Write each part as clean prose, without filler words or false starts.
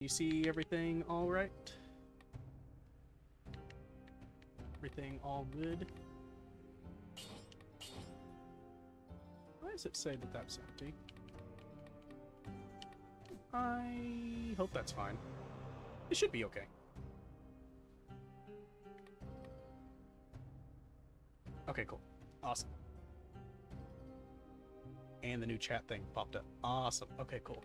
You see everything all right? Everything all good? Why does it say that that's empty? I hope that's fine. It should be okay. Okay, cool. Awesome. And the new chat thing popped up. Awesome. Okay, cool.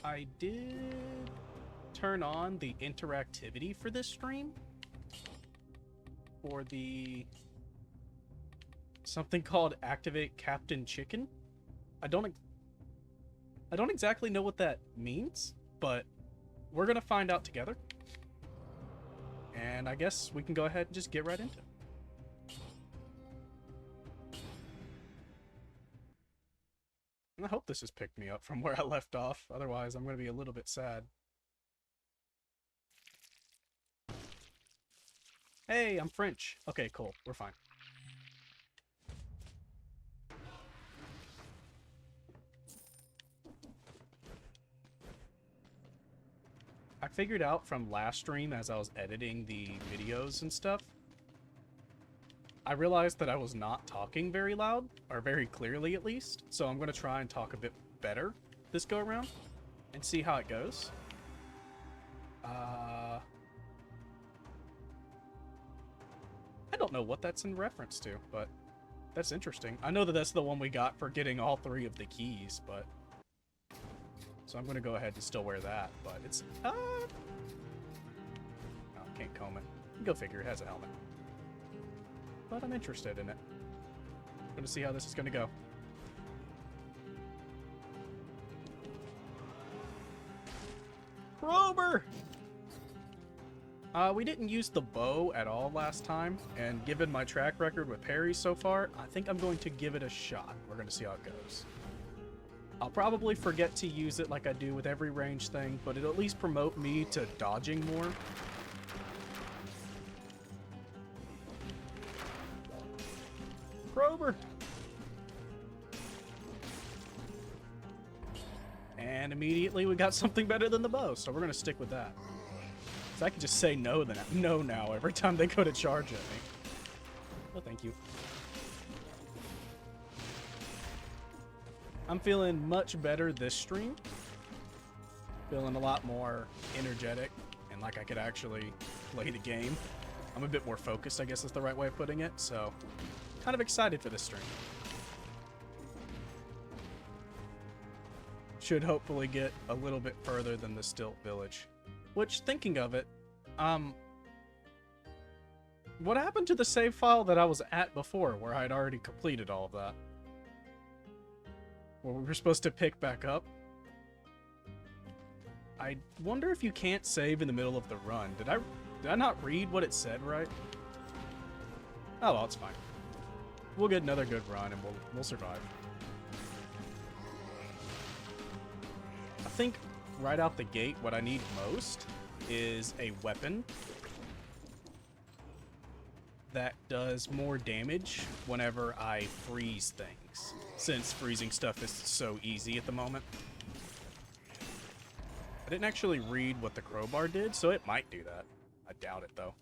I did turn on the interactivity for this stream for the something called Activate Captain Chicken. I don't exactly know what that means, but we're gonna find out together. And I guess we can go ahead and just get right into it. I hope this has picked me up from where I left off. Otherwise, I'm going to be a little bit sad. Hey, I'm French. Okay, cool. We're fine. I figured out from last stream as I was editing the videos and stuff, I realized that I was not talking very loud, or very clearly at least, so I'm going to try and talk a bit better this go around and see how it goes. I don't know what that's in reference to, but that's interesting. I know that that's the one we got for getting all 3 of the keys, but... So I'm going to go ahead and still wear that, but it's... Oh, can't comb it. Go figure, it has a helmet. But I'm interested in it. I'm going to see how this is going to go. Grover! We didn't use the bow at all last time, and given my track record with parries so far, I think I'm going to give it a shot. We're going to see how it goes. I'll probably forget to use it like I do with every range thing, but it'll at least promote me to dodging more. Grover! And immediately we got something better than the bow, so we're going to stick with that. So I can just say no now every time they go to charge at me. Oh, thank you. I'm feeling much better this stream. Feeling a lot more energetic and like I could actually play the game. I'm a bit more focused, I guess is the right way of putting it, so kind of excited for this stream. Should hopefully get a little bit further than the Stilt Village. Which, thinking of it, what happened to the save file that I was at before, where I had already completed all of that? Where we were supposed to pick back up? I wonder if you can't save in the middle of the run. Did I not read what it said right? Oh well, it's fine. We'll get another good run and we'll survive. I think right out the gate, what I need most is a weapon that does more damage whenever I freeze things, since freezing stuff is so easy at the moment. I didn't actually read what the crowbar did, so it might do that. I doubt it, though.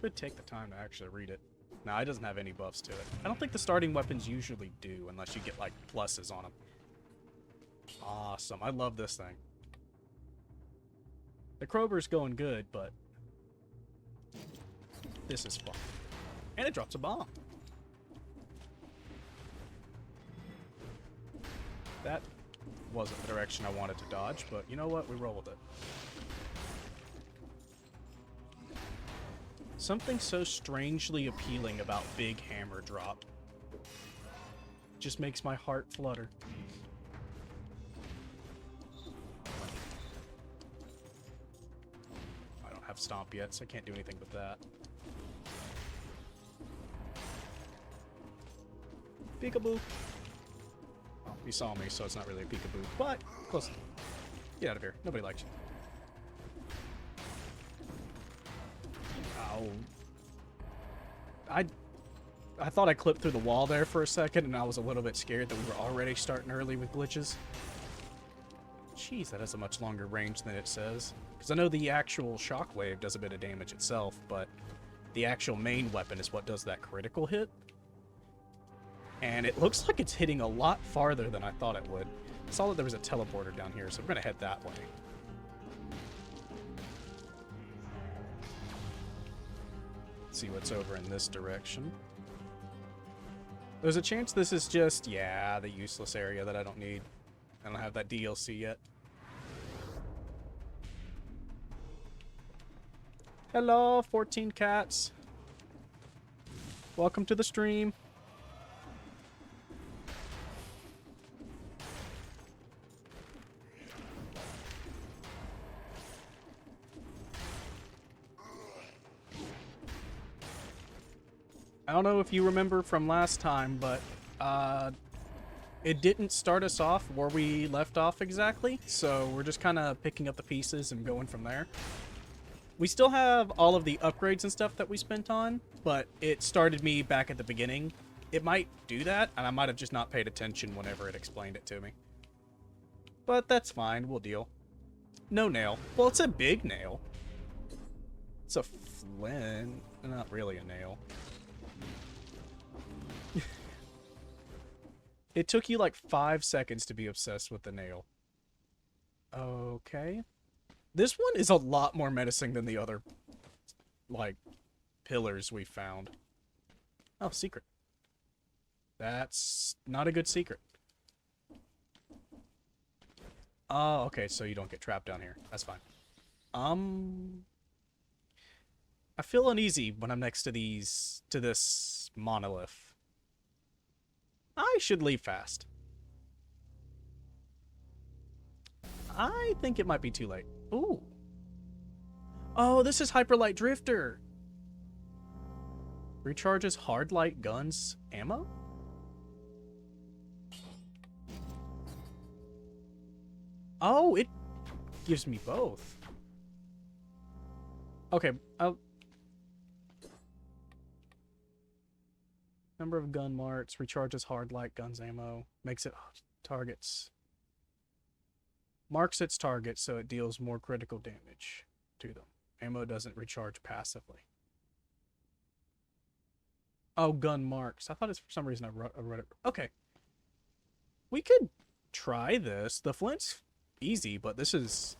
Could take the time to actually read it. Nah, it doesn't have any buffs to it. I don't think the starting weapons usually do, unless you get, like, pluses on them. Awesome. I love this thing. The crowbar's going good, but this is fun. And it drops a bomb. That wasn't the direction I wanted to dodge, but you know what? We roll with it. Something so strangely appealing about big hammer drop. Just makes my heart flutter. I don't have stomp yet, so I can't do anything with that. Peekaboo. Oh, he saw me, so it's not really a peekaboo, but close. Get out of here. Nobody likes you. Ow. I thought I clipped through the wall there for a second, and I was a little bit scared that we were already starting early with glitches. Jeez, that has a much longer range than it says. Because I know the actual shockwave does a bit of damage itself, but the actual main weapon is what does that critical hit. And it looks like it's hitting a lot farther than I thought it would. I saw that there was a teleporter down here, so we're going to head that way. Let's see what's over in this direction. There's a chance this is just, yeah, the useless area that I don't need. I don't have that DLC yet. Hello, 14 cats. Welcome to the stream. I don't know if you remember from last time, but it didn't start us off where we left off exactly, so we're just kind of picking up the pieces and going from there. We still have all of the upgrades and stuff that we spent on, but it started me back at the beginning. It might do that, and I might have just not paid attention whenever it explained it to me. But that's fine, we'll deal. No nail. Well, it's a big nail. It's a flint. Not really a nail. It took you like 5 seconds to be obsessed with the nail. Okay. This one is a lot more menacing than the other, like, pillars we found. Oh, secret. That's not a good secret. Oh, okay, so you don't get trapped down here. That's fine. I feel uneasy when I'm next to this monolith. I should leave fast. I think it might be too late. Ooh. Oh, this is Hyperlight Drifter. Recharges hard light guns ammo? Oh, it gives me both. Okay, number of gun marks, recharges hard light guns ammo, makes it targets. Marks its target so it deals more critical damage to them. Ammo doesn't recharge passively. Oh, gun marks. I thought it's for some reason I wrote it. Okay. We could try this. The flint's easy, but this is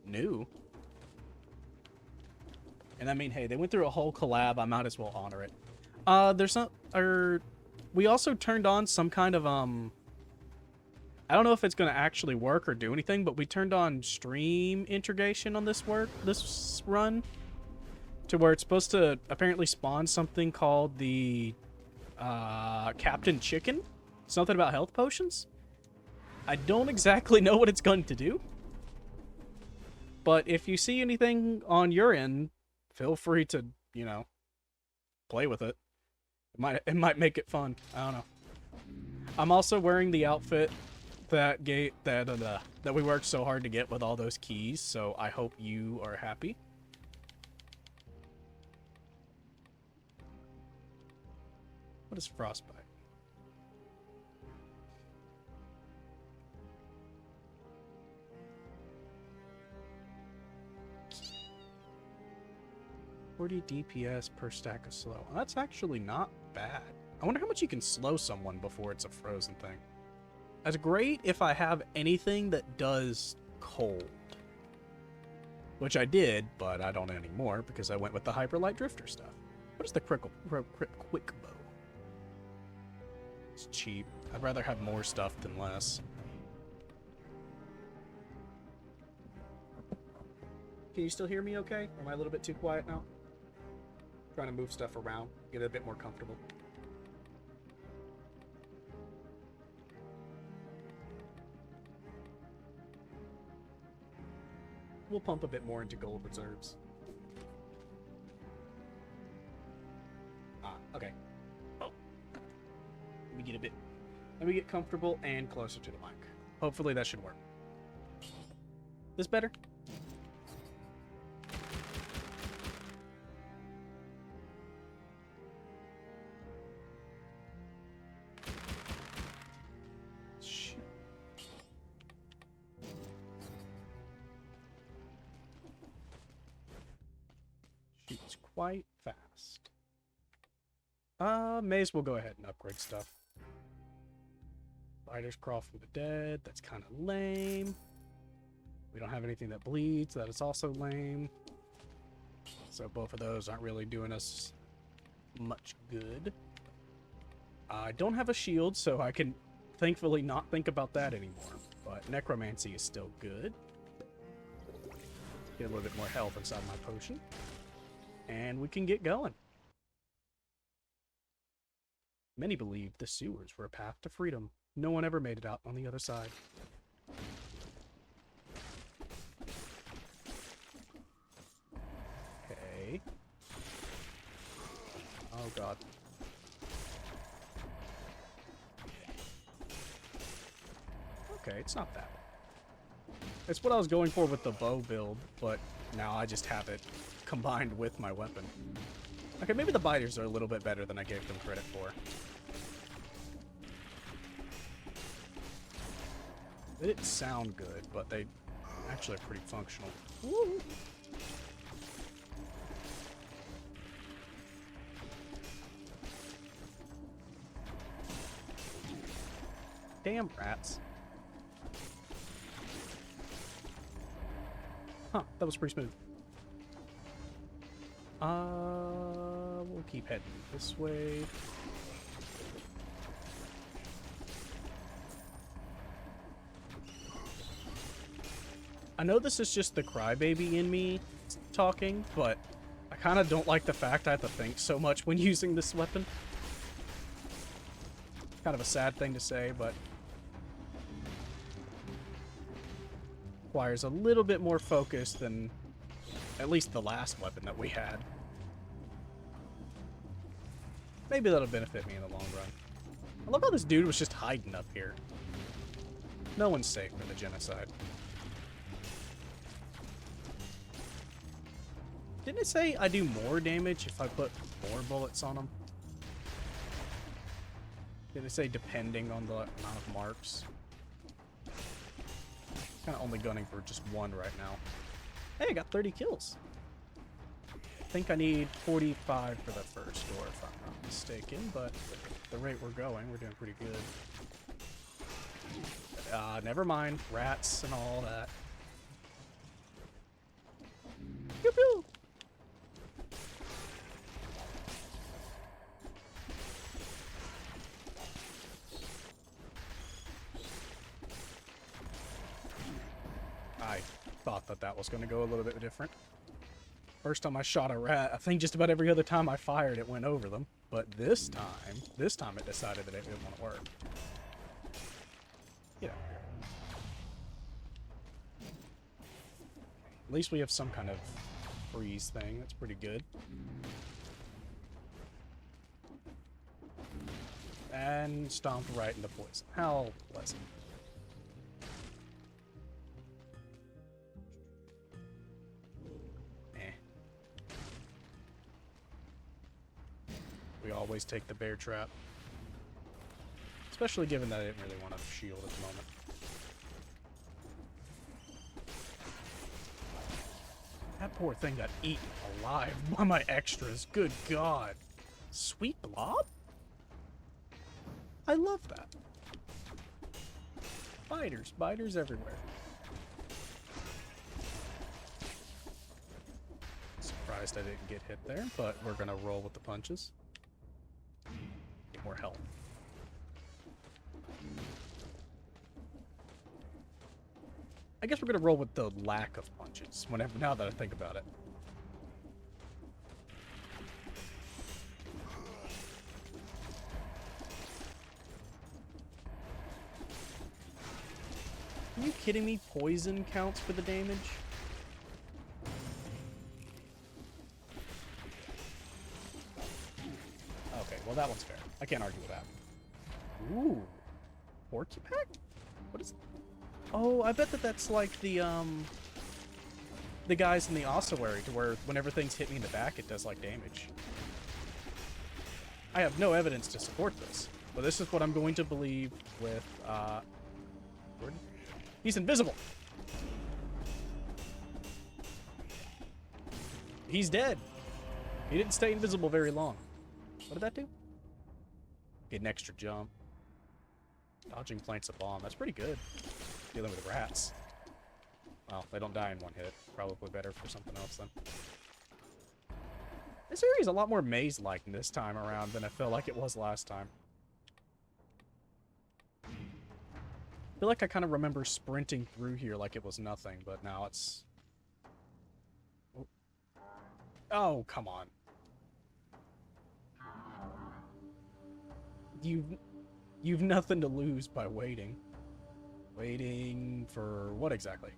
new. And I mean, hey, they went through a whole collab. I might as well honor it. There's some, we also turned on some kind of, I don't know if it's going to actually work or do anything, but we turned on stream integration on this run, to where it's supposed to apparently spawn something called the, Captain Chicken. Something about health potions. I don't exactly know what it's going to do. But if you see anything on your end, feel free to, you know, play with it. It might make it fun. I don't know. I'm also wearing the outfit that we worked so hard to get with all those keys, so I hope you are happy. What is frostbite? $40 DPS per stack of slow. That's actually not bad. I wonder how much you can slow someone before it's a frozen thing. That's great if I have anything that does cold. Which I did, but I don't anymore because I went with the Hyperlight Drifter stuff. What is the quick bow? It's cheap. I'd rather have more stuff than less. Can you still hear me okay? Or am I a little bit too quiet now? Trying to move stuff around, get it a bit more comfortable. We'll pump a bit more into gold reserves. Ah, okay. Oh. Let me get comfortable and closer to the mic. Hopefully that should work. This better? quite fast. May as well go ahead and upgrade stuff. Fighters crawl from the dead. That's kind of lame. We don't have anything that bleeds. That is also lame. So both of those aren't really doing us much good. I don't have a shield, so I can thankfully not think about that anymore. But necromancy is still good. Get a little bit more health inside my potion. And we can get going. Many believed the sewers were a path to freedom. No one ever made it out on the other side. Okay. Oh god. Okay, it's not that. It's what I was going for with the bow build, but now I just have it combined with my weapon. Okay, maybe the biters are a little bit better than I gave them credit for. They didn't sound good, but they actually are pretty functional. Woo! Damn rats. Huh, that was pretty smooth. We'll keep heading this way. I know this is just the crybaby in me talking, but I kind of don't like the fact I have to think so much when using this weapon. Kind of a sad thing to say, but requires a little bit more focus than at least the last weapon that we had. Maybe that'll benefit me in the long run. I love how this dude was just hiding up here. No one's safe from the genocide. Didn't it say I do more damage if I put more bullets on them? Did it say depending on the amount of marks? Kind of only gunning for just one right now. Hey, I got 30 kills. I think I need 45 for the first door, if I'm not mistaken, but at the rate we're going, we're doing pretty good. Never mind. Rats and all that. Pew pew! I thought that was going to go a little bit different. First time I shot a rat, I think just about every other time I fired it went over them. But this time it decided that it didn't want to work. Get out here. At least we have some kind of freeze thing. That's pretty good. And stomped right into poison. How pleasant. We always take the bear trap. Especially given that I didn't really want a shield at the moment. That poor thing got eaten alive by my extras. Good God. Sweet blob? I love that. Biters. Biters everywhere. Surprised I didn't get hit there, but we're gonna roll with the punches. Get more health. I guess we're gonna roll with the lack of punches, now that I think about it. Are you kidding me? Poison counts for the damage? Okay, well that one's fair. I can't argue with that. Ooh. Porcupine? What is... Oh, I bet that's like the guys in the ossuary, to where whenever things hit me in the back, it does like damage. I have no evidence to support this, but this is what I'm going to believe with, he's invisible. He's dead. He didn't stay invisible very long. What did that do? Get an extra jump. Dodging plants a bomb. That's pretty good. Dealing with rats. Well, they don't die in one hit. Probably better for something else then. This area is a lot more maze-like this time around than I felt like it was last time. I feel like I kind of remember sprinting through here like it was nothing, but now it's... Oh, come on. You've nothing to lose by waiting. Waiting for what exactly?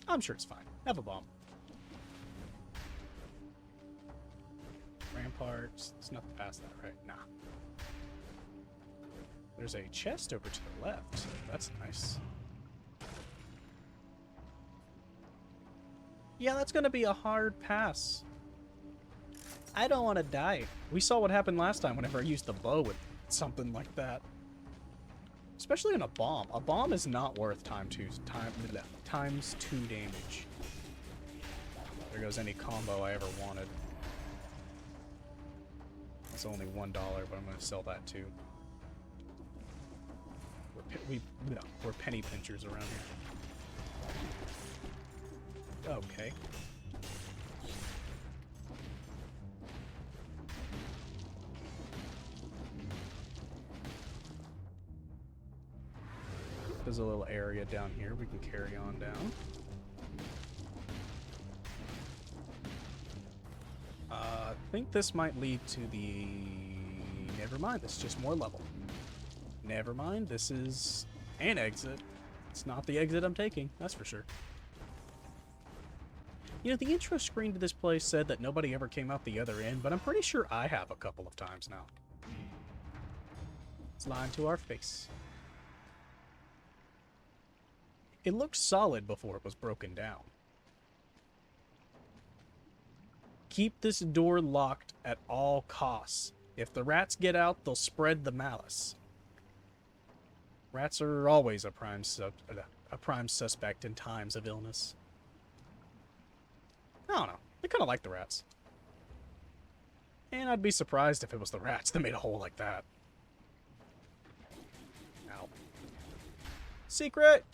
I'm sure it's fine. Have a bomb. Ramparts. There's nothing past that, right? Nah. There's a chest over to the left. That's nice. Yeah, that's gonna be a hard pass. I don't want to die. We saw what happened last time whenever I used the bow with something like that. Especially in a bomb. A bomb is not worth times 2 damage. There goes any combo I ever wanted. It's only $1, but I'm going to sell that too. We're penny pinchers around here. Okay. There's a little area down here we can carry on down. I think this might lead to the... Never mind, this is just more level. Never mind, this is an exit. It's not the exit I'm taking, that's for sure. You know, the intro screen to this place said that nobody ever came out the other end, but I'm pretty sure I have a couple of times now. It's lying to our face. It looked solid before it was broken down. Keep this door locked at all costs. If the rats get out, they'll spread the malice. Rats are always a prime suspect in times of illness. I don't know. I kind of like the rats. And I'd be surprised if it was the rats that made a hole like that. Ow. Secret!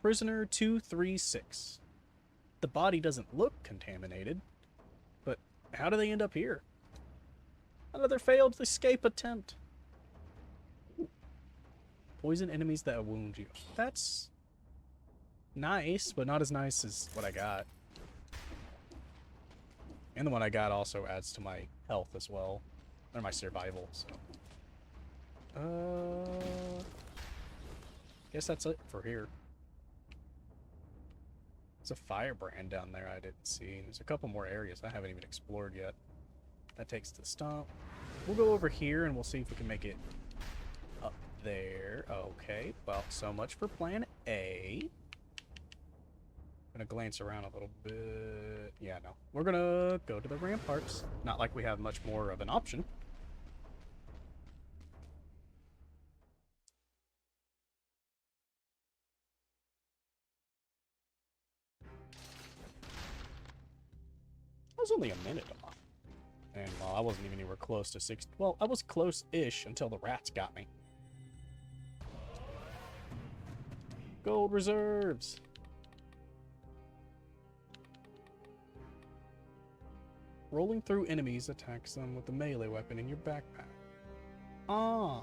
Prisoner 236. The body doesn't look contaminated, but how do they end up here? Another failed escape attempt. Ooh. Poison enemies that wound you. That's nice, but not as nice as what I got. And the one I got also adds to my health as well. Or my survival, so. Guess that's it for here. There's a firebrand down there I didn't see. There's a couple more areas I haven't even explored yet. That takes to the stump. We'll go over here and we'll see if we can make it up there. Okay, well, so much for plan A. Gonna glance around a little bit. Yeah, no. We're gonna go to the ramparts. Not like we have much more of an option. That was only a minute off. And well, I wasn't even anywhere close to 6. Well, I was close-ish until the rats got me. Gold reserves. Rolling through enemies attacks them with a melee weapon in your backpack. Ah.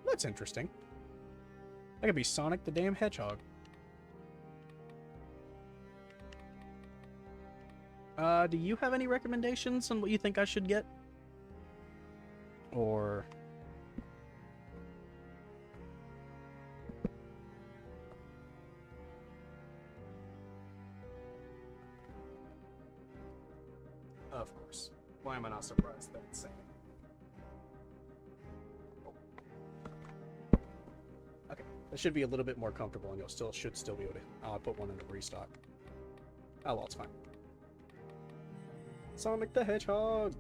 That's interesting. That could be Sonic the damn Hedgehog. Do you have any recommendations on what you think I should get? Or... Of course. Why am I not surprised that it's saying? Okay, that should be a little bit more comfortable, and you'll should still be able to. I'll put one in the restock. Oh well, it's fine. Sonic the Hedgehog.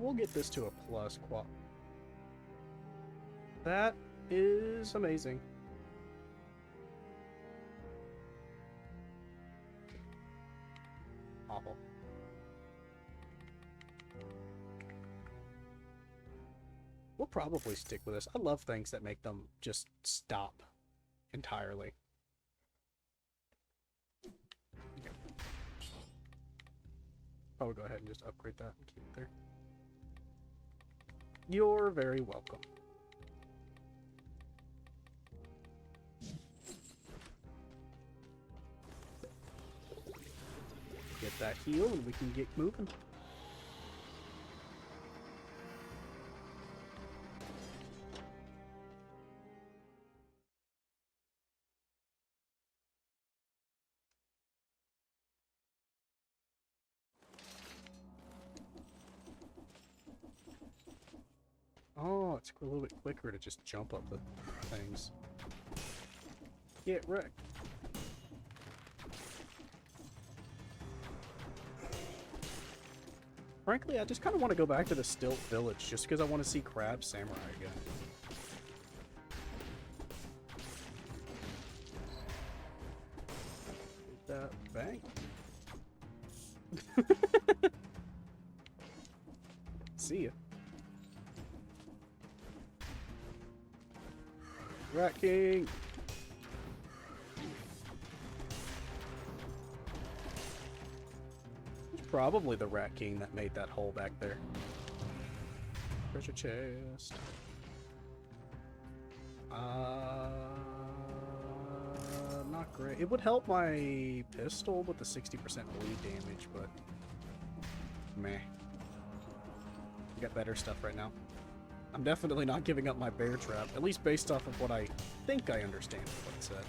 we'll get this to a plus qual. That is amazing. Awful. We'll probably stick with this. I love things that make them just stop entirely. Okay. Probably go ahead and just upgrade that and keep it there. You're very welcome. Get that heal and we can get moving. Oh, it's a little bit quicker to just jump up the things. Get wrecked. Frankly, I just kind of want to go back to the Stilt Village just because I want to see Crab Samurai again. Get that bank. See ya. Rat King! It's probably the Rat King that made that hole back there. Treasure chest. Not great. It would help my pistol with the 60% bleed damage, but meh. We got better stuff right now. I'm definitely not giving up my bear trap, at least based off of what I think I understand what it said.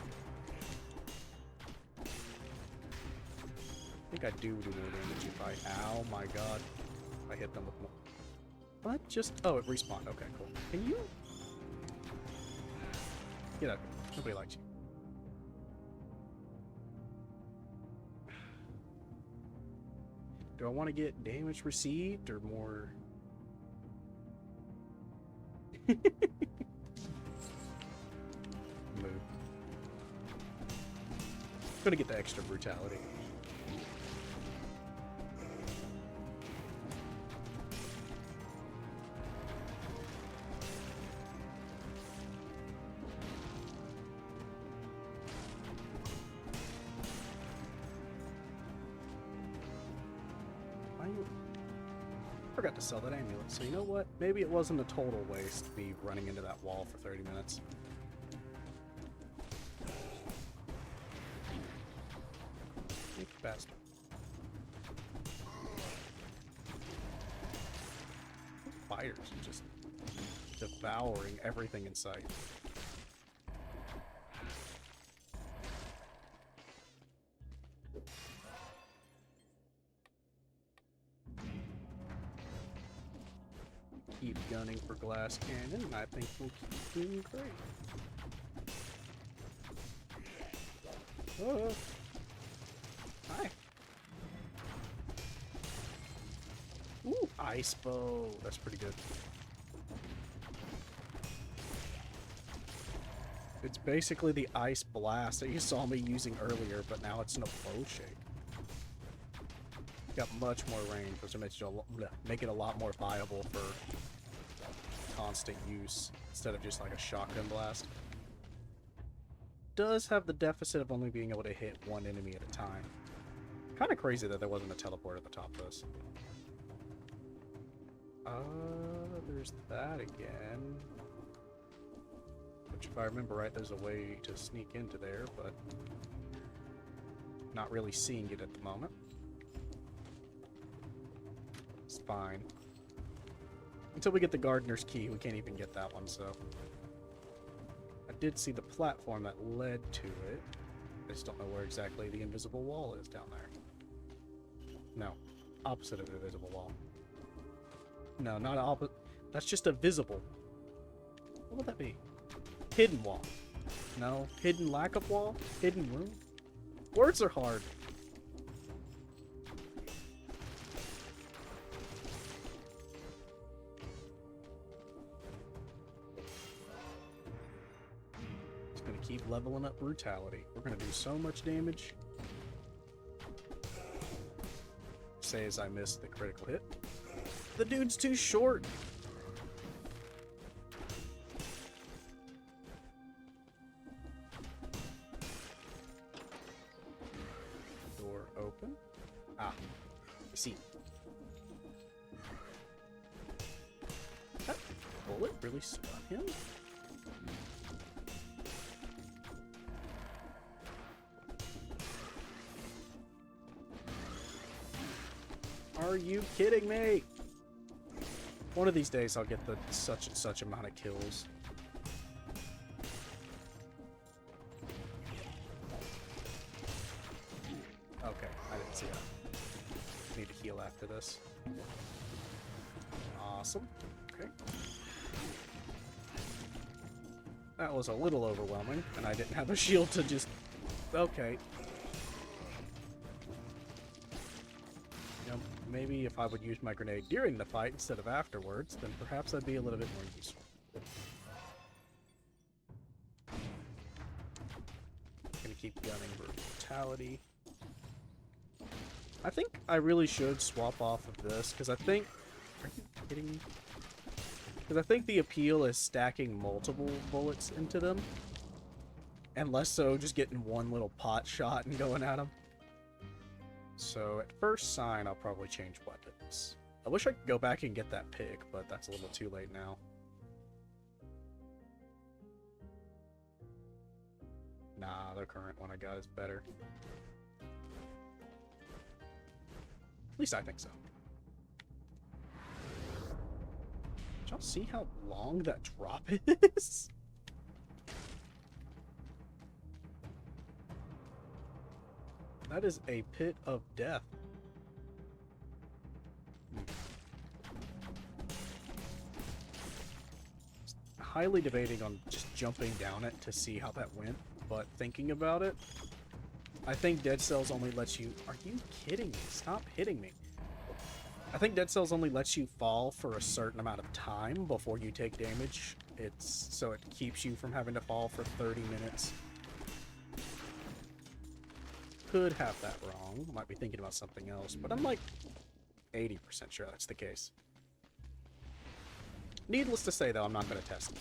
I think I do more damage if I... Ow, my god. If I hit them with more... What? Just... Oh, it respawned. Okay, cool. Can you... Get out of here. Nobody likes you. Do I want to get damage received or more... Move. Gonna get the extra brutality. Forgot to sell that amulet, so you know what? Maybe it wasn't a total waste me running into that wall for 30 minutes. Make it faster. Fires are just devouring everything in sight. Keep gunning for glass cannon, and I think we'll keep doing great. Oh. Hi. Ooh, ice bow. That's pretty good. It's basically the ice blast that you saw me using earlier, but now it's in a bow shape. Got much more range, which makes it make it a lot more viable for constant use instead of just like a shotgun blast. Does have the deficit of only being able to hit one enemy at a time. Kind of crazy that there wasn't a teleport at the top of this. There's that again. Which, if I remember right, there's a way to sneak into there, but not really seeing it at the moment. It's fine. Until we get the gardener's key, we can't even get that one, so... I did see the platform that led to it. I just don't know where exactly the invisible wall is down there. No. Opposite of the invisible wall. No, not opposite. That's just a visible. What would that be? Hidden wall. No. Hidden lack of wall? Hidden room? Words are hard. gonna keep leveling up brutality. We're gonna do so much damage. Say as I missed the critical hit. The dude's too short. Door open. Ah, I see. That bullet really stun him? Are you kidding me? One of these days I'll get the such and such amount of kills. Okay, I didn't see that. Need to heal after this. Awesome. Okay. That was a little overwhelming, and I didn't have a shield to just... Okay. Maybe if I would use my grenade during the fight instead of afterwards, then perhaps I'd be a little bit more useful. Gonna keep gunning brutality. I think I really should swap off of this, because I think... Are you kidding me? Because I think the appeal is stacking multiple bullets into them. And less so just getting one little pot shot and going at them. So, at first sign, I'll probably change weapons. I wish I could go back and get that pick, but that's a little too late now. Nah, the current one I got is better. At least I think so. Did y'all see how long that drop is? That is a pit of death. Highly debating on just jumping down it to see how that went, but thinking about it, I think Dead Cells only lets you... Are you kidding me? Stop hitting me. I think Dead Cells only lets you fall for a certain amount of time before you take damage. So it keeps you from having to fall for 30 minutes. Could have that wrong. Might be thinking about something else, but I'm like 80% sure that's the case. Needless to say, though, I'm not going to test it.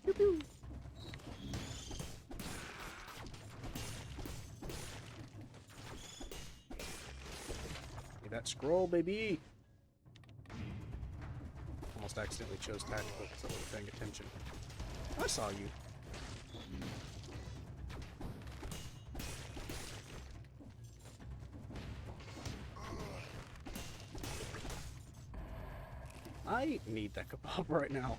Pew pew. Get that scroll, baby. Almost accidentally chose tactical because I wasn't paying attention. I saw you. I need that kebab right now.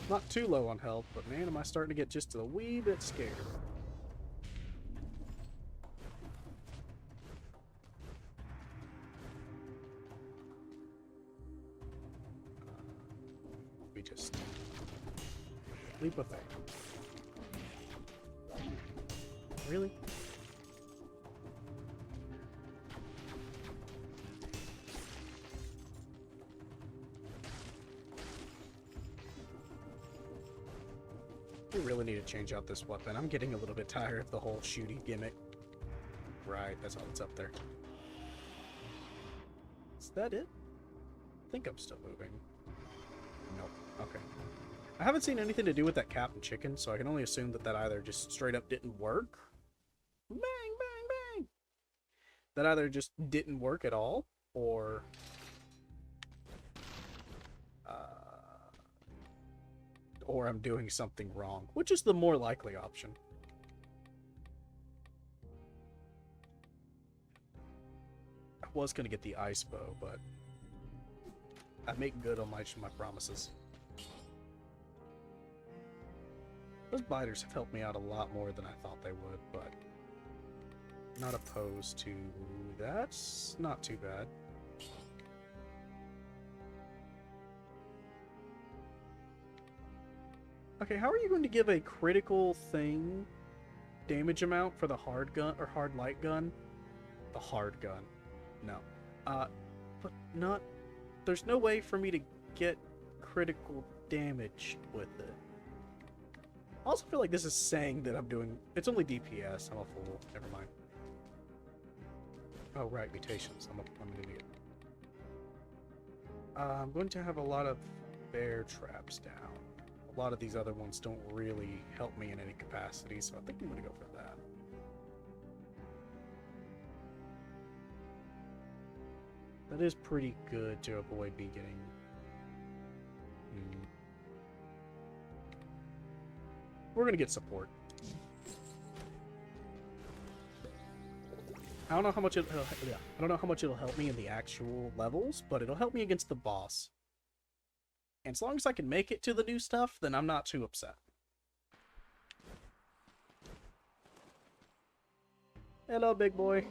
Not too low on health, but man, am I starting to get just a wee bit scared. We just leap of faith. Really? We really need to change out this weapon. I'm getting a little bit tired of the whole shooty gimmick. Right, that's all that's up there. Is that it? I think I'm still moving. Nope. Okay. I haven't seen anything to do with that Captain Chicken, so I can only assume that that either just straight up didn't work. Bang, bang, bang! That either just didn't work at all, or... or I'm doing something wrong, which is the more likely option. I was going to get the ice bow, but I make good on my promises. Those biters have helped me out a lot more than I thought they would, but not opposed to... That's not too bad. Okay, how are you going to give a critical thing damage amount for the hard gun or hard light gun? The hard gun. No. But not... There's no way for me to get critical damage with it. I also feel like this is saying that I'm doing... It's only DPS. I'm a fool. Never mind. Oh, right. Mutations. I'm an idiot. I'm going to have a lot of bear traps down. A lot of these other ones don't really help me in any capacity, so I think I'm going to go for that. That is pretty good to avoid me getting... We're going to get support. I don't know how much it'll help me in the actual levels, but it'll help me against the boss. And as long as I can make it to the new stuff, then I'm not too upset. Hello, big boy.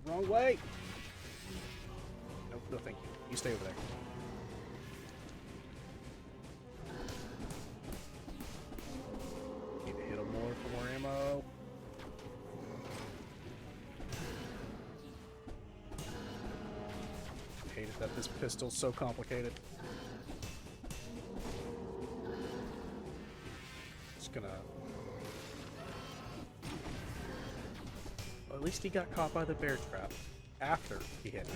Wrong way. Nope, no thank you. You stay over there. Need to hit him more for more ammo. I hate it that this pistol's so complicated. Just gonna... At least he got caught by the bear trap after he hit me.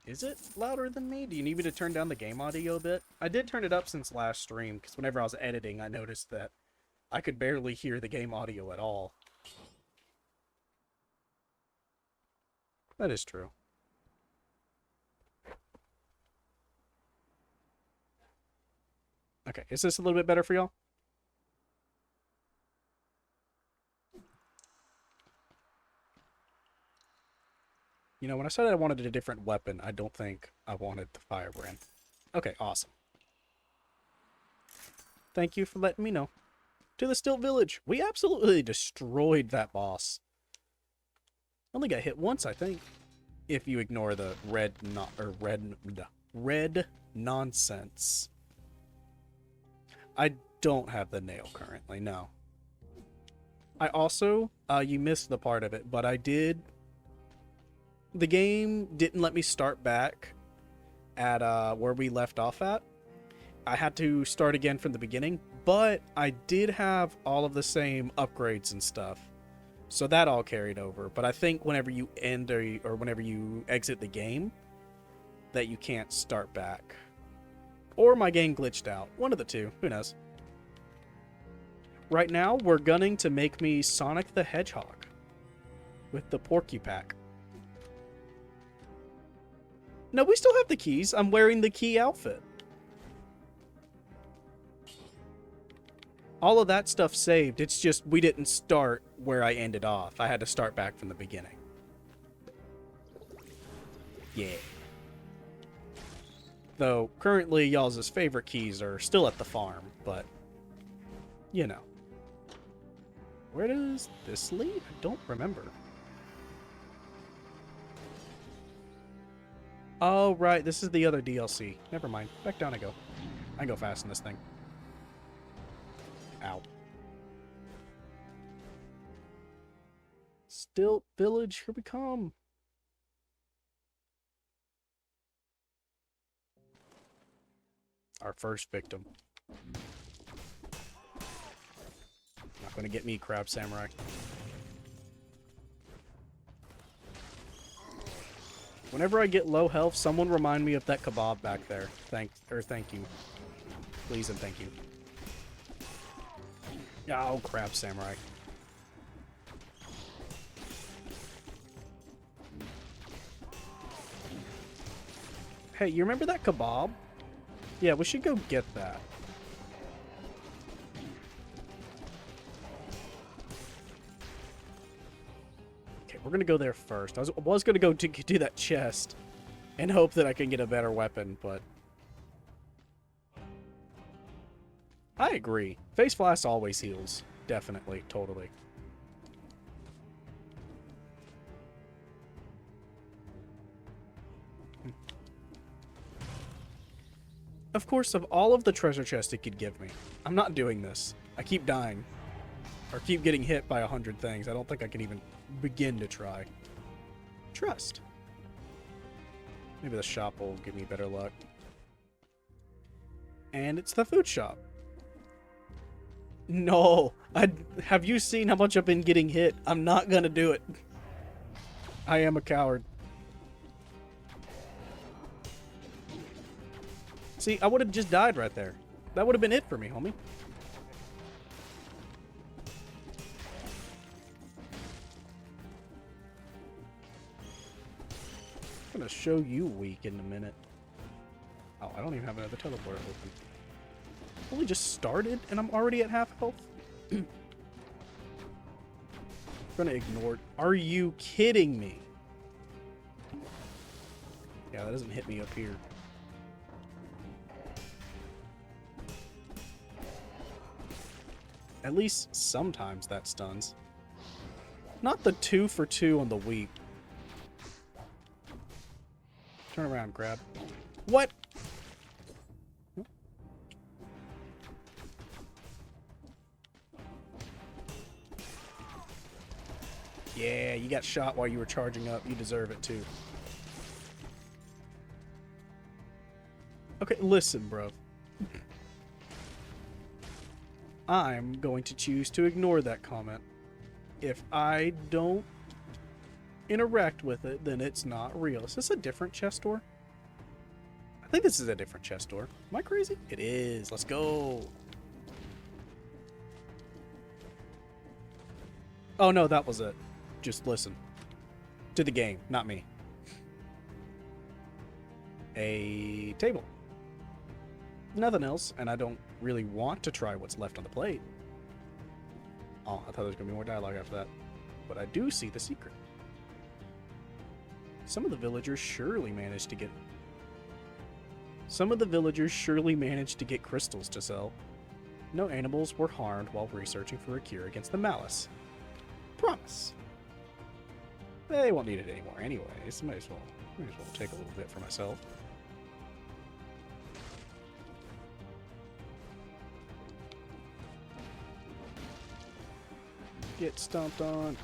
Is it louder than me? Do you need me to turn down the game audio a bit? I did turn it up since last stream, because whenever I was editing, I noticed that I could barely hear the game audio at all. That is true. Okay, is this a little bit better for y'all? You know, when I said I wanted a different weapon, I don't think I wanted the firebrand. Okay, awesome. Thank you for letting me know. To the Still Village. We absolutely destroyed that boss. Only got hit once, I think. If you ignore the red nonsense. I don't have the nail currently, no. I also, you missed the part of it, but I did... The game didn't let me start back at where we left off at. I had to start again from the beginning, but I did have all of the same upgrades and stuff. So that all carried over. But I think whenever you end or whenever you exit the game, that you can't start back. Or my game glitched out. One of the two. Who knows? Right now, we're gunning to make me Sonic the Hedgehog with the Porky Pack. No, we still have the keys. I'm wearing the key outfit. All of that stuff saved. It's just we didn't start where I ended off. I had to start back from the beginning. Yeah. Though, currently, y'all's favorite keys are still at the farm, but, you know. Where does this lead? I don't remember. Oh, right. This is the other DLC. Never mind. Back down I go. I can go fast in this thing. Ow. Still Village, here we come. Our first victim. Not gonna get me, Crab Samurai. Whenever I get low health, someone remind me of that kebab back there. Thank you. Please and thank you. Oh, Crab Samurai. Hey, you remember that kebab? Yeah, we should go get that. Okay, we're gonna go there first. I was gonna go do that chest and hope that I can get a better weapon, but I agree. Face Flask always heals. Definitely, totally. Of course, of all of the treasure chests it could give me, I'm not doing this. I keep dying. Or keep getting hit by 100 things. I don't think I can even begin to try. Trust. Maybe the shop will give me better luck. And it's the food shop. No! Have you seen how much I've been getting hit? I'm not gonna do it. I am a coward. See, I would have just died right there. That would have been it for me, homie. I'm gonna show you weak in a minute. Oh, I don't even have another teleporter open. Only just started and I'm already at half health? I'm gonna ignore it. Are you kidding me? Yeah, that doesn't hit me up here. At least sometimes that stuns. Not the 2 for 2 on the weak. Turn around, grab. What? Yeah, you got shot while you were charging up. You deserve it too. Okay, listen, bro. I'm going to choose to ignore that comment. If I don't interact with it, then it's not real. Is this a different chest door? I think this is a different chest door. Am I crazy? It is. Let's go. Oh no, that was it. Just listen to the game, not me. A table. Nothing else, and I don't really want to try what's left on the plate. Oh, I thought there was going to be more dialogue after that. But I do see the secret. Some of the villagers surely managed to get crystals to sell. No animals were harmed while researching for a cure against the malus. Promise. They won't need it anymore anyways. Might as well take a little bit for myself. Get stomped on.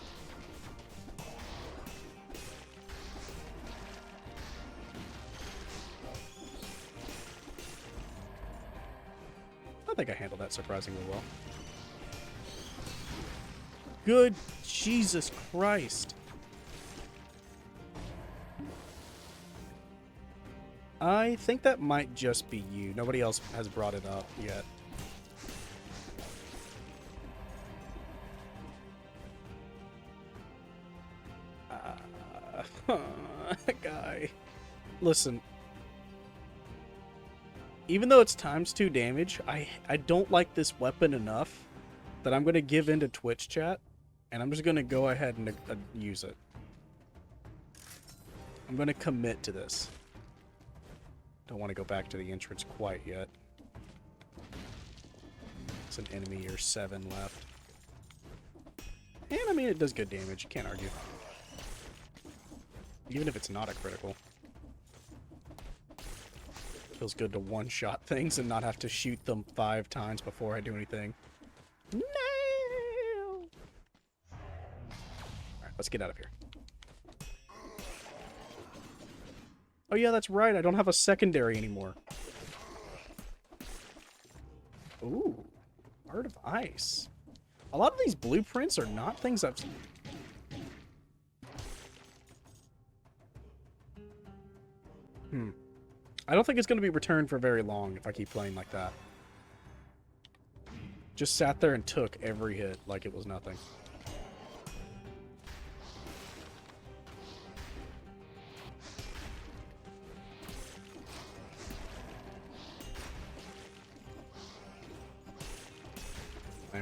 I think I handled that surprisingly well. Good Jesus Christ. I think that might just be you. Nobody else has brought it up yet. Guy. Listen. Even though it's ×2 damage, I don't like this weapon enough that I'm going to give in to Twitch chat, and I'm just going to go ahead and use it. I'm going to commit to this. Don't want to go back to the entrance quite yet. It's an enemy or 7 left. And I mean, it does good damage. You can't argue. Even if it's not a critical. Feels good to one-shot things and not have to shoot them 5 times before I do anything. No! Alright, let's get out of here. Oh yeah, that's right. I don't have a secondary anymore. Ooh. Art of Ice. A lot of these blueprints are not things I've seen. I don't think it's going to be returned for very long if I keep playing like that. Just sat there and took every hit like it was nothing.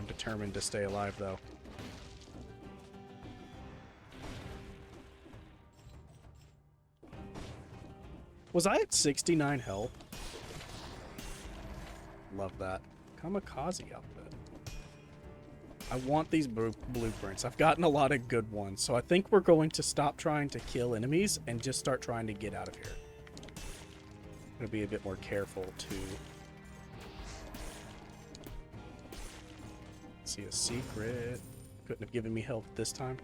am determined to stay alive, though. Was I at 69 health? Love that. Kamikaze outfit. I want these blueprints. I've gotten a lot of good ones, so I think we're going to stop trying to kill enemies and just start trying to get out of here. I'm going to be a bit more careful, too. See a secret. Couldn't have given me health this time.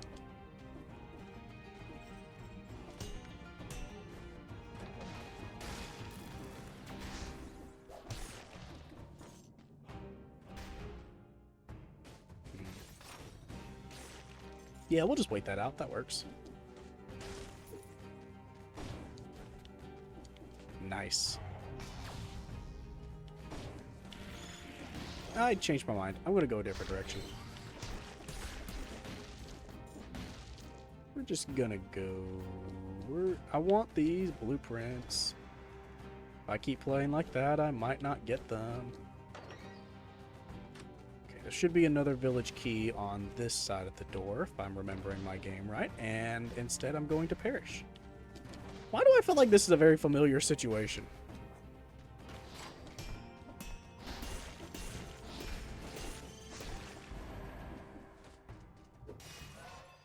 Yeah, we'll just wait that out. That works. Nice. I changed my mind. I'm going to go a different direction. We're just going to go... I want these blueprints. If I keep playing like that, I might not get them. Okay, there should be another village key on this side of the door, if I'm remembering my game right. And instead, I'm going to perish. Why do I feel like this is a very familiar situation?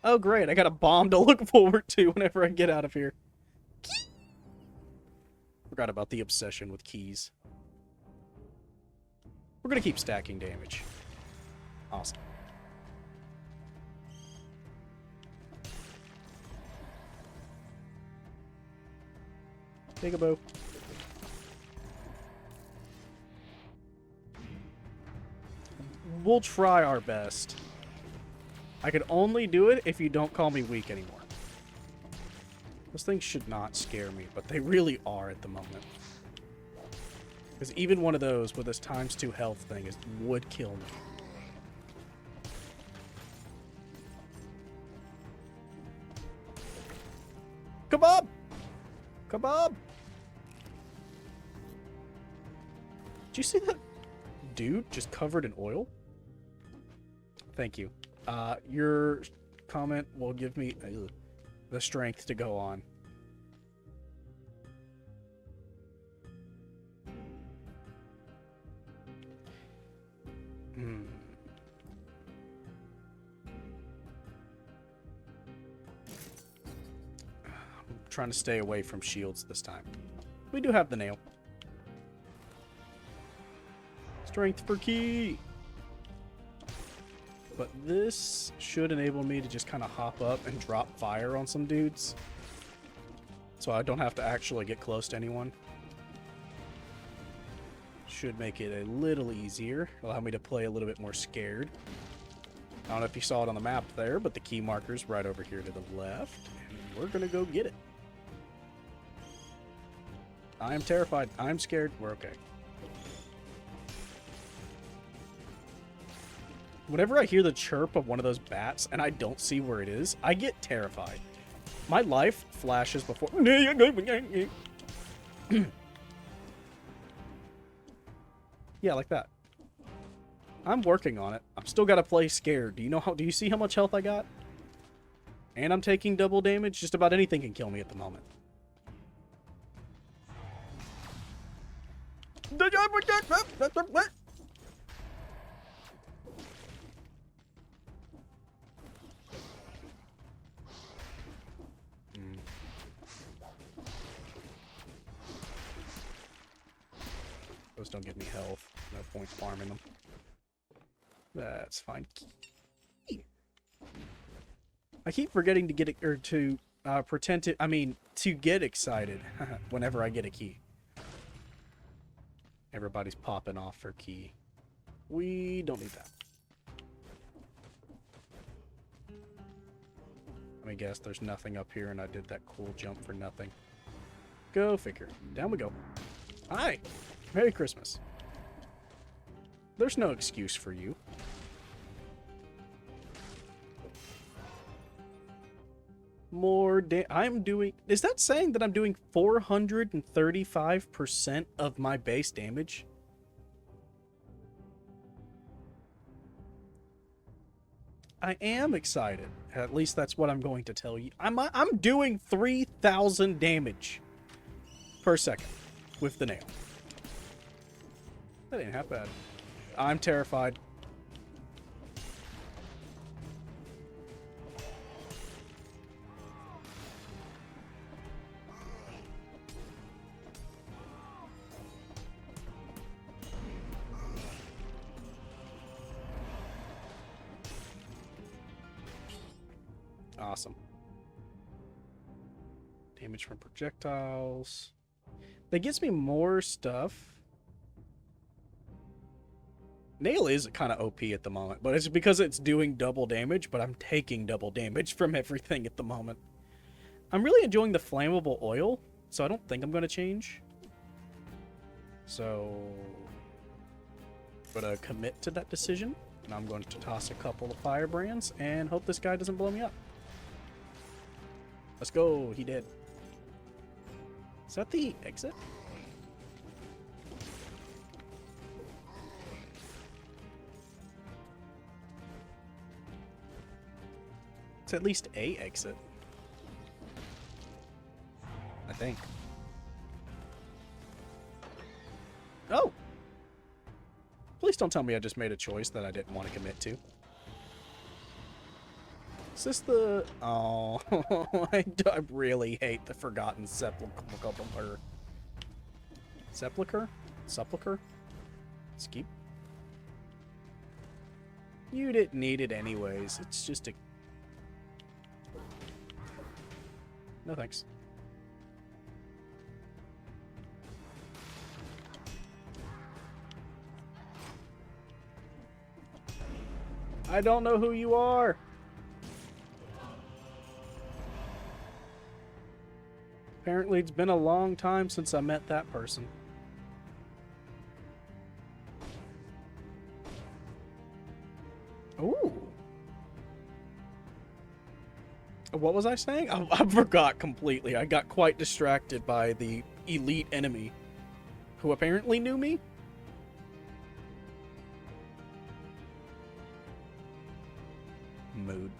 Oh, great. I got a bomb to look forward to whenever I get out of here. Forgot about the obsession with keys. We're going to keep stacking damage. Awesome. Take a bow. We'll try our best. I can only do it if you don't call me weak anymore. Those things should not scare me, but they really are at the moment. Because even one of those with this ×2 health thing would kill me. Kebab! Kebab! Did you see that dude just covered in oil? Thank you. Your comment will give me the strength to go on. I'm trying to stay away from shields this time. We do have the nail. Strength for key! But this should enable me to just kind of hop up and drop fire on some dudes. So I don't have to actually get close to anyone. Should make it a little easier. Allow me to play a little bit more scared. I don't know if you saw it on the map there, but the key marker's right over here to the left. And we're going to go get it. I am terrified. I'm scared. We're okay. Whenever I hear the chirp of one of those bats and I don't see where it is, I get terrified. My life flashes before... Yeah, like that. I'm working on it. I'm still got to play scared. Do you see how much health I got? And I'm taking double damage. Just about anything can kill me at the moment. Those don't give me health. No point farming them. That's fine. I keep forgetting to get it, or to pretend to, to get excited whenever I get a key. Everybody's popping off for key. We don't need that. Let me guess, there's nothing up here and I did that cool jump for nothing. Go figure. Down we go. Hi! Merry Christmas. There's no excuse for you. I'm doing... Is that saying that I'm doing 435% of my base damage? I am excited. At least that's what I'm going to tell you. I'm doing 3,000 damage per second with the nail. That ain't half bad. I'm terrified. Awesome. Damage from projectiles. That gets me more stuff. Nail is kind of OP at the moment, but it's because it's doing double damage, but I'm taking double damage from everything at the moment. I'm really enjoying the flammable oil, so I don't think I'm going to change. So, I'm going to commit to that decision, and I'm going to toss a couple of firebrands and hope this guy doesn't blow me up. Let's go. He did. Is that the exit? It's at least a exit. I think. Oh! Please don't tell me I just made a choice that I didn't want to commit to. Is this the... Oh, I really hate the Forgotten Sepulcher. Sepulcher? Sepulcher? Skip. You didn't need it anyways. It's just a... No thanks. I don't know who you are. Apparently it's been a long time since I met that person. Ooh. What was I saying? I forgot completely. I got quite distracted by the elite enemy, who apparently knew me. Mood.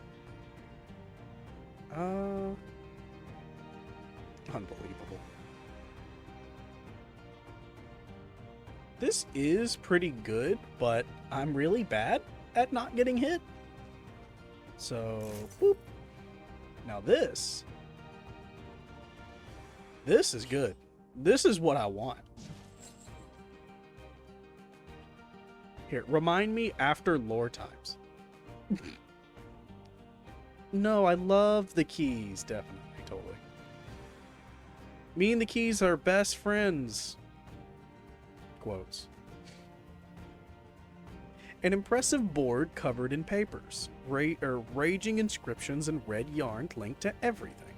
Unbelievable. This is pretty good, but I'm really bad at not getting hit. So, boop. Now this is good. This is what I want. Here, remind me after lore times. No, I love the keys, definitely, totally. Me and the keys are best friends. Quotes. An impressive board covered in papers, raging inscriptions and red yarn linked to everything.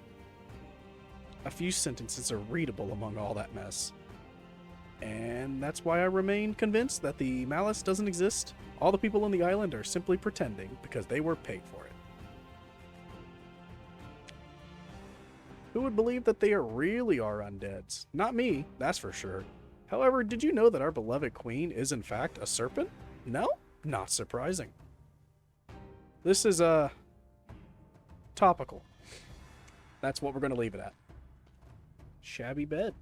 A few sentences are readable among all that mess. And that's why I remain convinced that the malice doesn't exist. All the people on the island are simply pretending because they were paid for it. Who would believe that they really are undeads? Not me, that's for sure. However, did you know that our beloved queen is in fact a serpent? No? Not surprising. This is, topical. That's what we're going to leave it at. Shabby bed.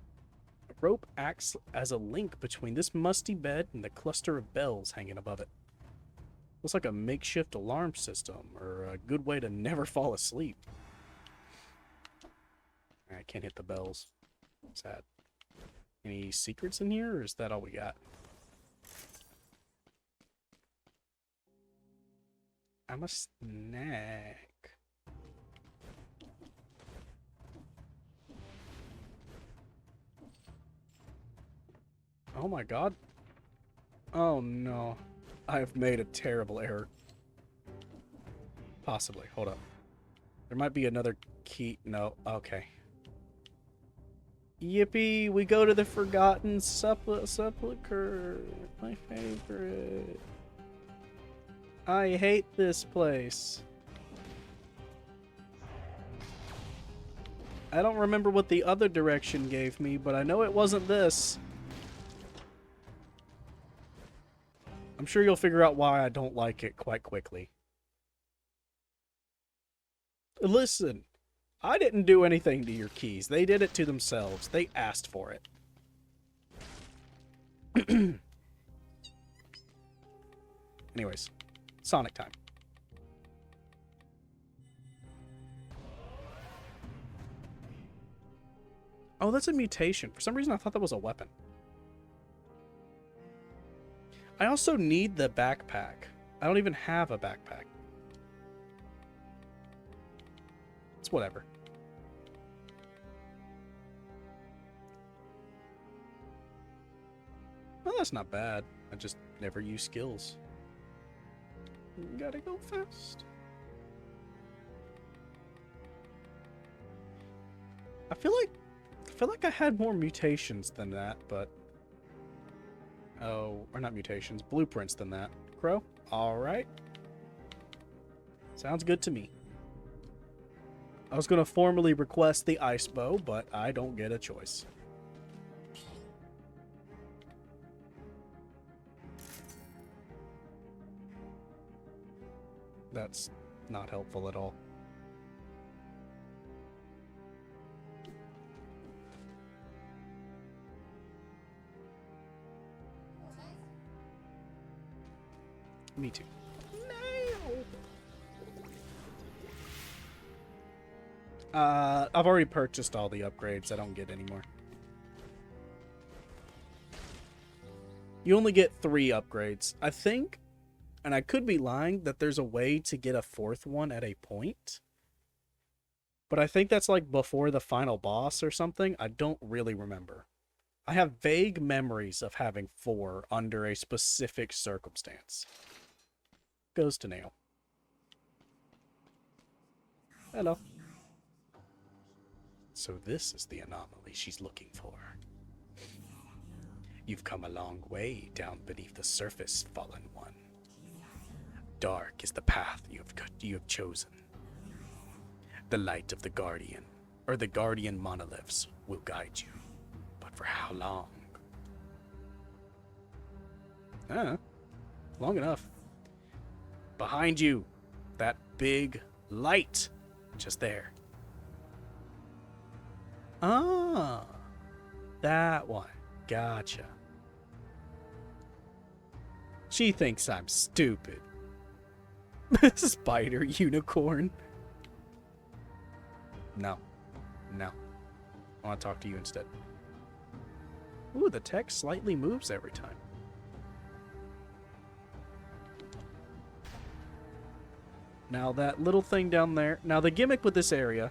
A rope acts as a link between this musty bed and the cluster of bells hanging above it. Looks like a makeshift alarm system, or a good way to never fall asleep. I can't hit the bells. Sad. Any secrets in here, or is that all we got? I'm a snack. Oh my god. Oh no. I have made a terrible error. Possibly. Hold up. There might be another key. No. Okay. Yippee! We go to the Forgotten Sepulcher. My favorite. I hate this place. I don't remember what the other direction gave me, but I know it wasn't this. I'm sure you'll figure out why I don't like it quite quickly. Listen, I didn't do anything to your keys. They did it to themselves. They asked for it. Anyways, Sonic time. Oh, that's a mutation. For some reason, I thought that was a weapon. I also need the backpack. I don't even have a backpack. It's whatever. Well, that's not bad. I just never use skills. Gotta go fast. I feel like I had more mutations than that, but... Oh, or not mutations, blueprints than that. Crow? Alright. Sounds good to me. I was going to formally request the ice bow, but I don't get a choice. That's not helpful at all. Me too. No. I've already purchased all the upgrades. I don't get any more. You only get 3 upgrades. I think, and I could be lying, that there's a way to get a 4th one at a point. But I think that's like before the final boss or something. I don't really remember. I have vague memories of having 4 under a specific circumstance. Goes to nail. Hello. So this is the anomaly she's looking for. You've come a long way down beneath the surface, fallen one. Dark is the path you have chosen. The light of the Guardian, or the Guardian monoliths, will guide you. But for how long? Long enough. Behind you, that big light, just there. Ah, that one. Gotcha. She thinks I'm stupid. Spider unicorn. No. No. I want to talk to you instead. Ooh, the text slightly moves every time. Now that little thing down there. Now the gimmick with this area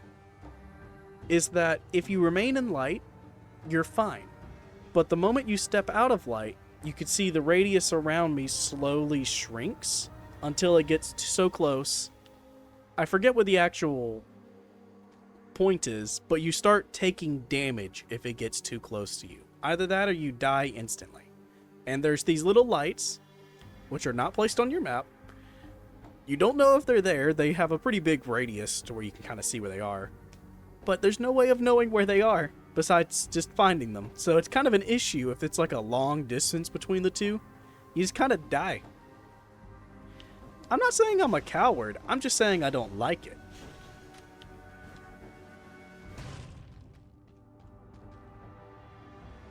is that if you remain in light, you're fine. But the moment you step out of light, you can see the radius around me slowly shrinks until it gets so close. I forget what the actual point is, but you start taking damage if it gets too close to you. Either that or you die instantly. And there's these little lights, which are not placed on your map. You don't know if they're there. They have a pretty big radius to where you can kind of see where they are. But there's no way of knowing where they are besides just finding them. So it's kind of an issue if it's like a long distance between the two. You just kind of die. I'm not saying I'm a coward. I'm just saying I don't like it.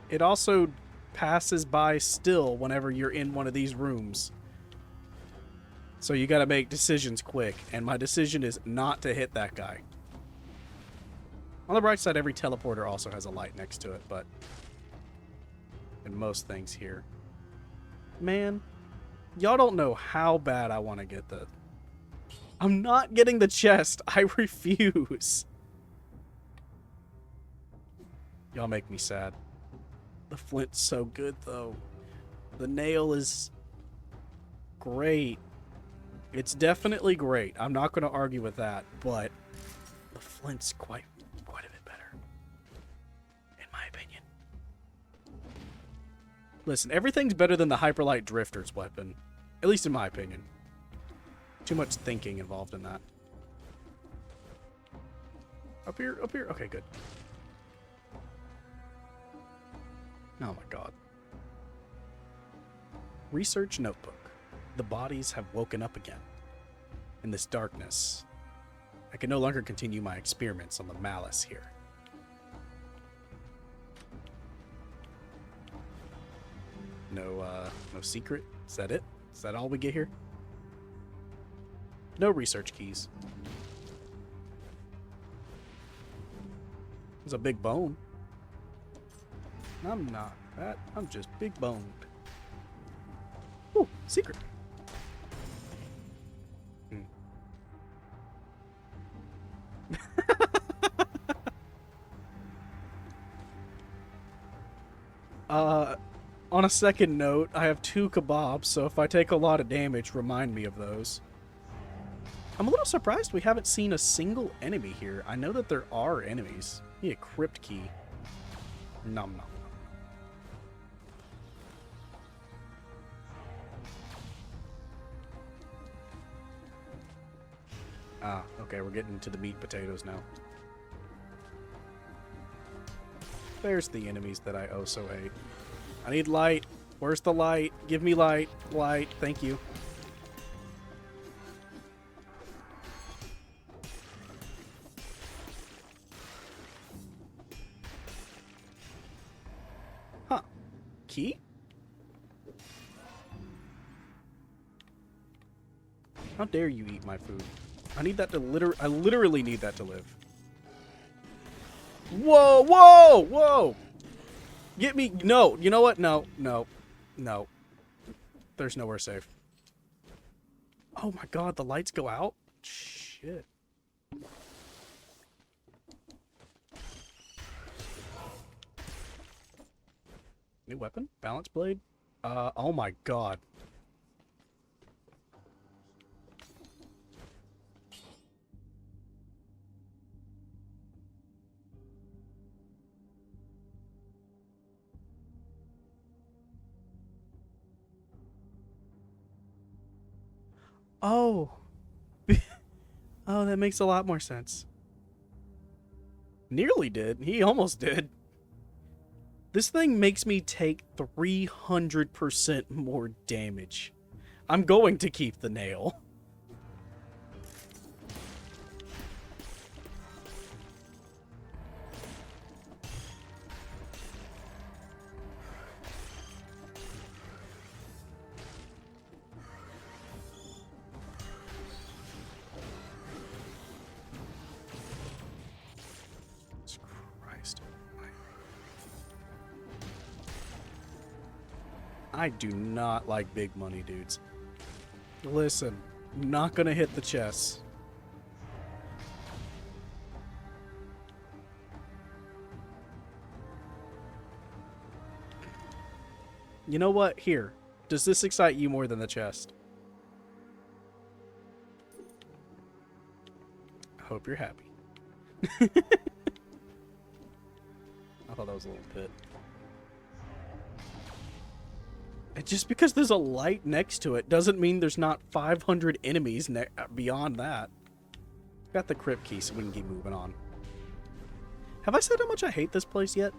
It also passes by still whenever you're in one of these rooms. So you gotta make decisions quick, and my decision is not to hit that guy. On the bright side, every teleporter also has a light next to it, but in most things here. Man, y'all don't know how bad I want to get the... I'm not getting the chest. I refuse. Y'all make me sad. The flint's so good, though. The nail is great. It's definitely great. I'm not going to argue with that, but the flint's quite a bit better, in my opinion. Listen, everything's better than the Hyperlight Drifter's weapon, at least in my opinion. Too much thinking involved in that. Up here, up here. Okay, good. Oh my god. Research notebook. The bodies have woken up again. In this darkness, I can no longer continue my experiments on the malice here. No secret? Is that it? Is that all we get here? No research keys. There's a big bone. I'm not that. I'm just big boned. Ooh, secret. On a second note, I have 2 kebabs, so if I take a lot of damage, remind me of those. I'm a little surprised we haven't seen a single enemy here. I know that there are enemies. Need a crypt key. Nom nom. Ah, okay, we're getting to the meat potatoes now. There's the enemies that I oh so hate. I need light. Where's the light? Give me light. Light. Thank you. Huh. Key? How dare you eat my food? I need that to I literally need that to live. Whoa, whoa, whoa! Get me, no, you know what? No, no, no. There's nowhere safe. Oh my god, the lights go out? Shit. New weapon? Balance blade? Oh my god. Oh. Oh, that makes a lot more sense. Nearly did. He almost did. This thing makes me take 300% more damage. I'm going to keep the nail. I do not like big money dudes. Listen, I'm not gonna hit the chest. You know what? Here. Does this excite you more than the chest? I hope you're happy. I thought that was a little pit. And just because there's a light next to it doesn't mean there's not 500 enemies beyond that. Got the crypt key so we can keep moving on. Have I said how much I hate this place yet?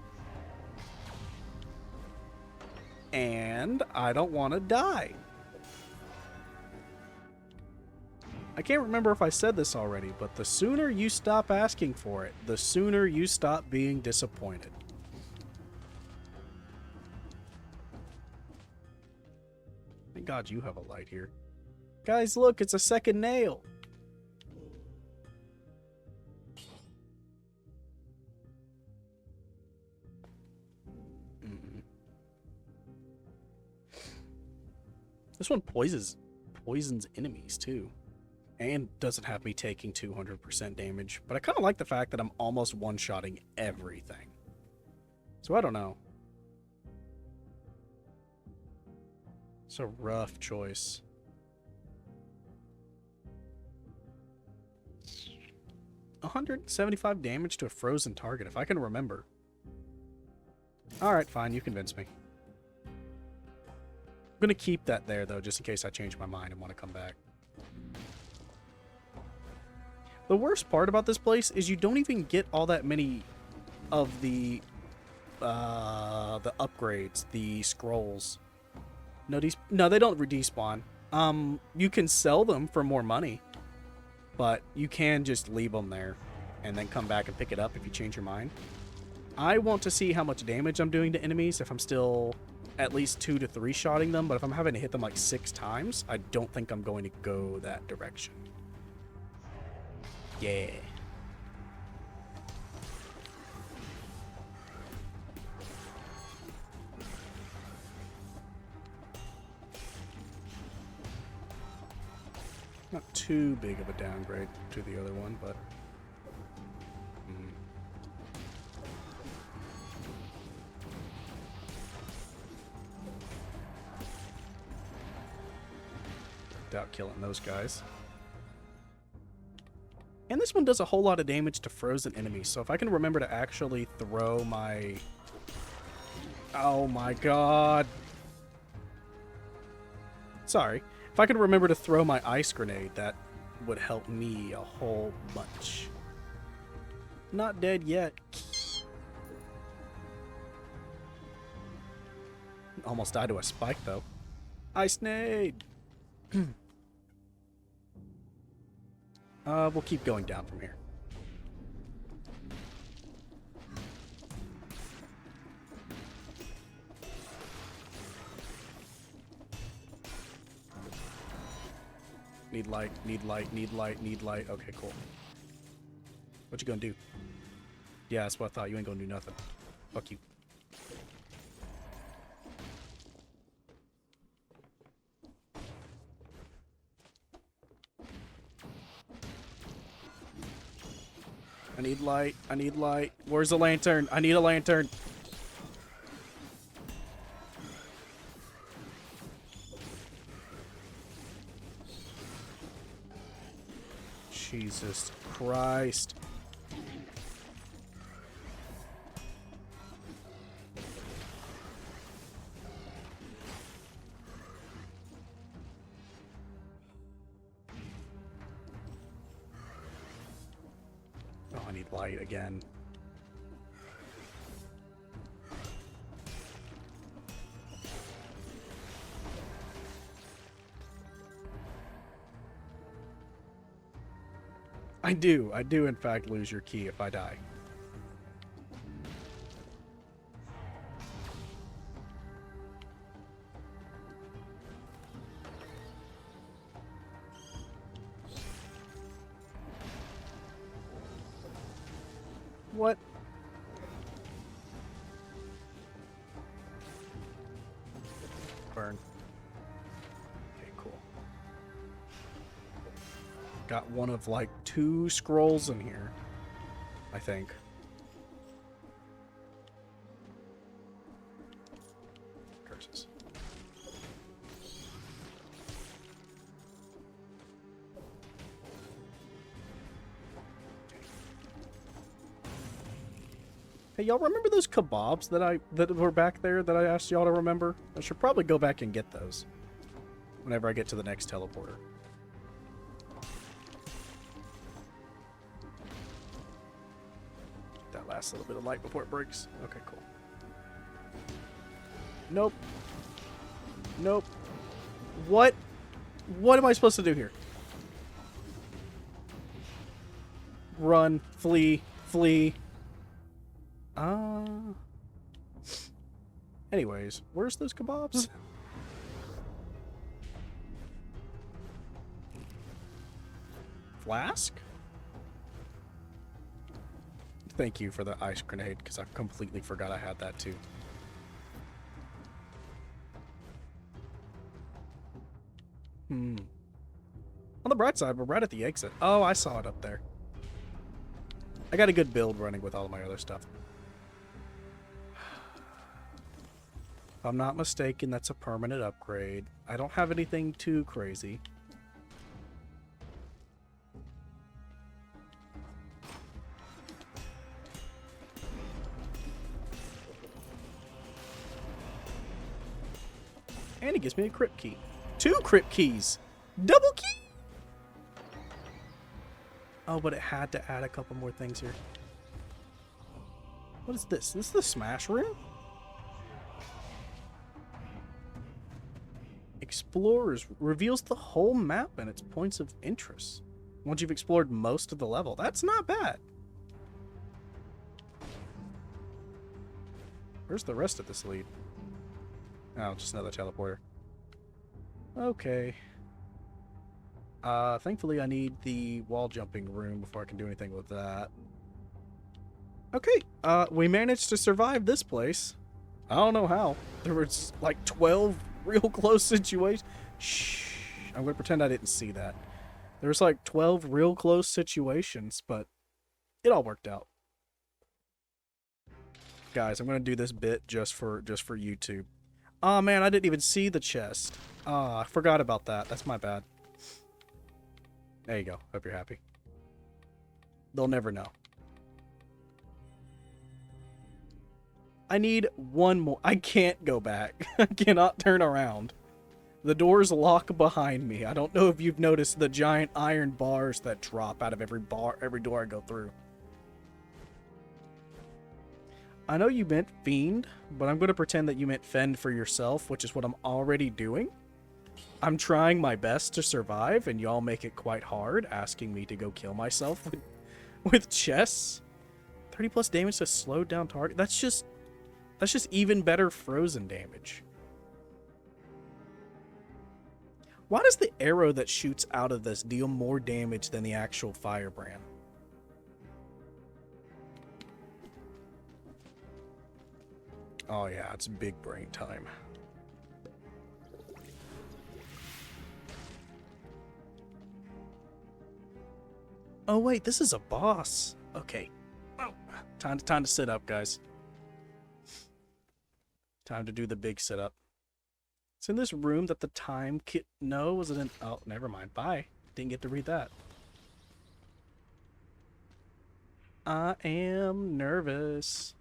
And I don't want to die. I can't remember if I said this already, but the sooner you stop asking for it, the sooner you stop being disappointed. Thank God you have a light here. Guys, look, it's a second nail. This one poisons enemies too. And doesn't have me taking 200% damage. But I kind of like the fact that I'm almost one-shotting everything. So I don't know. It's a rough choice. 175 damage to a frozen target, if I can remember. Alright, fine, you convinced me. I'm gonna keep that there, though, just in case I change my mind and want to come back. The worst part about this place is you don't even get all that many of the upgrades, the scrolls. No, they don't despawn. You can sell them for more money. but you can just leave them there and then come back and pick it up if you change your mind. I want to see how much damage I'm doing to enemies if I'm still at least 2 to 3 shotting them, but if I'm having to hit them like 6 times, I don't think I'm going to go that direction. Yeah. Not too big of a downgrade to the other one, but... Doubt killing those guys. And this one does a whole lot of damage to frozen enemies, so if I can remember to actually throw my... Oh my god! Sorry. If I could remember to throw my ice grenade, that would help me a whole bunch. Not dead yet. Almost died to a spike, though. Ice nade! We'll keep going down from here. Need light, need light, need light, need light. Okay, cool. What you gonna do? Yeah, that's what I thought. You ain't gonna do nothing. Fuck you. I need light. I need light. Where's the lantern? I need a lantern. Jesus Christ. Oh, I need light again. I do in fact lose your key if I die. What? Burn. Okay, cool. Got one of like 2 scrolls in here, I think. Curses. Hey, y'all remember those kebabs that were back there that I asked y'all to remember? I should probably go back and get those whenever I get to the next teleporter. That last little bit of light before it breaks. Okay, cool. Nope. Nope. What? What am I supposed to do here? Run. Flee. Flee. Anyways, where's those kebabs? Flask? Thank you for the ice grenade, because I completely forgot I had that too. On the bright side, we're right at the exit. Oh, I saw it up there. I got a good build running with all of my other stuff. If I'm not mistaken, that's a permanent upgrade. I don't have anything too crazy. And he gives me a crypt key. 2 crypt keys! Double key! Oh, but it had to add a couple more things here. What is this? This is the smash room? Explorers reveals the whole map and its points of interest. Once you've explored most of the level. That's not bad. Where's the rest of this lead? Oh, just another teleporter. Okay. Thankfully I need the wall jumping room before I can do anything with that. Okay, we managed to survive this place. I don't know how. There was like 12 real close situations. Shh. I'm gonna pretend I didn't see that. There was like 12 real close situations, but it all worked out. Guys, I'm gonna do this bit just for YouTube. Aw, man, I didn't even see the chest. Ah, I forgot about that. That's my bad. There you go. Hope you're happy. They'll never know. I need one more. I can't go back. I cannot turn around. The doors lock behind me. I don't know if you've noticed the giant iron bars that drop out of every door I go through. I know you meant fiend, but I'm going to pretend that you meant fend for yourself, which is what I'm already doing. I'm trying my best to survive, and y'all make it quite hard, asking me to go kill myself with chests. 30 plus damage to slow down target. That's just even better frozen damage. Why does the arrow that shoots out of this deal more damage than the actual firebrand? Oh yeah, it's big brain time. Oh wait, this is a boss. Okay. Oh, time to sit up, guys. Time to do the big sit up. It's in this room that the time kit. No, was it in? Oh, never mind. Bye. Didn't get to read that. I am nervous.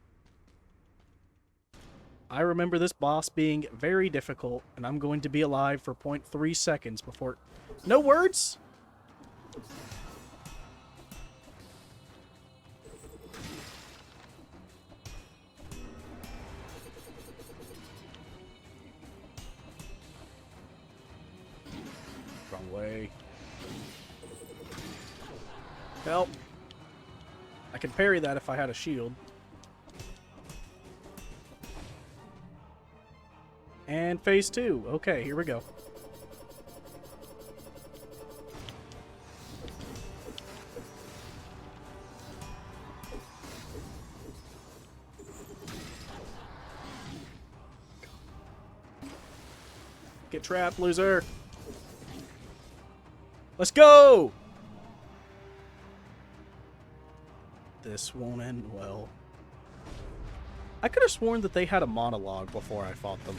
I remember this boss being very difficult, and I'm going to be alive for 0.3 seconds before... No words? Wrong way. Help. I could parry that if I had a shield. And phase 2. Okay, here we go. Get trapped, loser. Let's go! This won't end well. I could have sworn that they had a monologue before I fought them.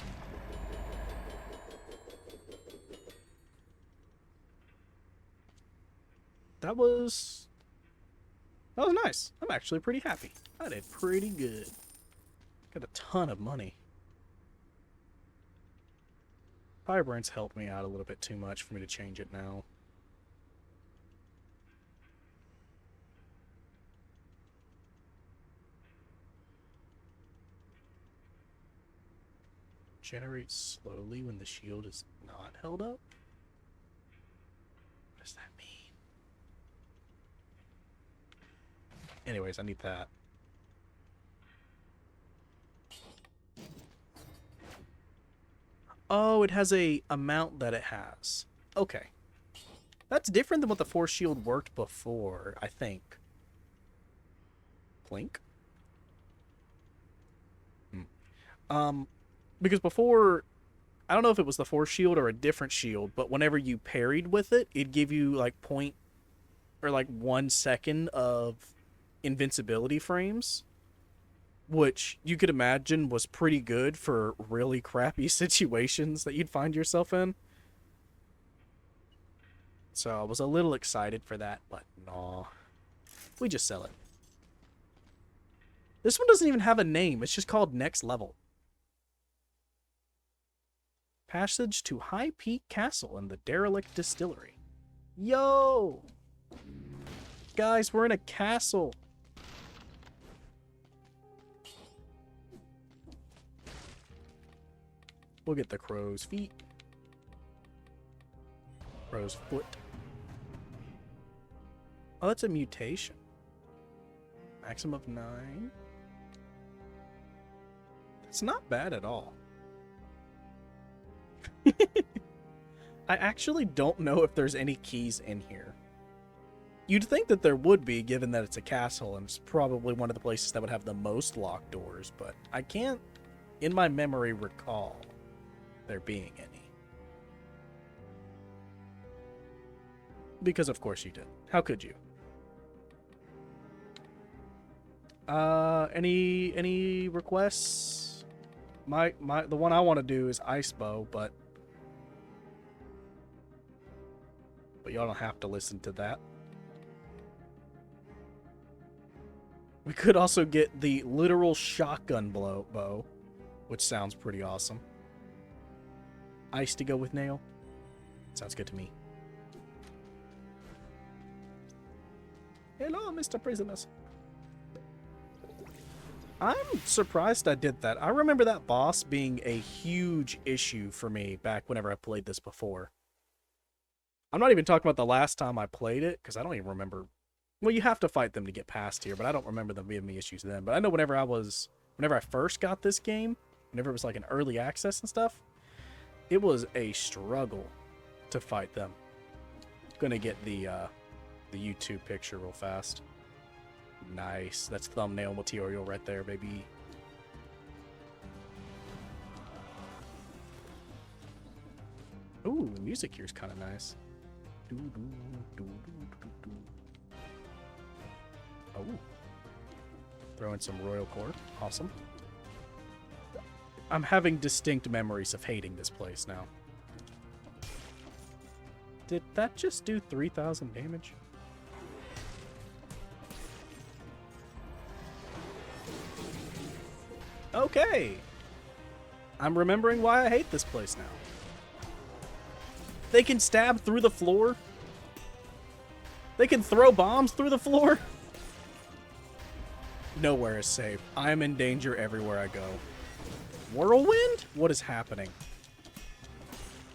That was nice. I'm actually pretty happy. I did pretty good. Got a ton of money. Firebrand's helped me out a little bit too much for me to change it now. Generates slowly when the shield is not held up? What does that mean? Anyways, I need that. Oh, it has a amount that it has. Okay. That's different than what the force shield worked before, I think. Plink? Because before, I don't know if it was the force shield or a different shield, but whenever you parried with it, it'd give you like 1 second of invincibility frames, which you could imagine was pretty good for really crappy situations that you'd find yourself in. So I was a little excited for that, but no. We just sell it. This one doesn't even have a name. It's just called Next Level. Passage to High Peak Castle and the Derelict Distillery. Yo! Guys, we're in a castle. We'll get the crow's feet. Crow's foot. Oh, that's a mutation. Maximum of 9. That's not bad at all. I actually don't know if there's any keys in here. You'd think that there would be, given that it's a castle, and it's probably one of the places that would have the most locked doors, but I can't, in my memory, recall there being any. Because of course you did. How could you? Any requests? The one I want to do is ice bow, but y'all don't have to listen to that. We could also get the literal shotgun bow, which sounds pretty awesome. Ice to go with nail. Sounds good to me. Hello, Mr. Prisoners. I'm surprised I did that. I remember that boss being a huge issue for me back whenever I played this before. I'm not even talking about the last time I played it, because I don't even remember. Well, you have to fight them to get past here, but I don't remember them giving me issues then. But I know whenever I first got this game, whenever it was like an early access and stuff, it was a struggle to fight them. Gonna get the YouTube picture real fast. Nice. That's thumbnail material right there, baby. Ooh, music here's kind of nice. Oh. Throw in some Royal Core. Awesome. I'm having distinct memories of hating this place now. Did that just do 3,000 damage? Okay. I'm remembering why I hate this place now. They can stab through the floor. They can throw bombs through the floor. Nowhere is safe. I am in danger everywhere I go. Whirlwind? What is happening?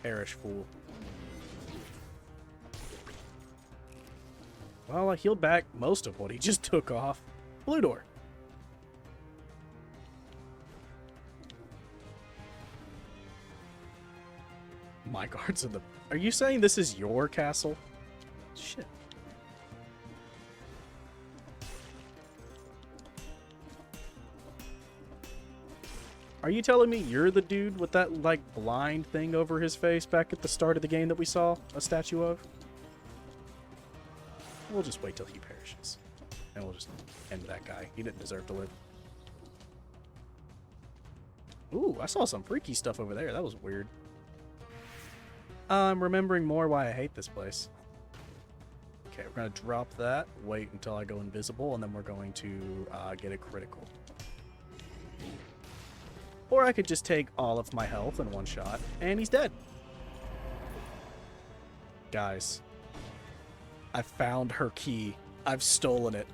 Perish, fool. Well, I healed back most of what he just took off. Blue door. My guards are the... Are you saying this is your castle? Shit. Are you telling me you're the dude with that, like, blind thing over his face back at the start of the game that we saw a statue of? We'll just wait till he perishes. And we'll just end that guy. He didn't deserve to live. Ooh, I saw some freaky stuff over there. That was weird. I'm remembering more why I hate this place. Okay, we're going to drop that. Wait until I go invisible, and then we're going to get a critical. Or I could just take all of my health in one shot, and he's dead. Guys, I found her key. I've stolen it.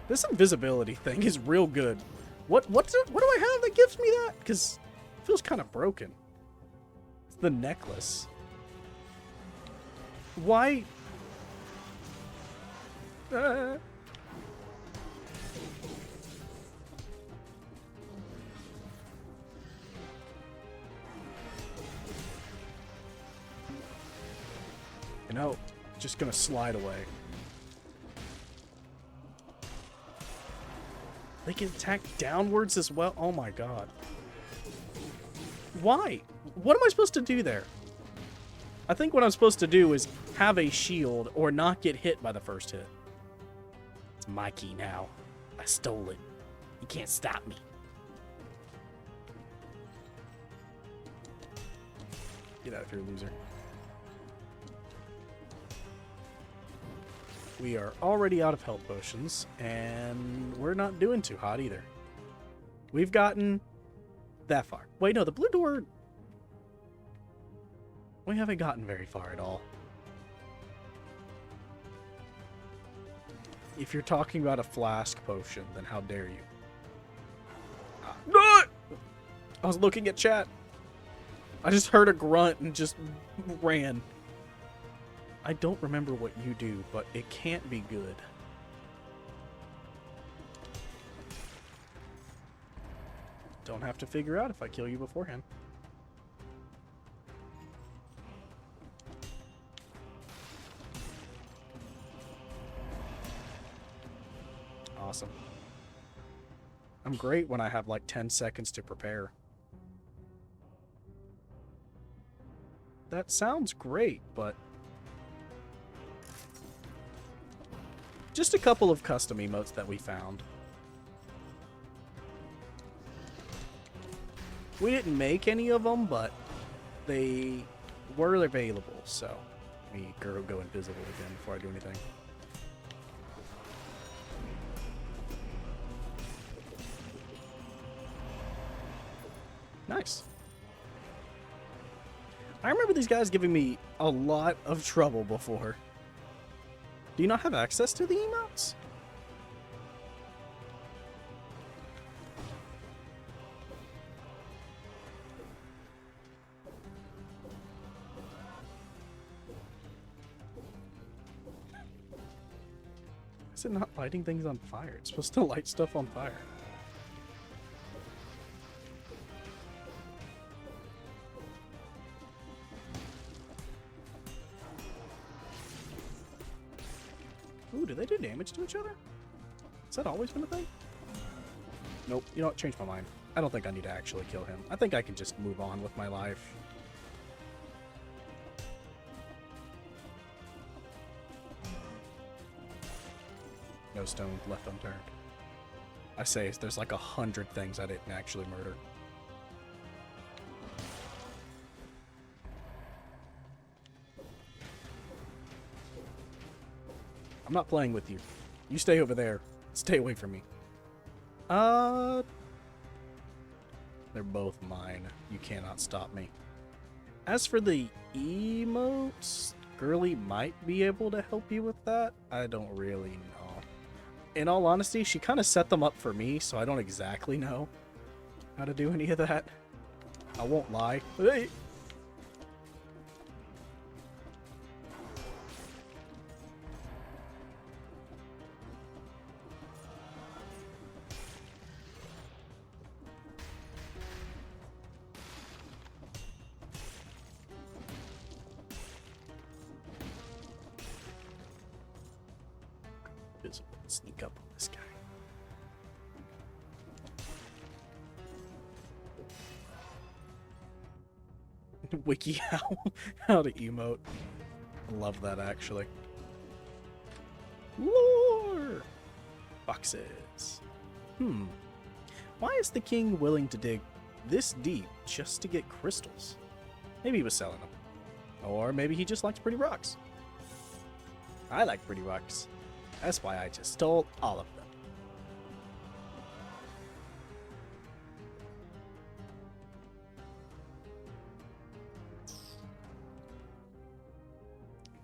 This invisibility thing is real good. What do I have that gives me that? Because it feels kind of broken. It's the necklace. Why? You know, just gonna slide away. They can attack downwards as well? Oh my god. Why? What am I supposed to do there? I think what I'm supposed to do is have a shield or not get hit by the first hit. It's my key now. I stole it. You can't stop me. Get out of here, loser. We are already out of health potions, and we're not doing too hot either. We've gotten that far. Wait, no, the blue door... We haven't gotten very far at all. If you're talking about a flask potion, then how dare you? No! I was looking at chat. I just heard a grunt and just ran. I don't remember what you do, but it can't be good. Don't have to figure out if I kill you beforehand. Awesome. I'm great when I have like 10 seconds to prepare. That sounds great, but just a couple of custom emotes that we found. We didn't make any of them, but they were available, so let me go invisible again before I do anything. Nice. I remember these guys giving me a lot of trouble before. Do you not have access to the emotes? Is it not lighting things on fire? It's supposed to light stuff on fire. Ooh, do they do damage to each other? Has that always been a thing? Nope. You know what? Change my mind. I don't think I need to actually kill him. I think I can just move on with my life. No stone left unturned. I say there's like 100 things I didn't actually murder. I'm not playing with you. You stay over there. Stay away from me. They're both mine. You cannot stop me. As for the emotes, Girly might be able to help you with that. I don't really know. In all honesty, she kind of set them up for me, so I don't exactly know how to do any of that. I won't lie. Hey! Sneak up on this guy. Wiki how to emote. I love that actually. Lore! Boxes. Why is the king willing to dig this deep just to get crystals? Maybe he was selling them. Or maybe he just likes pretty rocks. I like pretty rocks. That's why I just stole all of them.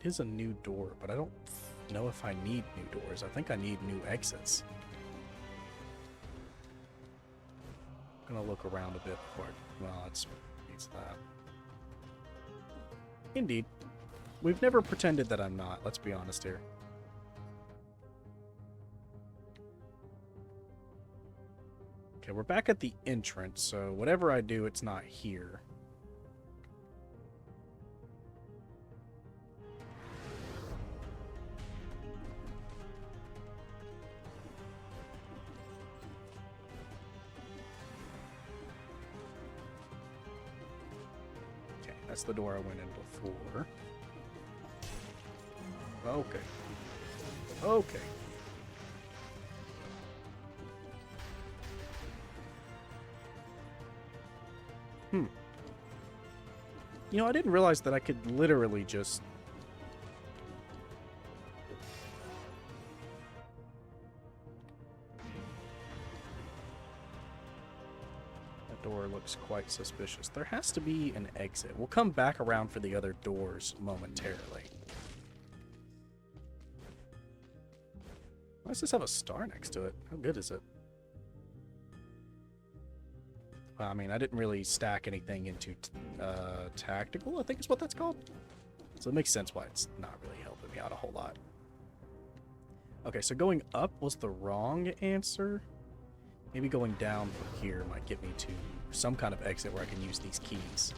It is a new door, but I don't know if I need new doors. I think I need new exits. I'm gonna look around a bit before well, it's that. Indeed. We've never pretended that I'm not, let's be honest here. Okay, we're back at the entrance, so whatever I do, it's not here. Okay, that's the door I went in before. Okay. Okay. You know, I didn't realize that I could literally just... That door looks quite suspicious. There has to be an exit. We'll come back around for the other doors momentarily. Why does this have a star next to it? How good is it? I mean, I didn't really stack anything into tactical, I think is what that's called. So it makes sense why it's not really helping me out a whole lot. Okay, so going up was the wrong answer. Maybe going down from here might get me to some kind of exit where I can use these keys.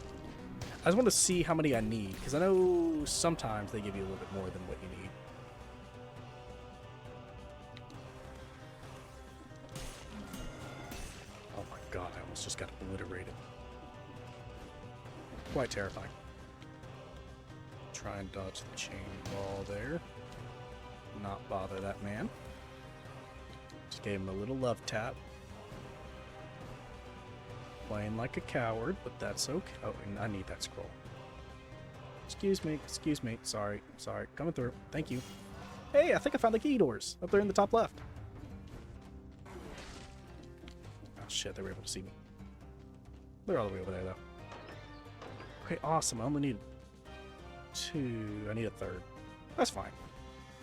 I just want to see how many I need, because I know sometimes they give you a little bit more than what you need. Oh my god, I almost just got obliterated. Quite terrifying. Try and dodge the chain ball there. Not bother that man. Just gave him a little love tap. Playing like a coward, but that's okay. Oh, and I need that scroll. Excuse me, sorry, coming through. Thank you. Hey, I think I found the key doors up there in the top left. Oh shit, they were able to see me. They're all the way over there though. Okay, awesome. I only need 2. I need a 3rd. That's fine.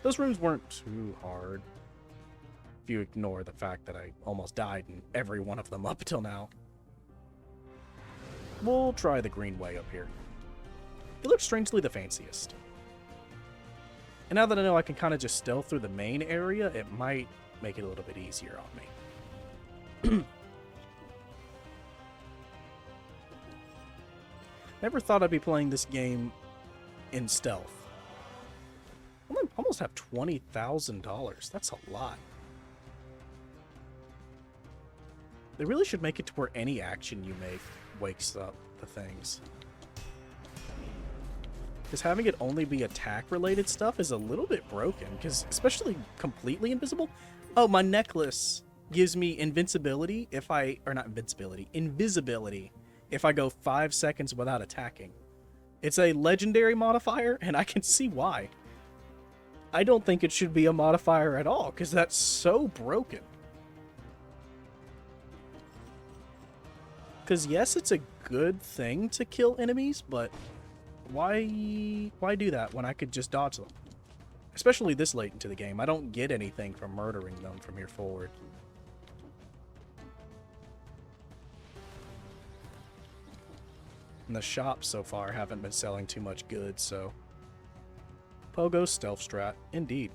Those rooms weren't too hard. If you ignore the fact that I almost died in every one of them up until now. We'll try the green way up here. It looks strangely the fanciest. And now that I know I can kind of just stealth through the main area, it might make it a little bit easier on me. Never thought I'd be playing this game in stealth. I almost have $20,000. That's a lot. They really should make it to where any action you make wakes up the things. Because having it only be attack-related stuff is a little bit broken, because especially completely invisible. Oh, my necklace gives me invincibility if I... Or not invincibility. Invisibility if I go 5 seconds without attacking. It's a legendary modifier, and I can see why. I don't think it should be a modifier at all, because that's so broken. Because yes, it's a good thing to kill enemies, but why do that when I could just dodge them? Especially this late into the game. I don't get anything from murdering them from here forward. And the shops so far haven't been selling too much goods, so... Pogo stealth strat, indeed.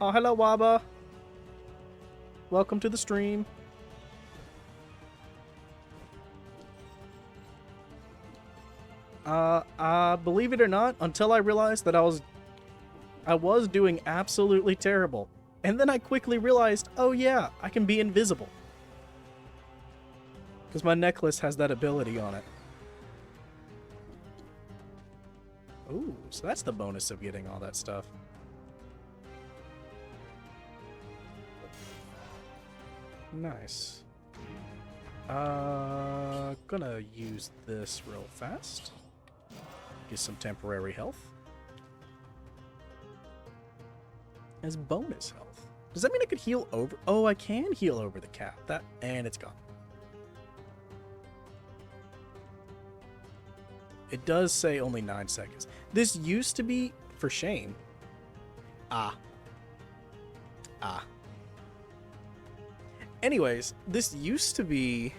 Oh, hello, Waba. Welcome to the stream. Believe it or not, until I realized that I was doing absolutely terrible. And then I quickly realized, oh yeah, I can be invisible. Because my necklace has that ability on it. Ooh, so that's the bonus of getting all that stuff. Nice. Gonna use this real fast. Get some temporary health. As bonus health. Does that mean I could heal over? Oh, I can heal over the cap. And it's gone. It does say only 9 seconds. This used to be for shame. Anyways, this used to be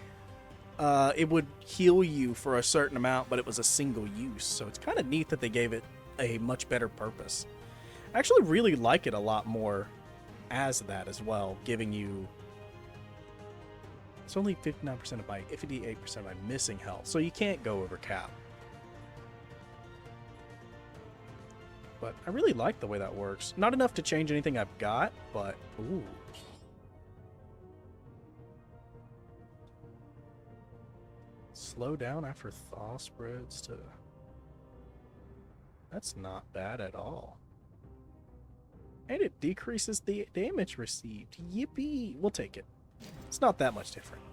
it would heal you for a certain amount, but it was a single use. So it's kind of neat that they gave it a much better purpose. I actually really like it a lot more as that as well, giving you... It's only 59% of my 58% of my missing health, so you can't go over cap. But I really like the way that works. Not enough to change anything I've got, but ooh. Slow down after thaw spreads to... That's not bad at all. And it decreases the damage received. Yippee! We'll take it. It's not that much different.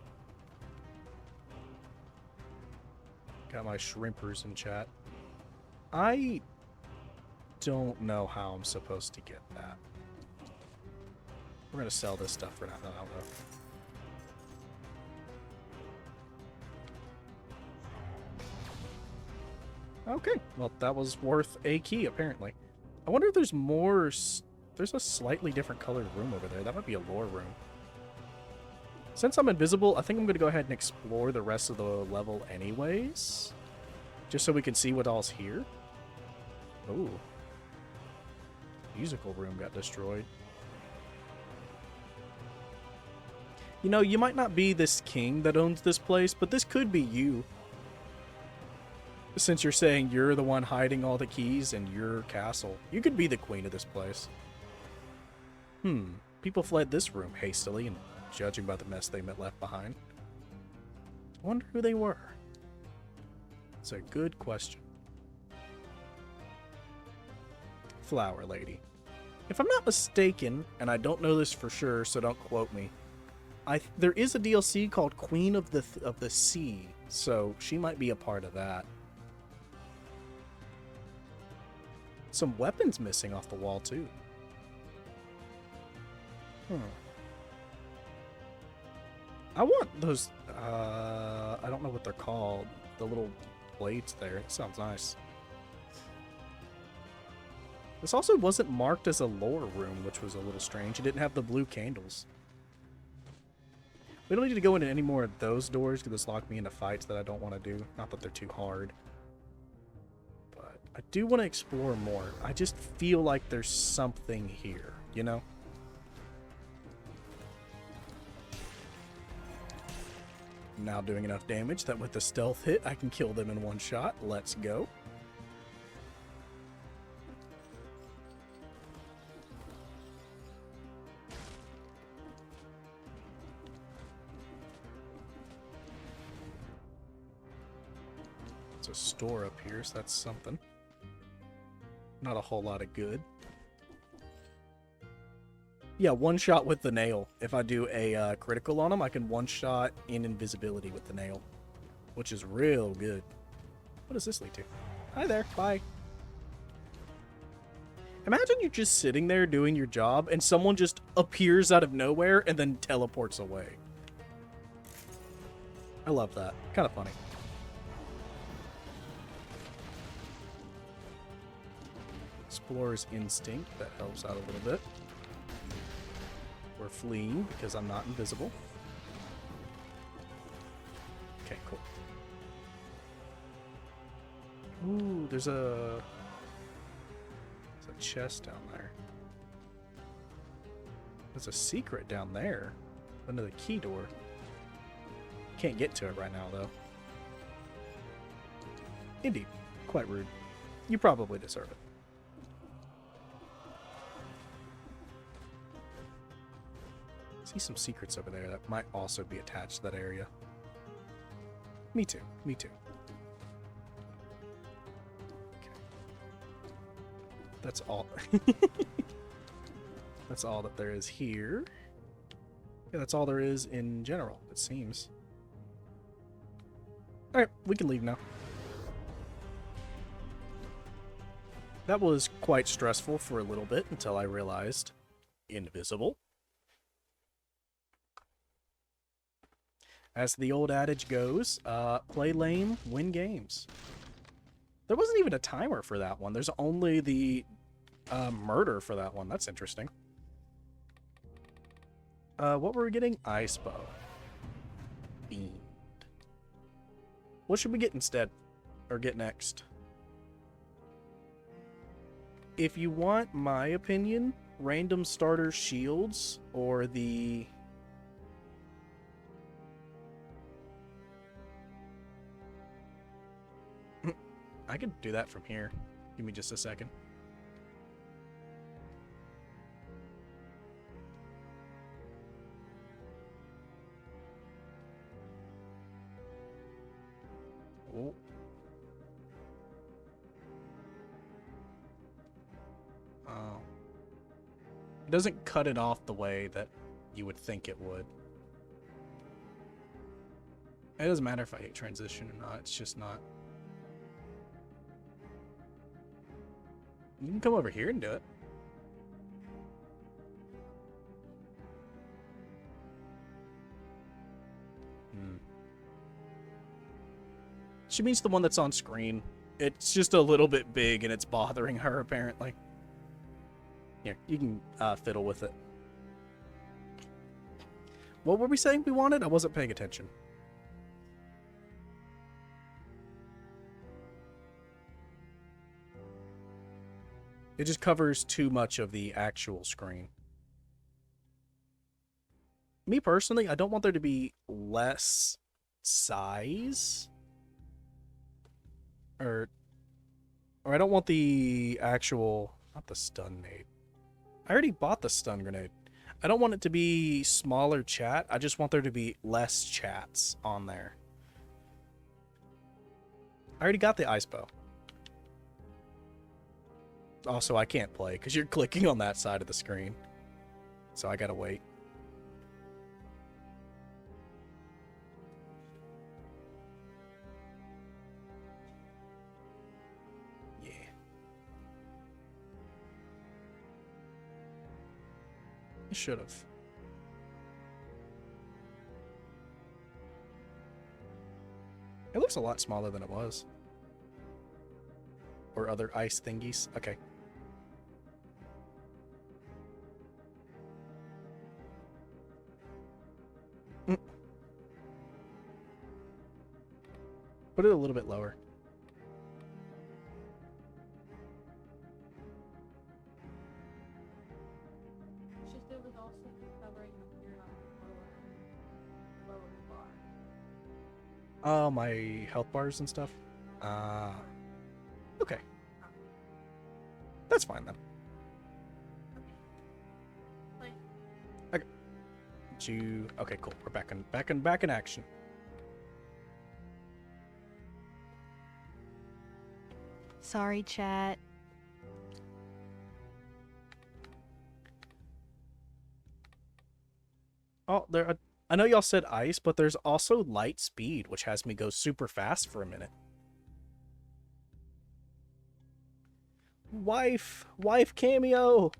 Got my shrimpers in chat. I don't know how I'm supposed to get that. We're gonna sell this stuff for now. I don't know. Okay, well, that was worth a key, apparently. I wonder if there's more... There's a slightly different colored room over there. That might be a lore room. Since I'm invisible, I think I'm going to go ahead and explore the rest of the level anyways. Just so we can see what all's here. Ooh. Musical room got destroyed. You know, you might not be this king that owns this place, but this could be you. Since you're saying you're the one hiding all the keys in your castle, you could be the queen of this place. People fled this room hastily, and judging by the mess they left behind. I wonder who they were. It's a good question. Flower Lady. If I'm not mistaken, and I don't know this for sure, so don't quote me, there is a DLC called Queen of the Sea, so she might be a part of that. Some weapons missing off the wall, too. I want those, I don't know what they're called. The little blades there. It sounds nice. This also wasn't marked as a lore room, which was a little strange. It didn't have the blue candles. We don't need to go into any more of those doors because this locked me into fights that I don't want to do. Not that they're too hard. But I do want to explore more. I just feel like there's something here, you know? I'm now doing enough damage that with the stealth hit, I can kill them in one shot. Let's go. A store up here, so that's something. Not a whole lot of good. Yeah, one shot with the nail. If I do a critical on them, I can one shot in invisibility with the nail, which is real good. What does this lead to? Hi there, bye. Imagine you're just sitting there doing your job and someone just appears out of nowhere and then teleports away. I love that. Kind of funny. Explorer's instinct, that helps out a little bit. We're fleeing because I'm not invisible. Okay, cool. Ooh, there's a chest down there. There's a secret down there under the key door. Can't get to it right now, though. Indeed, quite rude. You probably deserve it. See some secrets over there that might also be attached to that area. Me too. Me too. Okay. That's all. That's all that there is here. Yeah, that's all there is in general, it seems. Alright, we can leave now. That was quite stressful for a little bit until I realized invisible. As the old adage goes, play lame, win games. There wasn't even a timer for that one. There's only the murder for that one. That's interesting. What were we getting? Ice bow. Fiend. What should we get instead? Or get next? If you want my opinion, random starter shields or the... I could do that from here. Give me just a second. Oh. Oh. It doesn't cut it off the way that you would think it would. It doesn't matter if I hit transition or not. It's just not. You can come over here and do it. She means the one that's on screen. It's just a little bit big and it's bothering her, apparently. Here, you can fiddle with it. What were we saying we wanted? I wasn't paying attention. It just covers too much of the actual screen. Me personally, I don't want there to be less size. Or I don't want the actual... Not the stun nade. I already bought the stun grenade. I don't want it to be smaller chat. I just want there to be less chats on there. I already got the ice bow. Also, I can't play because you're clicking on that side of the screen. So I gotta wait. Yeah. I should have. It looks a lot smaller than it was. Or other ice thingies. Okay. Put it a little bit lower. Just it was also covering your lower bar. Oh, my health bars and stuff? Okay. That's fine then. Like, Okay, cool. We're back in action. sorry, chat. Oh, I know y'all said ice, but there's also light speed, which has me go super fast for a minute. Wife cameo.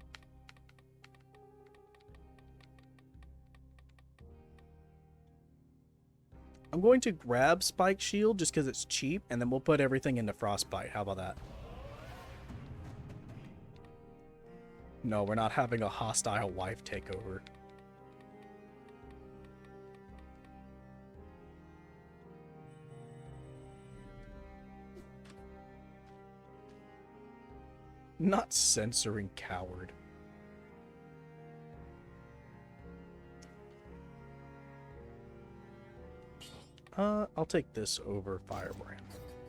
I'm going to grab Spike Shield just because it's cheap, and then we'll put everything into Frostbite. How about that? No, we're not having a hostile wife takeover. Not censoring coward. I'll take this over Firebrand.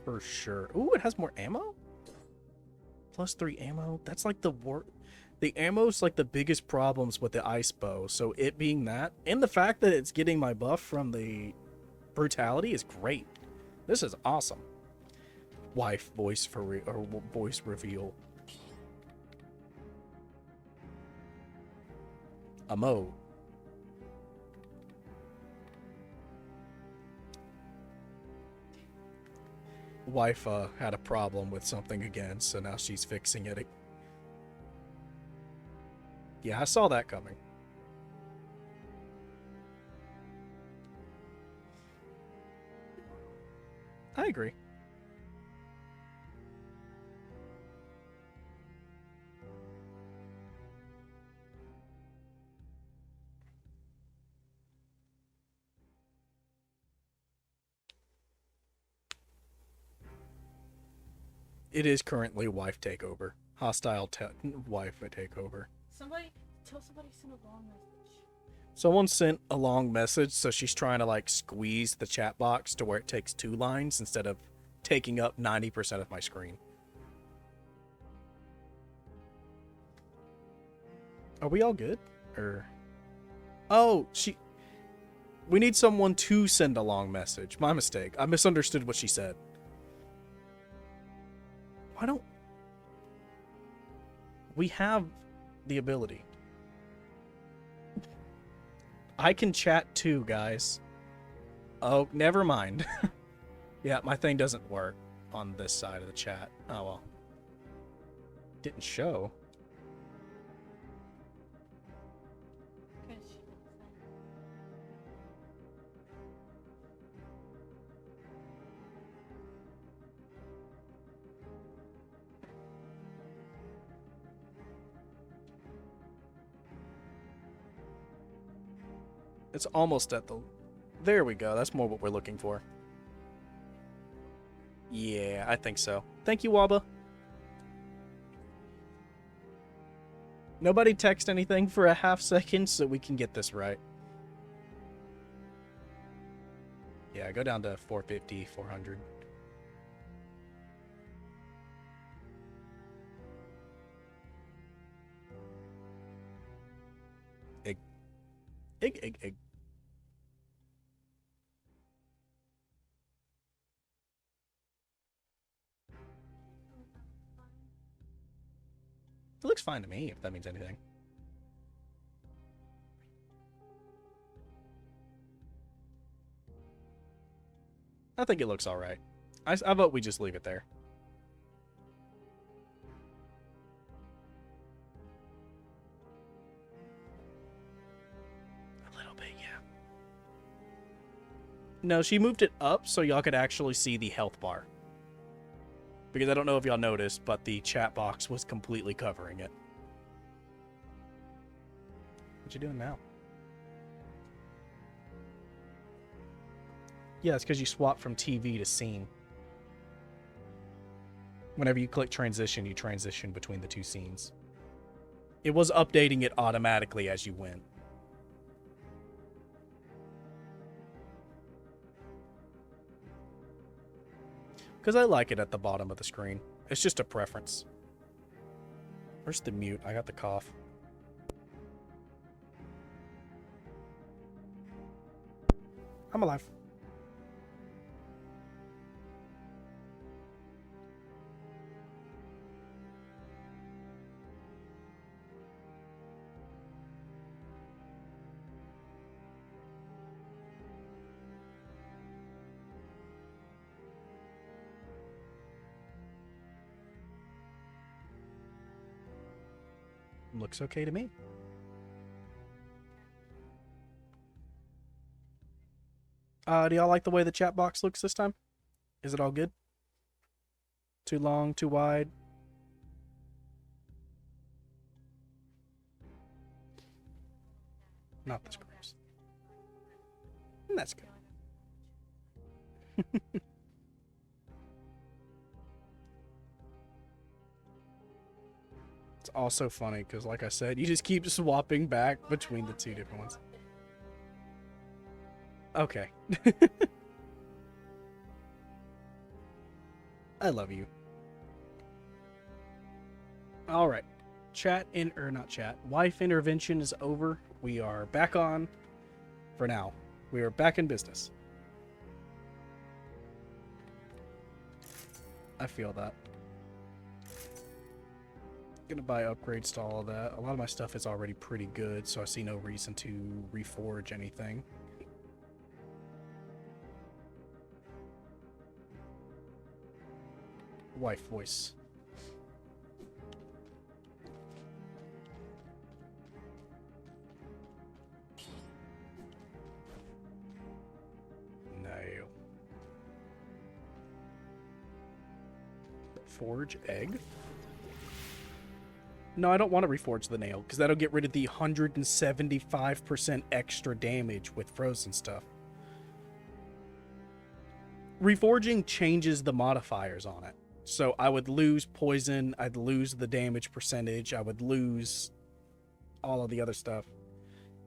For sure. Ooh, it has more ammo? +3 ammo? That's like the The ammo's like the biggest problems with the ice bow, so it being that, and the fact that it's getting my buff from the brutality is great. This is awesome. Wife voice voice reveal. Amo. Wife had a problem with something again, so now she's fixing it. Yeah, I saw that coming. I agree. It is currently wife takeover. Hostile wife takeover. Tell somebody send a long message. Someone sent a long message, so she's trying to like squeeze the chat box to where it takes 2 lines instead of taking up 90% of my screen. Are we all good? Oh, we need someone to send a long message. My mistake. I misunderstood what she said. Why don't... We have the ability. I can chat too, guys. Oh, never mind. Yeah, my thing doesn't work on this side of the chat. Oh, well. Didn't show. It's almost at the... There we go. That's more what we're looking for. Yeah, I think so. Thank you, Waba. Nobody text anything for a half second so we can get this right. Yeah, go down to 450, 400. Egg. Egg, egg, egg. It looks fine to me, if that means anything. I think it looks alright. I vote we just leave it there. A little bit, yeah. No, she moved it up so y'all could actually see the health bar. Because I don't know if y'all noticed, but the chat box was completely covering it. What you doing now? Yeah, it's because you swap from TV to scene. Whenever you click transition, you transition between the two scenes. It was updating it automatically as you went. Because I like it at the bottom of the screen. It's just a preference. Where's the mute? I got the cough. I'm alive. Looks okay to me. Do y'all like the way the chat box looks this time? Is it all good? Too long, too wide? Not the screws. That's good. It's also funny because, like I said, you just keep swapping back between the two different ones. Okay. I love you. Alright. Not chat. Wife intervention is over. We are back on for now. We are back in business. I feel that. Gonna buy upgrades to all of that. A lot of my stuff is already pretty good, so I see no reason to reforge anything. Wife voice. No. Forge egg? No, I don't want to reforge the nail, because that'll get rid of the 175% extra damage with frozen stuff. Reforging changes the modifiers on it. So I would lose poison, I'd lose the damage percentage, I would lose all of the other stuff,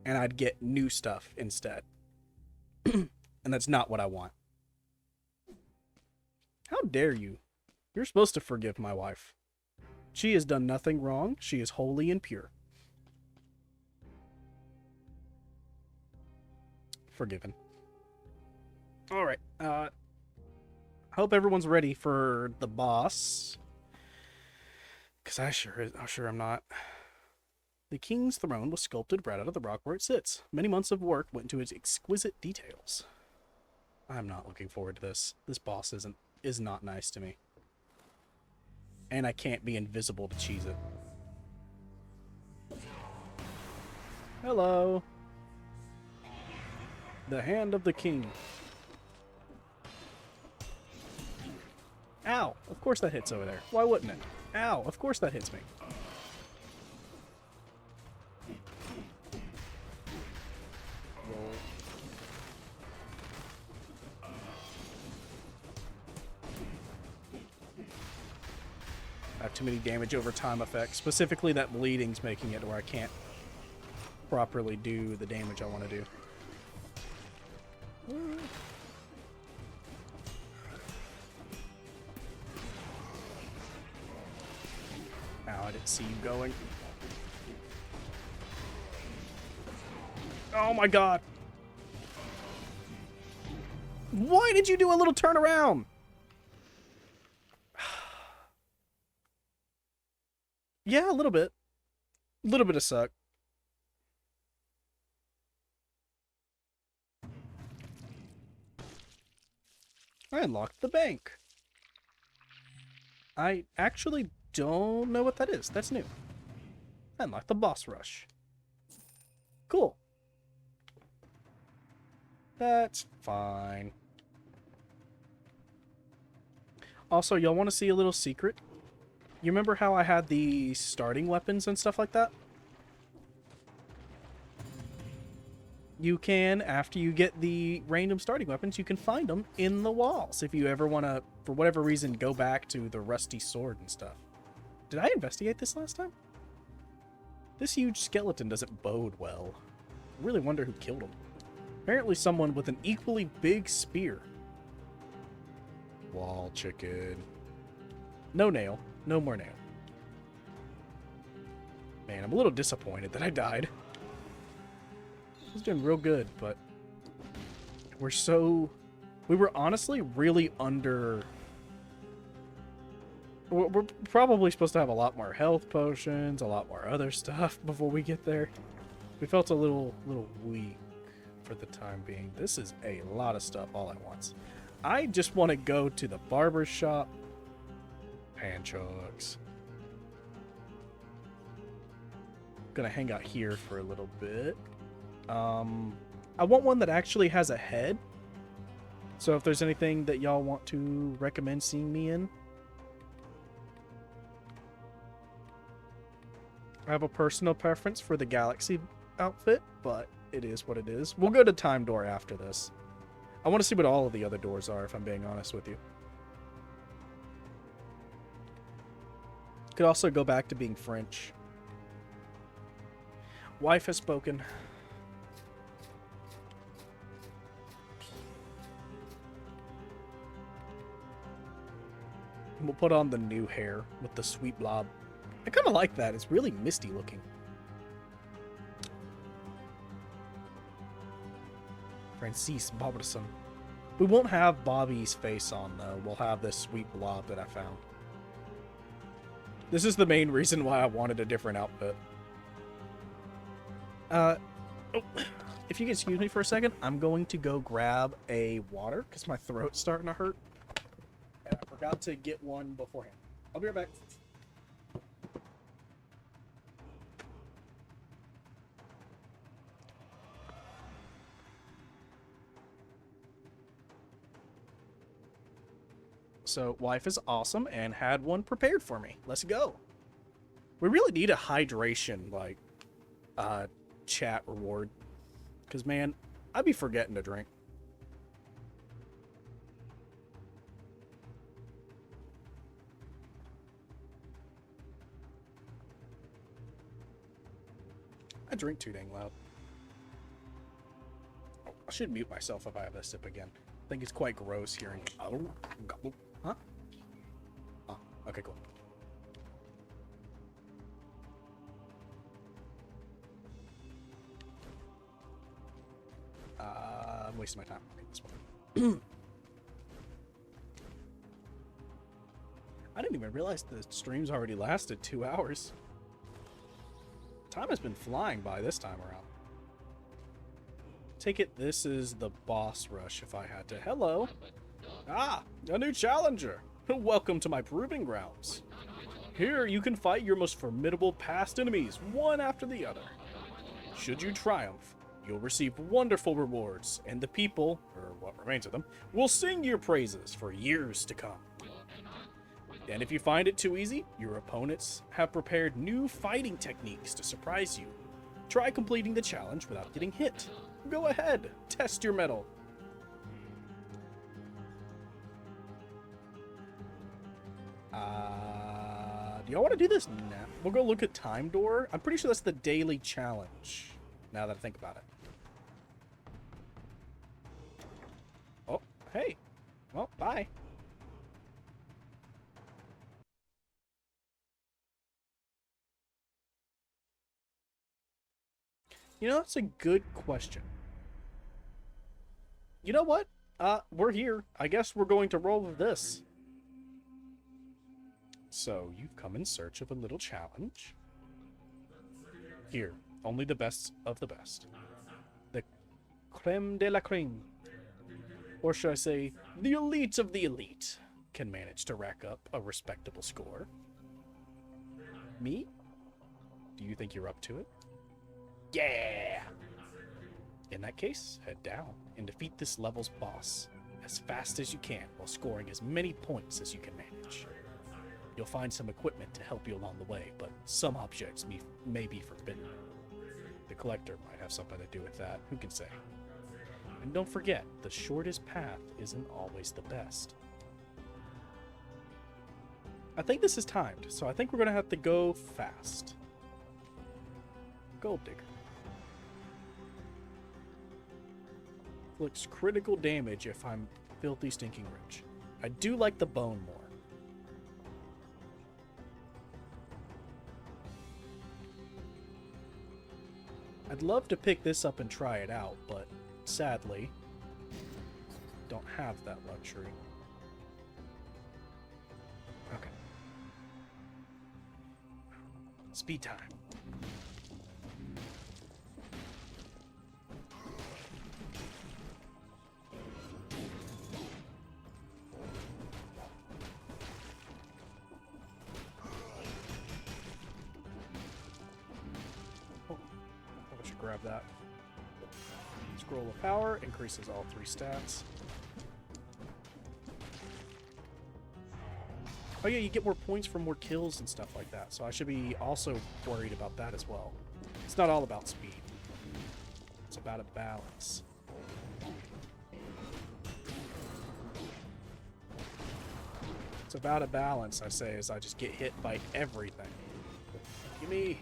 and I'd get new stuff instead. And that's not what I want. How dare you? You're supposed to forgive my wife. She has done nothing wrong. She is holy and pure. Forgiven. Alright, I hope everyone's ready for the boss. Because I'm sure I'm not. The king's throne was sculpted right out of the rock where it sits. Many months of work went into its exquisite details. I'm not looking forward to this. This boss is not nice to me. And I can't be invisible to cheese it. Hello. The hand of the king. Ow! Of course that hits over there. Why wouldn't it? Ow! Of course that hits me. Roll. I have too many damage over time effects. Specifically, that bleeding's making it where I can't properly do the damage I want to do. Ow, I didn't see you going. Oh my god! Why did you do a little turnaround? Yeah, a little bit. A little bit of suck. I unlocked the bank. I actually don't know what that is. That's new. I unlocked the boss rush. Cool. That's fine. Also, y'all want to see a little secret? You remember how I had the starting weapons and stuff like that? You can, after you get the random starting weapons, you can find them in the walls if you ever want to, for whatever reason, go back to the rusty sword and stuff. Did I investigate this last time? This huge skeleton doesn't bode well. I really wonder who killed him. Apparently someone with an equally big spear. Wall chicken. No nail. No more nail. Man, I'm a little disappointed that I died. I was doing real good, but we were honestly really under. We're probably supposed to have a lot more health potions, a lot more other stuff before we get there. We felt a little weak for the time being. This is a lot of stuff all at once. I just want to go to the barber shop. Panchucks. Gonna hang out here for a little bit. I want one that actually has a head. So if there's anything that y'all want to recommend seeing me in. I have a personal preference for the Galaxy outfit, but it is what it is. We'll go to Time Door after this. I want to see what all of the other doors are, if I'm being honest with you. Could also go back to being French. Wife has spoken. We'll put on the new hair with the sweet blob. I kind of like that. It's really misty looking. Francis Boberson. We won't have Bobby's face on, though. We'll have this sweet blob that I found. This is the main reason why I wanted a different outfit. If you can excuse me for a second, I'm going to go grab a water because my throat's starting to hurt. And I forgot to get one beforehand. I'll be right back. So, wife is awesome and had one prepared for me. Let's go. We really need a hydration, like, chat reward. Because, man, I'd be forgetting to drink. I drink too dang loud. I should mute myself if I have a sip again. I think it's quite gross hearing. Huh? Oh, okay, cool. I'm wasting my time. Okay, this one. I didn't even realize the stream's already lasted 2 hours. Time has been flying by this time around. Take it this is the boss rush if I had to. Hello. Ah, a new challenger. Welcome to my proving grounds. Here you can fight your most formidable past enemies, one after the other. Should you triumph, you'll receive wonderful rewards, and the people, or what remains of them, will sing your praises for years to come. And if you find it too easy, your opponents have prepared new fighting techniques to surprise you. Try completing the challenge without getting hit. Go ahead, test your mettle. Do y'all want to do this now? We'll go look at Time Door. I'm pretty sure that's the daily challenge, now that I think about it. Oh, hey. Well, bye. You know, that's a good question. You know what? We're here. I guess we're going to roll with this. So, you've come in search of a little challenge. Here, only the best of the best. The creme de la creme. Or should I say, the elite of the elite can manage to rack up a respectable score. Me? Do you think you're up to it? Yeah! In that case, head down and defeat this level's boss as fast as you can while scoring as many points as you can manage. You'll find some equipment to help you along the way, but some objects may be forbidden. The collector might have something to do with that, who can say? And don't forget, the shortest path isn't always the best. I think this is timed, so I think we're going to have to go fast. Gold Digger. Inflicts critical damage if I'm filthy stinking rich. I do like the bone more. I'd love to pick this up and try it out, but sadly, don't have that luxury. Okay. Speed time. Grab that. Scroll of power increases all 3 stats. Oh yeah, you get more points for more kills and stuff like that, so I should be also worried about that as well. It's not all about speed. It's about a balance. It's about a balance, I say, as I just get hit by everything. Gimme!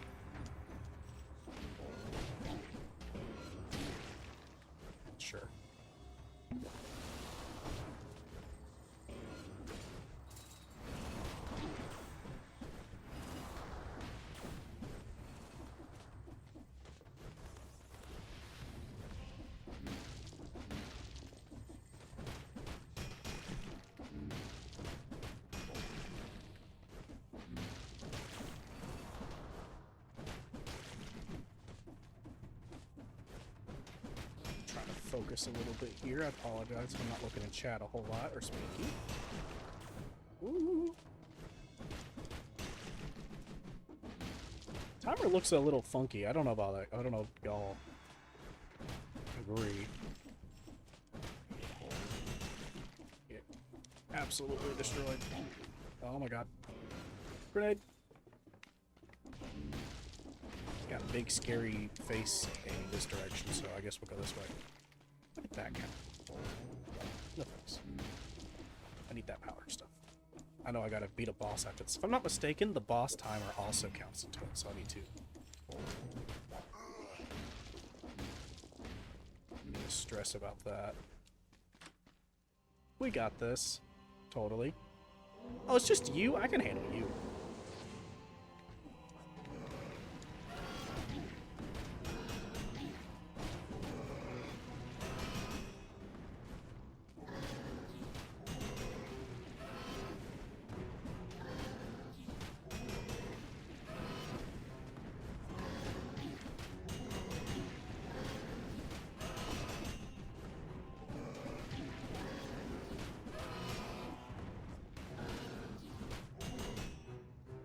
Sure. Focus a little bit here. I apologize if I'm not looking in chat a whole lot or speaking. Ooh. Timer looks a little funky. I don't know about that. I don't know if y'all agree. Get absolutely destroyed. Oh my god. Grenade. Got a big scary face aiming this direction, so I guess we'll go this way. Look at that count. No thanks. I need that power stuff. I know I gotta beat a boss after this. If I'm not mistaken, the boss timer also counts into it, so I need to. Need to stress about that. We got this. Totally. Oh, it's just you? I can handle you.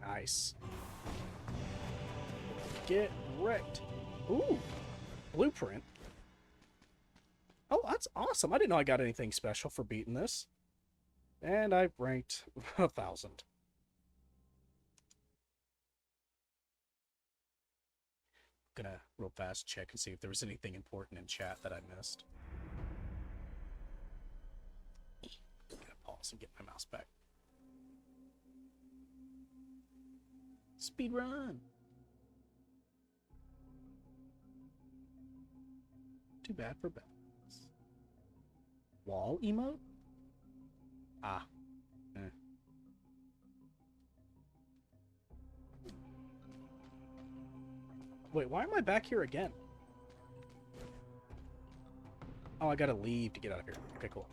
Nice. Get wrecked. Ooh. Blueprint. Oh, that's awesome. I didn't know I got anything special for beating this. And I ranked 1,000. Gonna real fast check and see if there was anything important in chat that I missed. Gonna pause and get my mouse back. Speed run. Too bad for balance. Wall emote? Ah. Eh. Wait, why am I back here again? Oh, I gotta leave to get out of here. Okay, cool.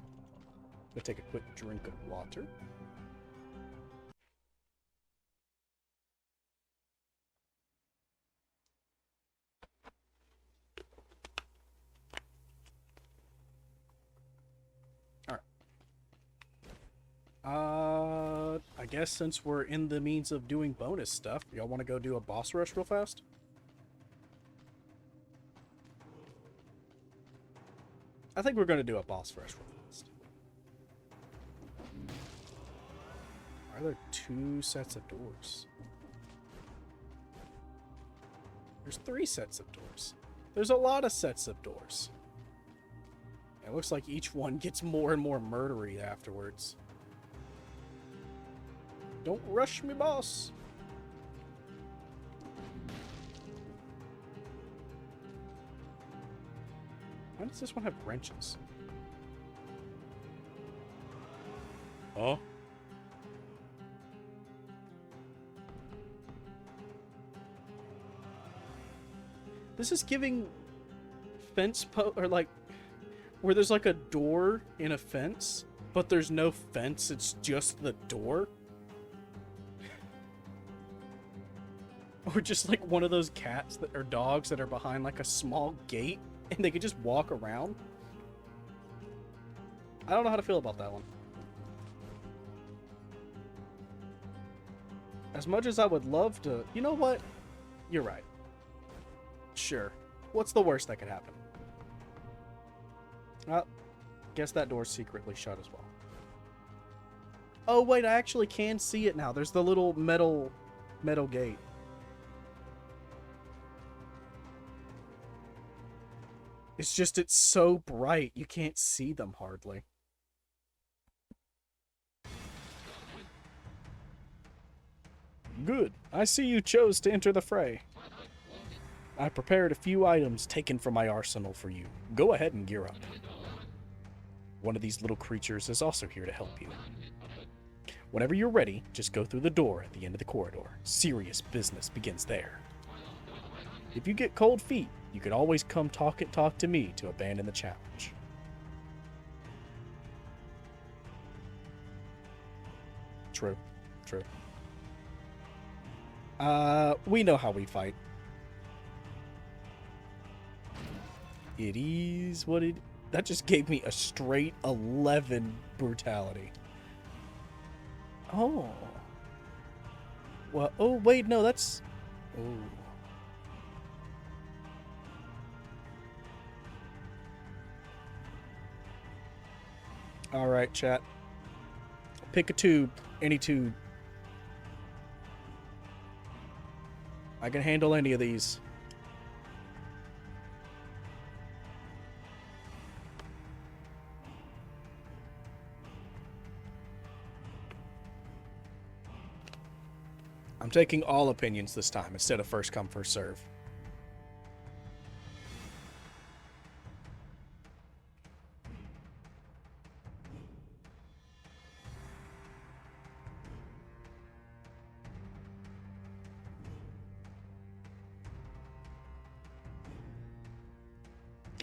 Gonna take a quick drink of water. I guess since we're in the means of doing bonus stuff, y'all want to go do a boss rush real fast? I think we're going to do a boss rush real fast. Are there 2 sets of doors? There's 3 sets of doors. There's a lot of sets of doors. It looks like each one gets more and more murdery afterwards. Don't rush me, boss. Why does this one have wrenches? Oh. This is giving fence or like where there's like a door in a fence, but there's no fence, it's just the door. Or just like one of those cats that or dogs that are behind like a small gate and they could just walk around. I don't know how to feel about that one. As much as I would love to... You know what? You're right. Sure. What's the worst that could happen? Well, guess that door's secretly shut as well. Oh, wait, I actually can see it now. There's the little metal gate. It's just, it's so bright, you can't see them hardly. Good. I see you chose to enter the fray. I prepared a few items taken from my arsenal for you. Go ahead and gear up. One of these little creatures is also here to help you. Whenever you're ready, just go through the door at the end of the corridor. Serious business begins there. If you get cold feet, you can always come talk to me to abandon the challenge. True. True. We know how we fight. It is what it... That just gave me a straight 11 brutality. Oh. Well, oh, wait, no, that's... Oh. Alright, chat. Pick a tube. Any tube. I can handle any of these. I'm taking all opinions this time instead of first come, first serve.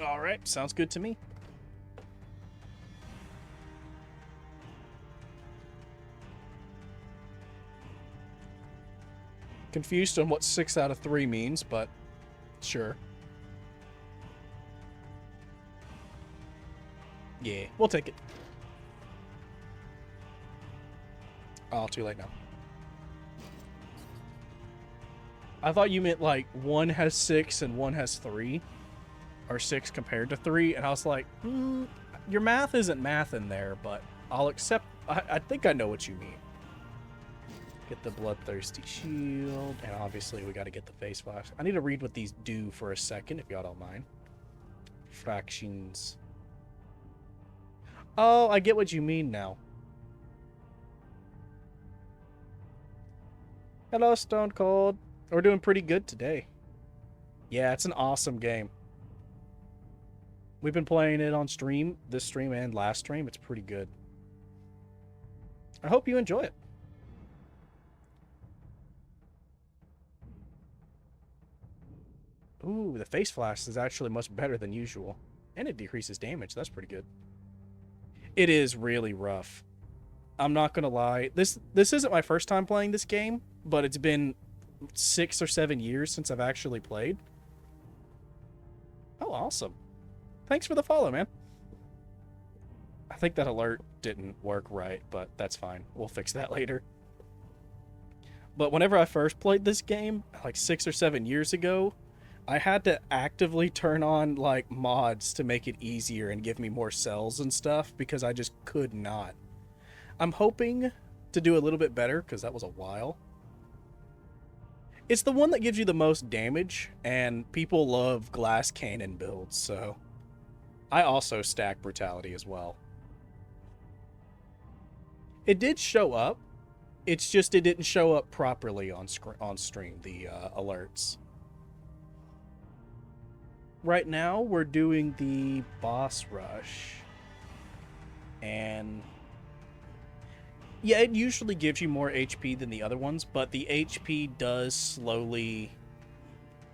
All right, sounds good to me. Confused on what 6 out of 3 means, but sure. Yeah, we'll take it. Oh, too late now. I thought you meant like one has 6 and one has 3. Or 6 compared to 3, and I was like, your math isn't math in there, but I'll accept. I think I know what you mean. Get the bloodthirsty shield, and obviously we got to get the face flash. I need to read what these do for a second, if y'all don't mind. Fractions. Oh, I get what you mean now. Hello, Stone Cold. We're doing pretty good today. Yeah, it's an awesome game. We've been playing it on stream, this stream and last stream. It's pretty good. I hope you enjoy it. Ooh, the face flash is actually much better than usual. And it decreases damage. That's pretty good. It is really rough. I'm not gonna lie. This isn't my first time playing this game, but it's been 6 or 7 years since I've actually played. Oh, awesome. Thanks for the follow, man. I think that alert didn't work right, but that's fine. We'll fix that later. But whenever I first played this game, like 6 or 7 years ago, I had to actively turn on, like, mods to make it easier and give me more cells and stuff, because I just could not. I'm hoping to do a little bit better, because that was a while. It's the one that gives you the most damage, and people love glass cannon builds, so... I also stack brutality as well. It did show up. It's just it didn't show up properly on stream, the alerts. Right now, we're doing the boss rush. And... yeah, it usually gives you more HP than the other ones, but the HP does slowly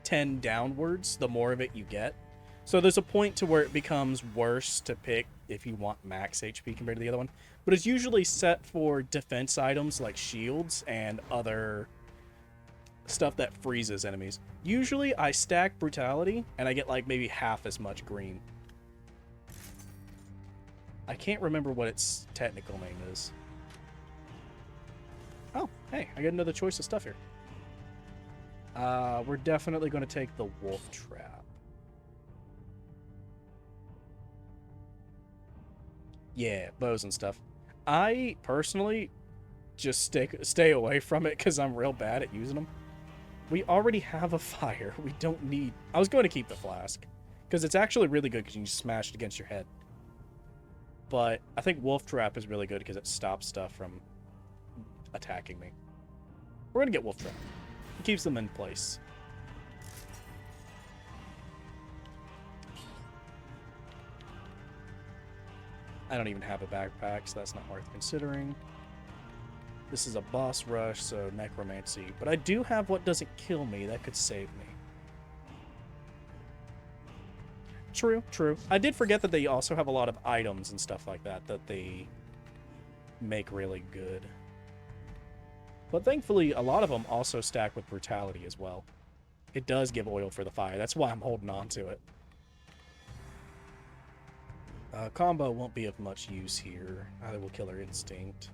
tend downwards the more of it you get. So there's a point to where it becomes worse to pick if you want max HP compared to the other one. But it's usually set for defense items like shields and other stuff that freezes enemies. Usually I stack brutality and I get like maybe half as much green. I can't remember what its technical name is. Oh, hey, I get another choice of stuff here. We're definitely going to take the wolf trap. Yeah, bows and stuff. I personally just stay away from it because I'm real bad at using them. We already have a fire. We don't need... I was going to keep the flask because it's actually really good because you can just smash it against your head. But I think wolf trap is really good because it stops stuff from attacking me. We're going to get wolf trap. It keeps them in place. I don't even have a backpack, so that's not worth considering. This is a boss rush, so necromancy. But I do have what doesn't kill me. That could save me. True, true. I did forget that they also have a lot of items and stuff like that that they make really good. But thankfully, a lot of them also stack with brutality as well. It does give oil for the fire. That's why I'm holding on to it. Combo won't be of much use here. Either will Killer Instinct.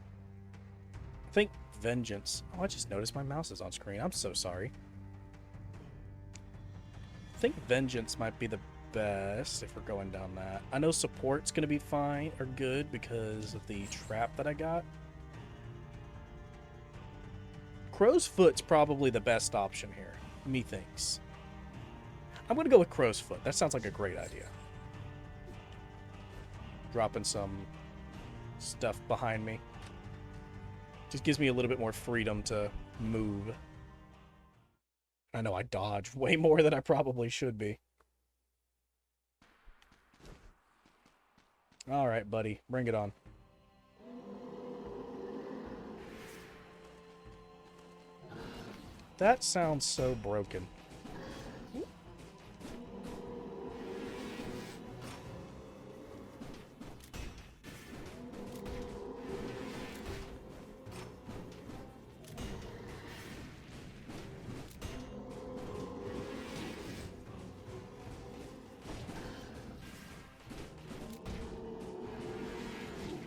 I think Vengeance... oh, I just noticed my mouse is on screen. I'm so sorry. I think Vengeance might be the best if we're going down that. I know Support's going to be fine or good because of the trap that I got. Crow's Foot's probably the best option here, methinks. I'm going to go with Crow's Foot. That sounds like a great idea. Dropping some stuff behind me. Just gives me a little bit more freedom to move. I know I dodge way more than I probably should be. Alright, buddy. Bring it on. That sounds so broken.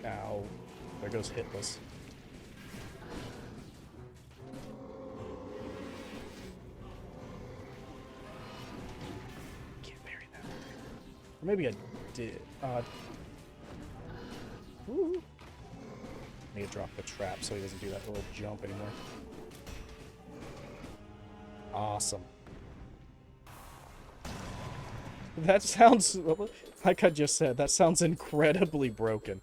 Ow. There goes Hitless. Can't parry that. Or maybe I did. Woo. I need to drop the trap so he doesn't do that little jump anymore. Awesome. That sounds, like I just said, that sounds incredibly broken.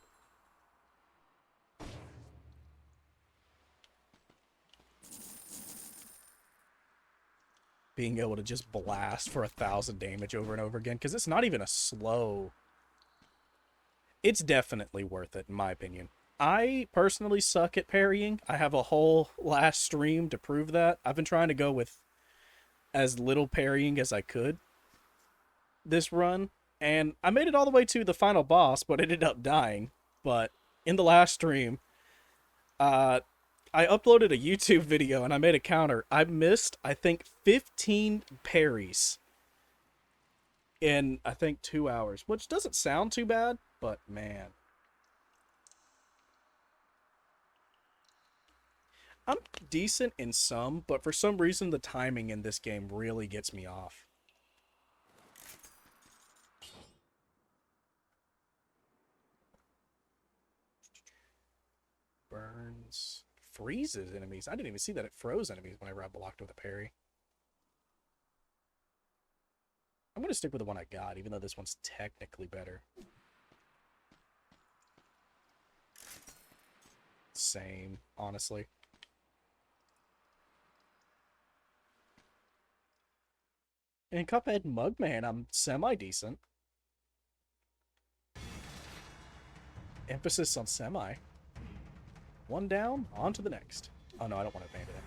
being able to just blast for 1,000 damage over and over again, because it's not even a slow... It's definitely worth it, in my opinion. I personally suck at parrying. I have a whole last stream to prove that. I've been trying to go with as little parrying as I could this run, and I made it all the way to the final boss, but ended up dying. But in the last stream, I uploaded a YouTube video and I made a counter. I missed, I think, 15 parries in, I think, 2 hours, which doesn't sound too bad, but man. I'm decent in some, but for some reason the timing in this game really gets me off. Burns. Freezes enemies. I didn't even see that it froze enemies whenever I blocked with a parry. I'm going to stick with the one I got, even though this one's technically better. Same, honestly. In Cuphead Mugman, I'm semi-decent. Emphasis on semi. One down, on to the next. Oh no, I don't want to abandon it.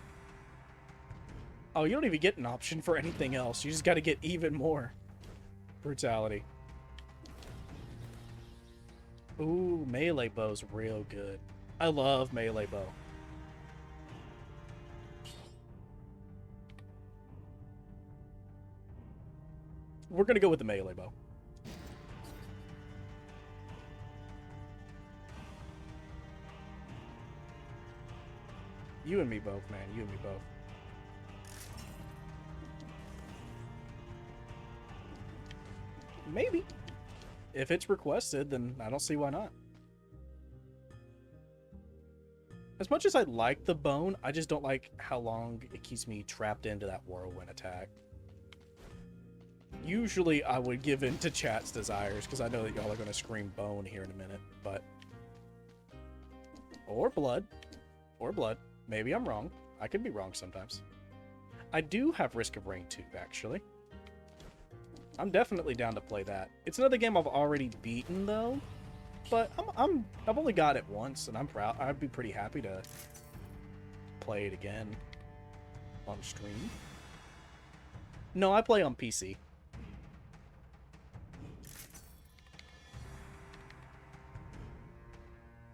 Oh, you don't even get an option for anything else. You just got to get even more brutality. Ooh, melee bow's real good. I love melee bow. We're going to go with the melee bow. You and me both, man. You and me both. Maybe. If it's requested, then I don't see why not. As much as I like the bone, I just don't like how long it keeps me trapped into that whirlwind attack. Usually I would give in to chat's desires, because I know that y'all are going to scream bone here in a minute, but... Or blood. Or blood. Maybe I'm wrong. I could be wrong sometimes. I do have Risk of Rain 2, actually. I'm definitely down to play that. It's another game I've already beaten, though. But I've only got it once, and I'm proud. I'd be pretty happy to play it again on stream. No, I play on PC.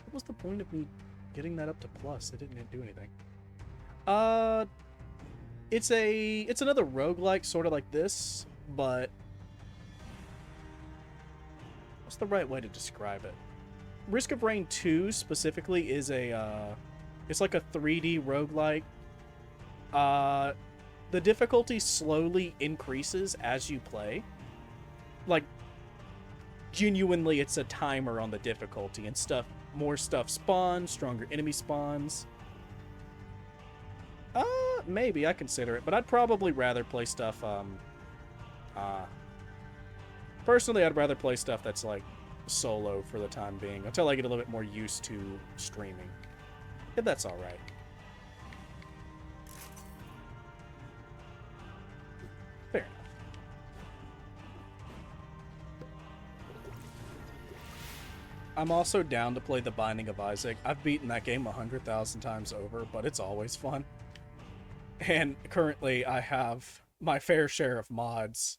What was the point of me getting that up to plus? It didn't do anything. It's another roguelike, sort of like this, but what's the right way to describe it? Risk of Rain 2 specifically is it's like a 3D roguelike. The difficulty slowly increases as you play. Like, genuinely, it's a timer on the difficulty and stuff. More stuff spawns, stronger enemy spawns. Maybe I consider it, but I'd probably rather play stuff, personally, I'd rather play stuff that's, like, solo for the time being, until I get a little bit more used to streaming. If that's alright. Fair enough. I'm also down to play The Binding of Isaac. I've beaten that game 100,000 times over, but it's always fun. And currently, I have my fair share of mods,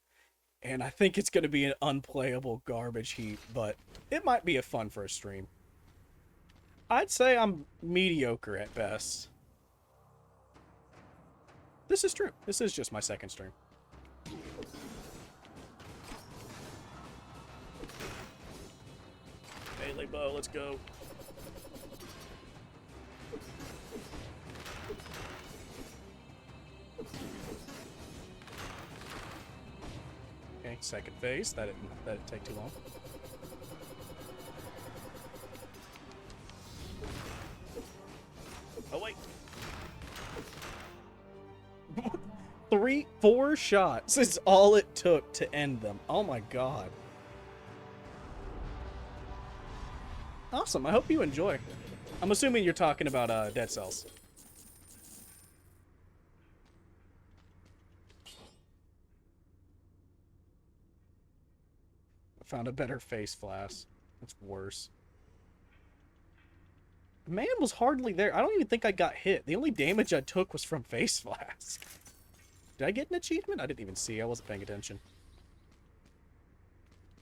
and I think it's going to be an unplayable garbage heap, but it might be a fun for a stream. I'd say I'm mediocre at best. This is true. This is just my second stream. Melee bow, let's go. Okay, second phase. That didn't take too long. Oh wait. 4 shots is all it took to end them. Oh my god. Awesome, I hope you enjoy. I'm assuming you're talking about Dead Cells. Found a better face flask. That's worse. Man was hardly there. I don't even think I got hit. The only damage I took was from face flask. Did I get an achievement? I didn't even see. I wasn't paying attention.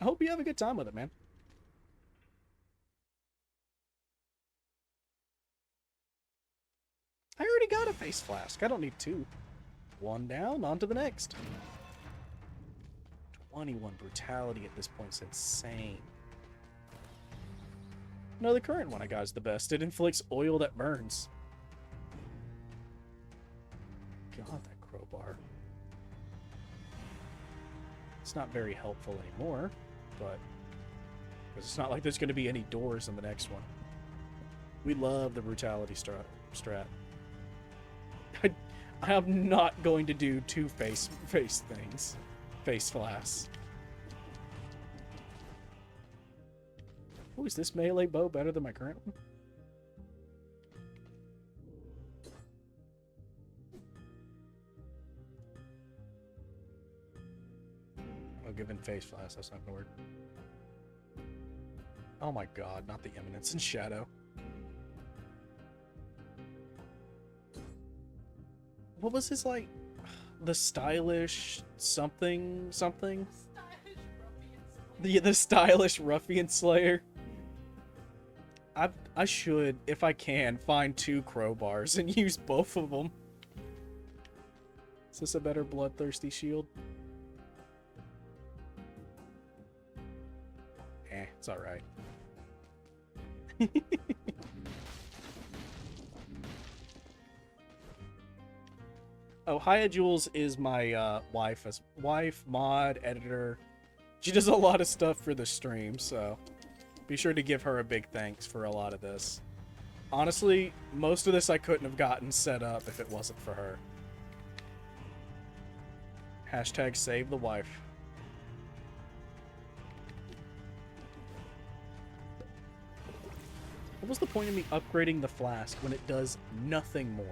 I hope you have a good time with it, man. I already got a face flask. I don't need two. One down, on to the next. 21 brutality at this point is insane. No, the current one I got is the best. It inflicts oil that burns. God, that crowbar. It's not very helpful anymore, but because it's not like there's going to be any doors in the next one. We love the brutality strat. I am not going to do two face things. Face flasks. Oh, is this melee bow better than my current one? Oh, given face flask, that's not gonna work. Oh my god, not the Eminence in Shadow. What was his, like, the stylish something? The stylish ruffian slayer. I should, if I can, find two crowbars and use both of them. Is this a better bloodthirsty shield? It's alright. Oh, Haya Jules is my wife, mod, editor. She does a lot of stuff for the stream, so be sure to give her a big thanks for a lot of this. Honestly, most of this I couldn't have gotten set up if it wasn't for her. Hashtag save the wife. What was the point of me upgrading the flask when it does nothing more?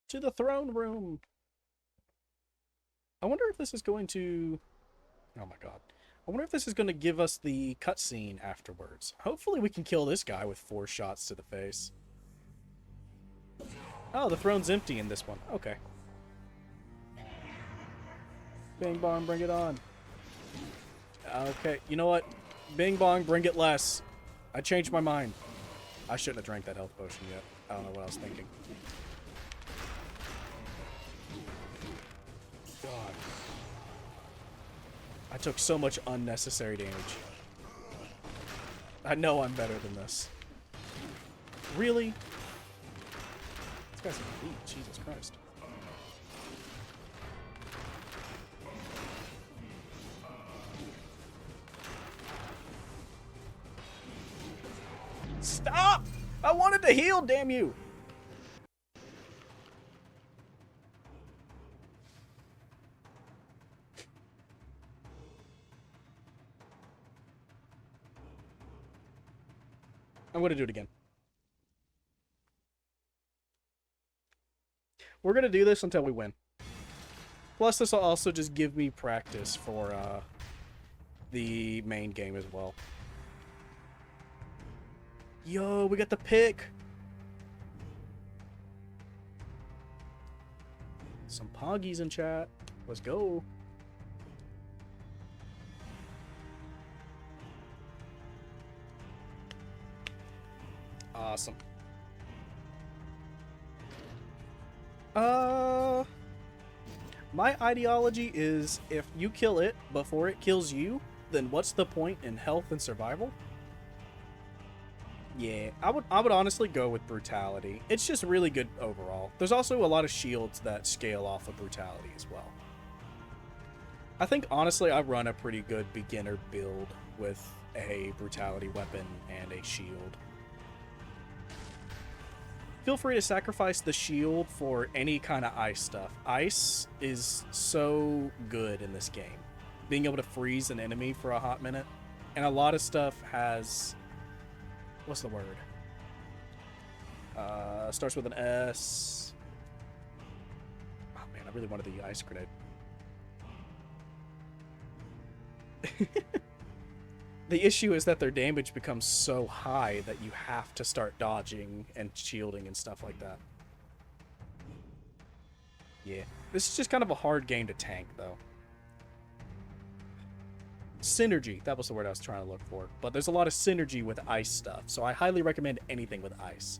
To the throne room. I wonder if this is going to... Oh my god. I wonder if this is going to give us the cutscene afterwards. Hopefully we can kill this guy with 4 shots to the face. Oh, the throne's empty in this one. Okay. Bing bong, bring it on. Okay, you know what? Bing bong, bring it less. I changed my mind. I shouldn't have drank that health potion yet. I don't know what I was thinking. God. I took so much unnecessary damage. I know I'm better than this. Really? This guy's a elite, Jesus Christ. Stop! I wanted to heal, damn you! I'm going to do it again. We're going to do this until we win. Plus, this will also just give me practice for the main game as well. Yo, we got the pick! Some poggies in chat. Let's go. Awesome. My ideology is if you kill it before it kills you, then what's the point in health and survival? Yeah, I would honestly go with brutality. It's just really good overall. There's also a lot of shields that scale off of brutality as well. I think honestly I run a pretty good beginner build with a brutality weapon and a shield. Feel free to sacrifice the shield for any kind of ice stuff. Ice is so good in this game. Being able to freeze an enemy for a hot minute. And a lot of stuff has... What's the word? Starts with an S. Oh man, I really wanted the ice grenade. The issue is that their damage becomes so high that you have to start dodging and shielding and stuff like that. Yeah. This is just kind of a hard game to tank, though. Synergy. That was the word I was trying to look for. But there's a lot of synergy with ice stuff, so I highly recommend anything with ice.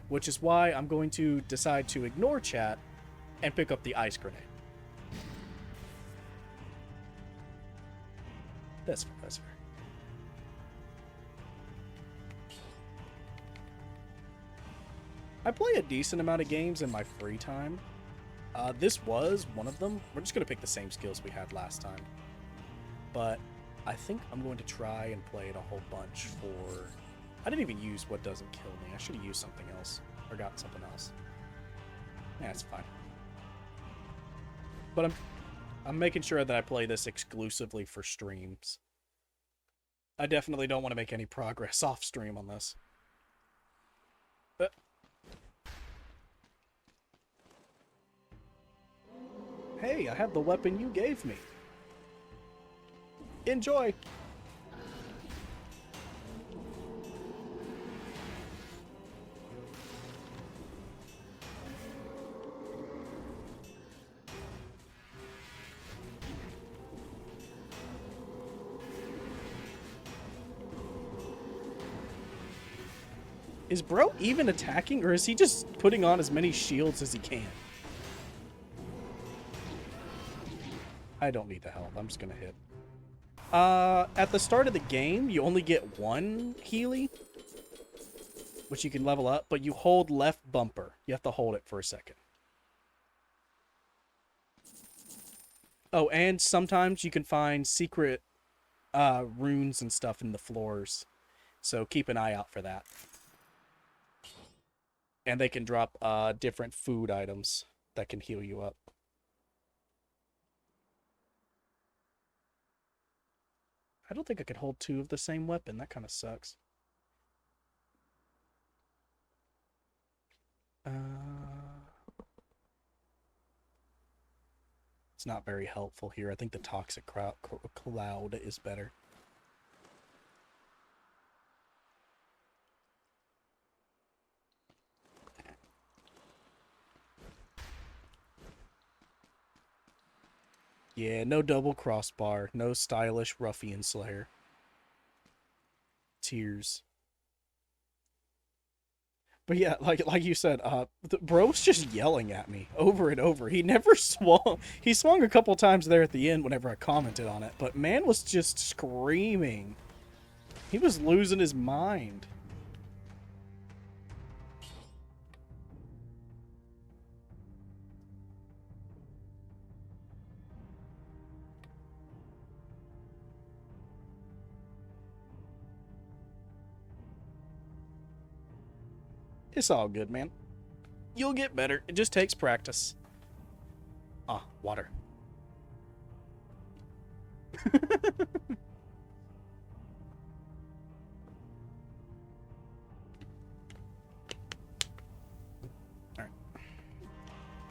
Which is why I'm going to decide to ignore chat and pick up the ice grenade. That's fair. That's fair. I play a decent amount of games in my free time. This was one of them. We're just going to pick the same skills we had last time. But I think I'm going to try and play it a whole bunch for... I didn't even use what doesn't kill me. I should have used something else. Or gotten something else. Yeah, it's fine. But I'm making sure that I play this exclusively for streams. I definitely don't want to make any progress off stream on this. Hey, I have the weapon you gave me. Enjoy! Is bro even attacking, or is he just putting on as many shields as he can? I don't need the health. I'm just gonna hit. At the start of the game, you only get one Healy, which you can level up, but you hold left bumper. You have to hold it for a second. Oh, and sometimes you can find secret runes and stuff in the floors, so keep an eye out for that. And they can drop different food items that can heal you up. I don't think I could hold two of the same weapon. That kind of sucks. It's not very helpful here. I think the toxic cloud is better. Yeah, no double crossbar, no stylish ruffian slayer. Tears. But yeah, like you said, the bro's just yelling at me over and over. He never swung. He swung a couple times there at the end whenever I commented on it, but man was just screaming. He was losing his mind. It's all good, man. You'll get better. It just takes practice. Ah, water. Alright.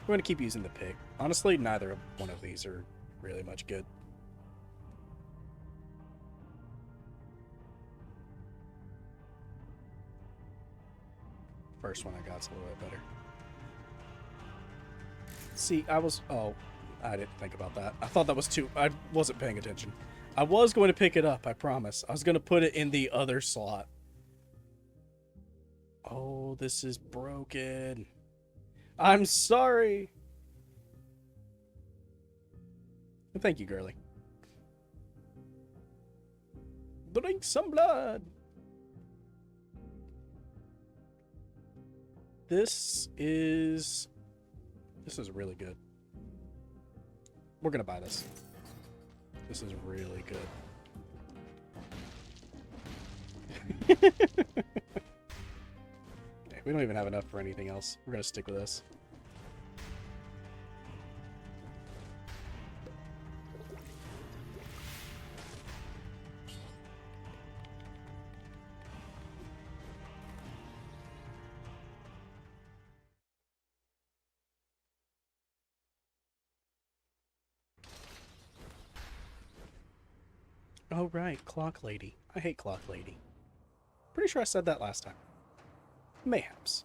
We're going to keep using the pig. Honestly, neither one of these are really much good. First one I got's a little bit better. See, oh, I didn't think about that. I thought that was too... I wasn't paying attention. I was going to pick it up, I promise. I was going to put it in the other slot. Oh, this is broken. I'm sorry. Thank you, girly. Drink some blood. This is really good. We're gonna buy this. This is really good. We don't even have enough for anything else. We're gonna stick with this. Oh, right. Clock Lady. I hate Clock Lady. Pretty sure I said that last time. Mayhaps.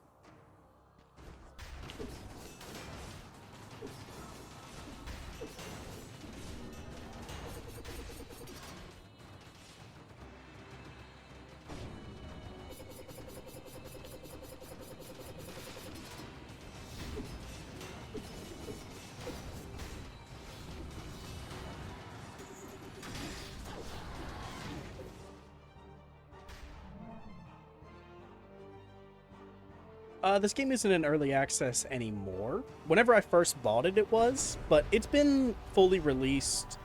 This game isn't in early access anymore. Whenever I first bought it, it was, but it's been fully released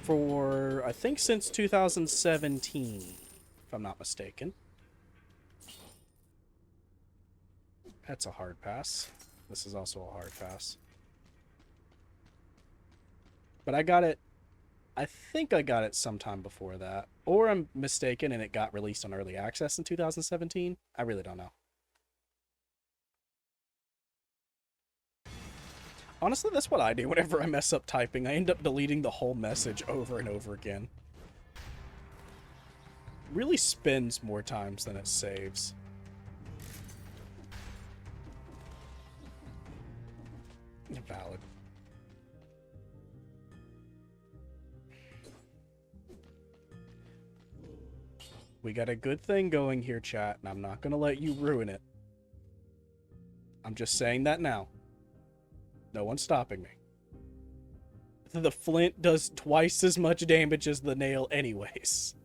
for, I think, since 2017, if I'm not mistaken. That's a hard pass. This is also a hard pass. But I got it, I think I got it sometime before that. Or I'm mistaken and it got released on early access in 2017. I really don't know. Honestly, that's what I do whenever I mess up typing. I end up deleting the whole message over and over again. Really spins more times than it saves. Valid. We got a good thing going here, chat, and I'm not gonna let you ruin it. I'm just saying that now. No one's stopping me. The flint does twice as much damage as the nail anyways.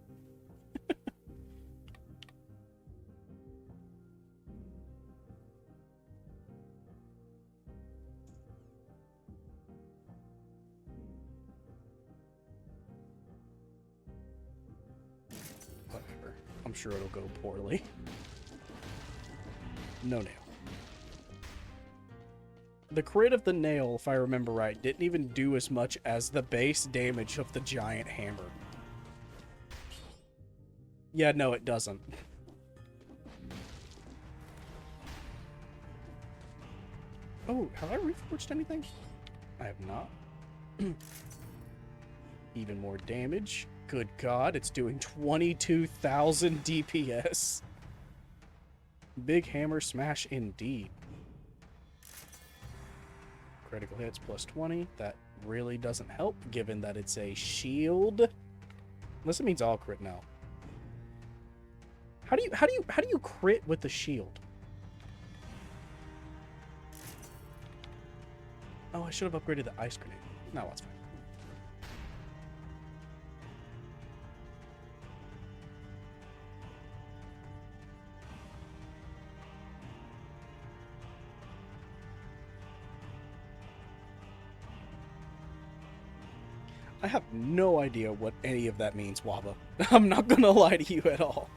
Whatever. I'm sure it'll go poorly. No nail. The crit of the nail, if I remember right, didn't even do as much as the base damage of the giant hammer. Yeah, no, it doesn't. Oh, have I reforged anything? I have not. Even more damage. Good God, it's doing 22,000 DPS. Big hammer smash indeed. Critical hits plus 20. That really doesn't help, given that it's a shield. Unless it means all crit now. How do you crit with the shield? Oh, I should have upgraded the ice grenade. No, that's fine. I have no idea what any of that means, Waba. I'm not gonna lie to you at all.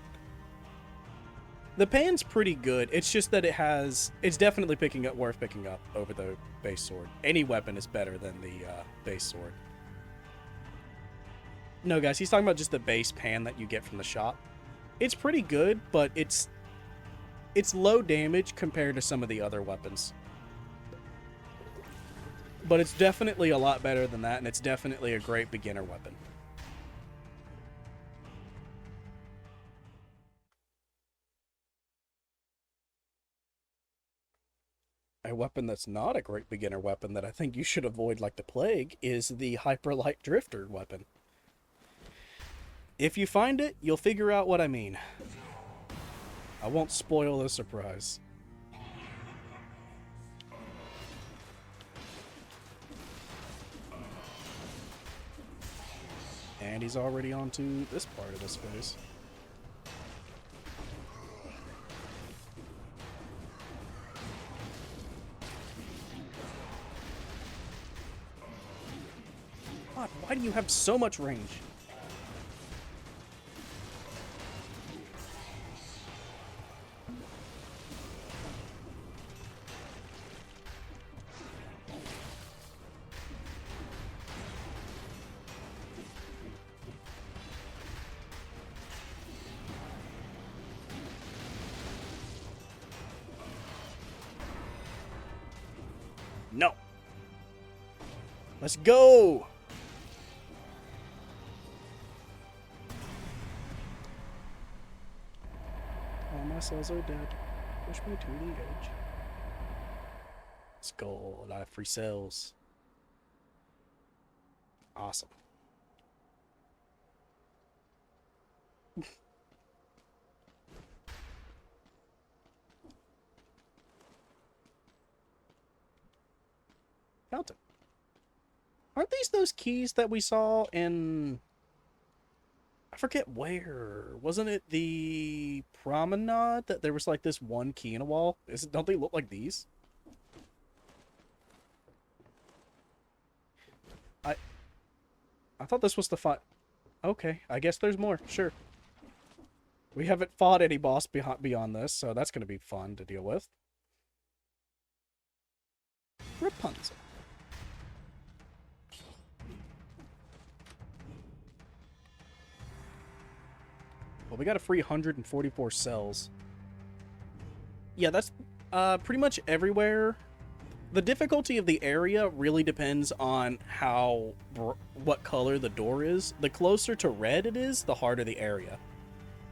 The pan's pretty good. It's just that it's definitely worth picking up over the base sword. Any weapon is better than the base sword. No, guys, he's talking about just the base pan that you get from the shop. It's pretty good, but it's low damage compared to some of the other weapons. But it's definitely a lot better than that, and it's definitely a great beginner weapon. A weapon that's not a great beginner weapon that I think you should avoid like the plague is the Hyperlight Drifter weapon. If you find it, you'll figure out what I mean. I won't spoil the surprise. And he's already onto this part of this phase. God, why do you have so much range? No. Let's go. cells are dead. Push me to the edge. Let's go. A lot of free cells. Awesome. Fountain. Aren't these those keys that we saw in... I forget where. Wasn't it the promenade that there was like this one key in a wall? Don't they look like these? I thought this was the fight. Okay, I guess there's more. Sure. We haven't fought any boss beyond this, so that's going to be fun to deal with. Rapunzel. Well, we got a free 144 cells. Yeah, that's pretty much everywhere. The difficulty of the area really depends on what color the door is. The closer to red it is, the harder the area.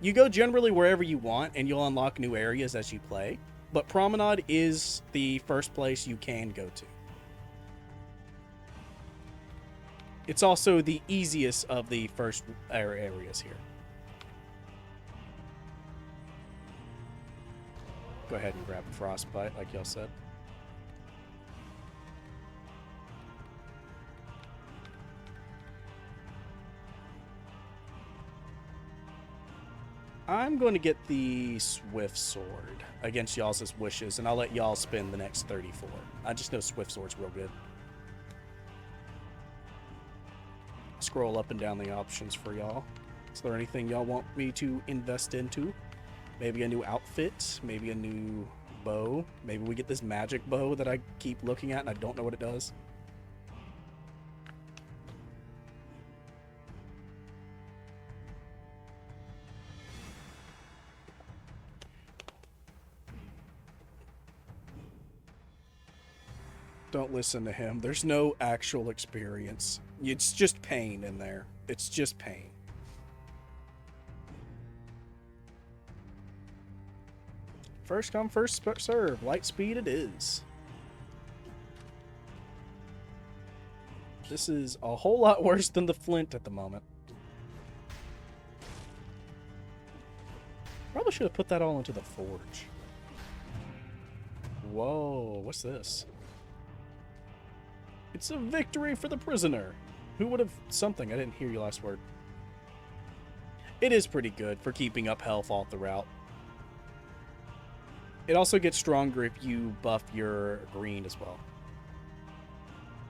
You go generally wherever you want, and you'll unlock new areas as you play. But Promenade is the first place you can go to. It's also the easiest of the first areas here. Go ahead and grab a frostbite, like y'all said. I'm going to get the Swift Sword against y'all's wishes, and I'll let y'all spend the next 34. I just know Swift Sword's real good. Scroll up and down the options for y'all. Is there anything y'all want me to invest into? Maybe a new outfit, maybe a new bow. Maybe we get this magic bow that I keep looking at and I don't know what it does. Don't listen to him. There's no actual experience. It's just pain in there. It's just pain. First come, first serve. Light speed it is. This is a whole lot worse than the flint at the moment. Probably should have put that all into the forge. Whoa, what's this? It's a victory for the prisoner. Who would have... Something. I didn't hear your last word. It is pretty good for keeping up health all throughout. It also gets stronger if you buff your green as well.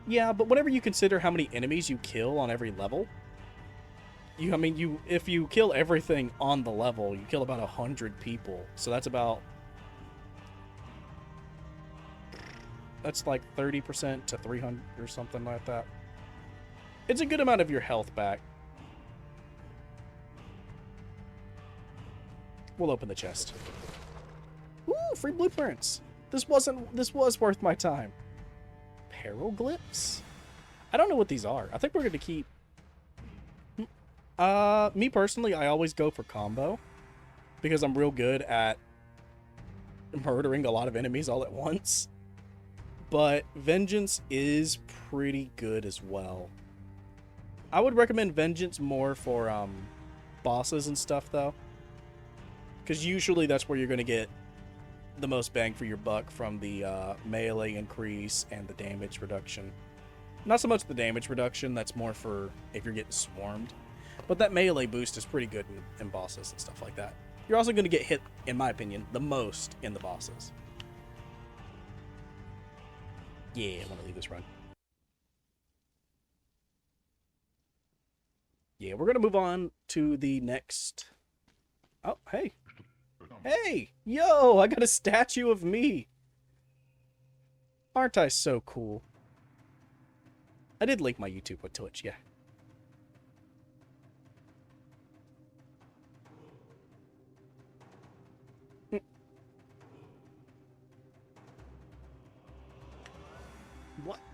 Yeah, but whenever you consider how many enemies you kill on every level, if you kill everything on the level, you kill about 100 people. So that's like 30% to 300 or something like that. It's a good amount of your health back. We'll open the chest. Ooh, free blueprints. This was worth my time. Peroglyphs? I don't know what these are. I think we're going to keep... me personally, I always go for combo. Because I'm real good at murdering a lot of enemies all at once. But Vengeance is pretty good as well. I would recommend Vengeance more for bosses and stuff, though. Because usually that's where you're going to get the most bang for your buck from the melee increase and the damage reduction. Not so much the damage reduction, that's more for if you're getting swarmed. But that melee boost is pretty good in bosses and stuff like that. You're also going to get hit, in my opinion, the most in the bosses. Yeah, I want to leave this run. Yeah, we're going to move on to the next... Oh, hey. Hey! Yo, I got a statue of me! Aren't I so cool? I did link my YouTube with Twitch, yeah.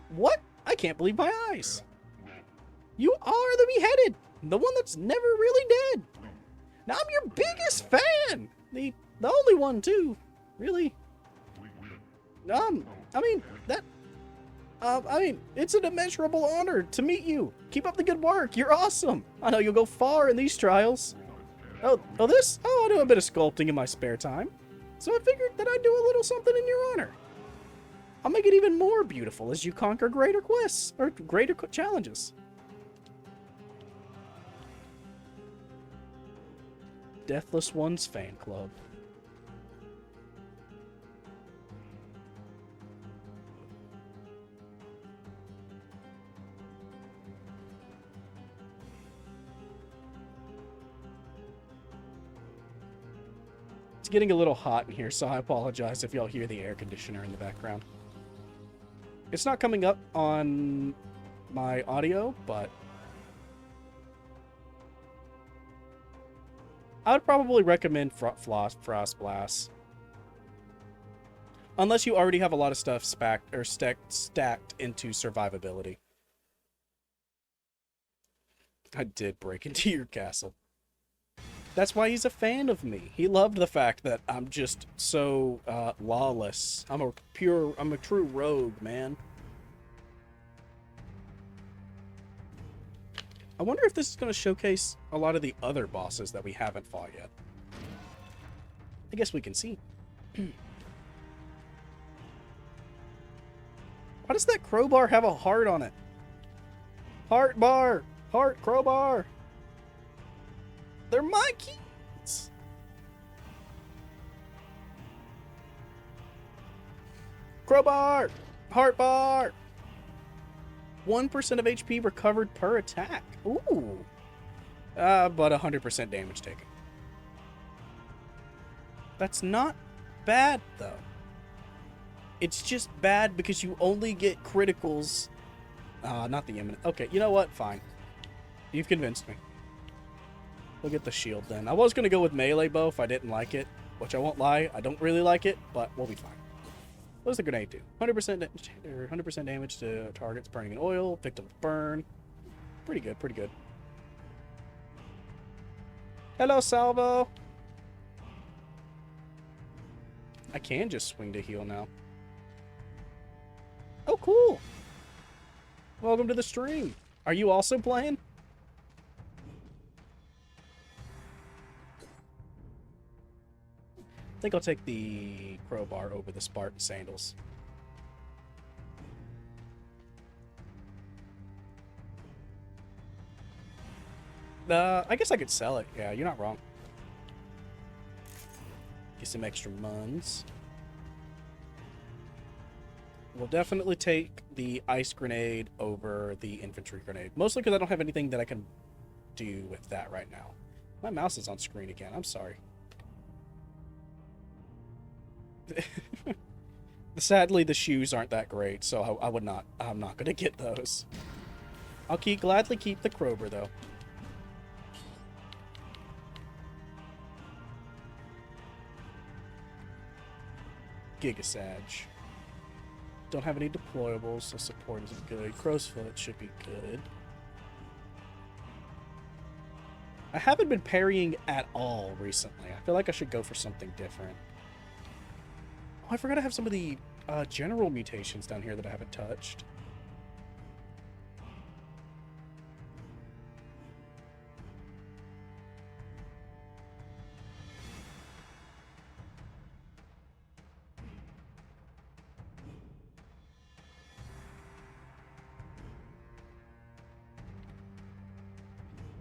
What? I can't believe my eyes. You are the beheaded. The one that's never really dead. Now I'm your biggest fan. The The only one, too. Really? I mean, that... I mean, it's an immeasurable honor to meet you. Keep up the good work. You're awesome. I know you'll go far in these trials. This? Oh, I do a bit of sculpting in my spare time. So I figured that I'd do a little something in your honor. I'll make it even more beautiful as you conquer greater quests, or greater challenges. Deathless One's fan club. It's getting a little hot in here, so I apologize if y'all hear the air conditioner in the background. It's not coming up on my audio, but I would probably recommend Frost Blast. Unless you already have a lot of stuff stacked into survivability. I did break into your castle. That's why he's a fan of me. He loved the fact that I'm just so lawless. I'm a true rogue, man. I wonder if this is going to showcase a lot of the other bosses that we haven't fought yet. I guess we can see. Why does that crowbar have a heart on it? Heart bar! Heart crowbar! They're my keys! Crowbar! Heart bar! 1% of HP recovered per attack. Ooh. But 100% damage taken. That's not bad, though. It's just bad because you only get criticals. Not the imminent. Okay, you know what? Fine. You've convinced me. We'll get the shield then. I was going to go with melee bow if I didn't like it, which I won't lie. I don't really like it, but we'll be fine. What does the grenade do? 100% damage to targets burning in oil. Victims burn. Pretty good, pretty good. Hello, Salvo. I can just swing to heal now. Oh, cool. Welcome to the stream. Are you also playing? I think I'll take the crowbar over the Spartan sandals. I guess I could sell it. Yeah, you're not wrong. Get some extra muns. We'll definitely take the ice grenade over the infantry grenade. Mostly because I don't have anything that I can do with that right now. My mouse is on screen again. I'm sorry. Sadly, the shoes aren't that great, so I'm not gonna get those. I'll gladly keep the crowbar though. Gigasage. Don't have any deployables, so support isn't good. Crow's foot should be good. I haven't been parrying at all recently. I feel like I should go for something different. Oh, I forgot I have some of the general mutations down here that I haven't touched.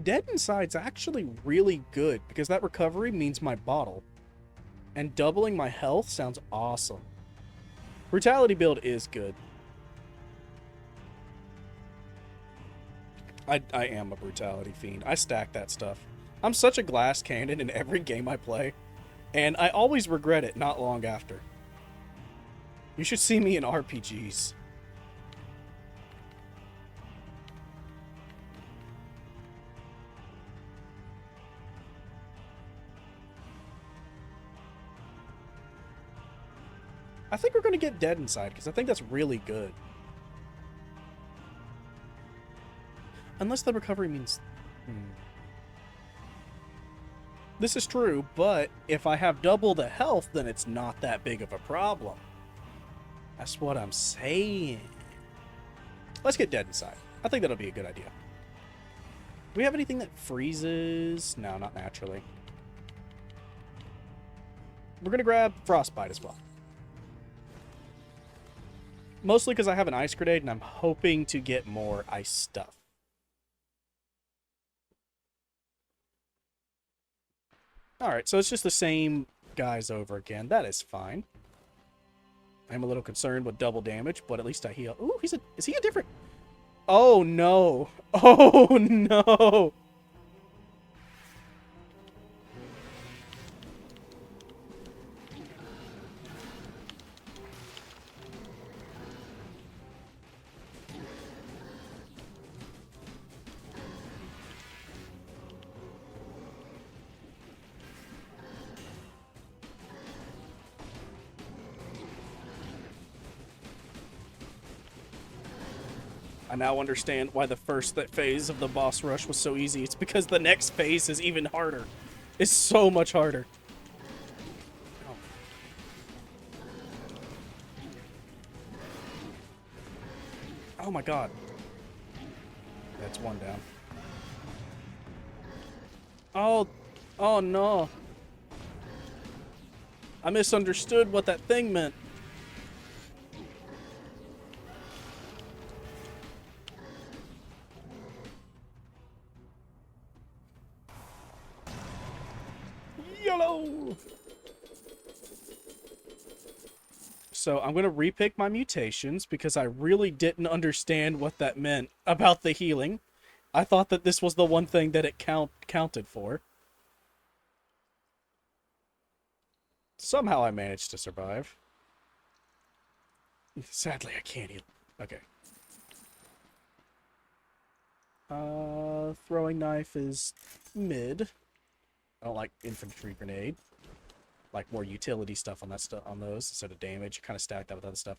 Dead Inside's actually really good because that recovery means my bottle. And doubling my health sounds awesome. Brutality build is good. I am a brutality fiend. I stack that stuff. I'm such a glass cannon in every game I play. And I always regret it not long after. You should see me in RPGs. I think we're going to get Dead Inside, because I think that's really good. Unless the recovery means... This is true, but if I have double the health, then it's not that big of a problem. That's what I'm saying. Let's get dead inside. I think that'll be a good idea. Do we have anything that freezes? No, not naturally. We're going to grab Frostbite as well. Mostly because I have an ice grenade and I'm hoping to get more ice stuff. Alright, so it's just the same guys over again. That is fine. I'm a little concerned with double damage, but at least I heal. Ooh, is he a different... Oh, no. Oh, no. I now understand why the first phase of the boss rush was so easy. It's because the next phase is even harder. It's so much harder. Oh my god. That's one down. Oh no. I misunderstood what that thing meant. Yellow! So I'm going to repick my mutations because I really didn't understand what that meant about the healing. I thought that this was the one thing that it counted for. Somehow I managed to survive. Sadly, I can't heal. Okay. Throwing knife is mid. I don't like infantry grenade. Like more utility stuff on that on those instead of damage. Kind of stacked that with other stuff.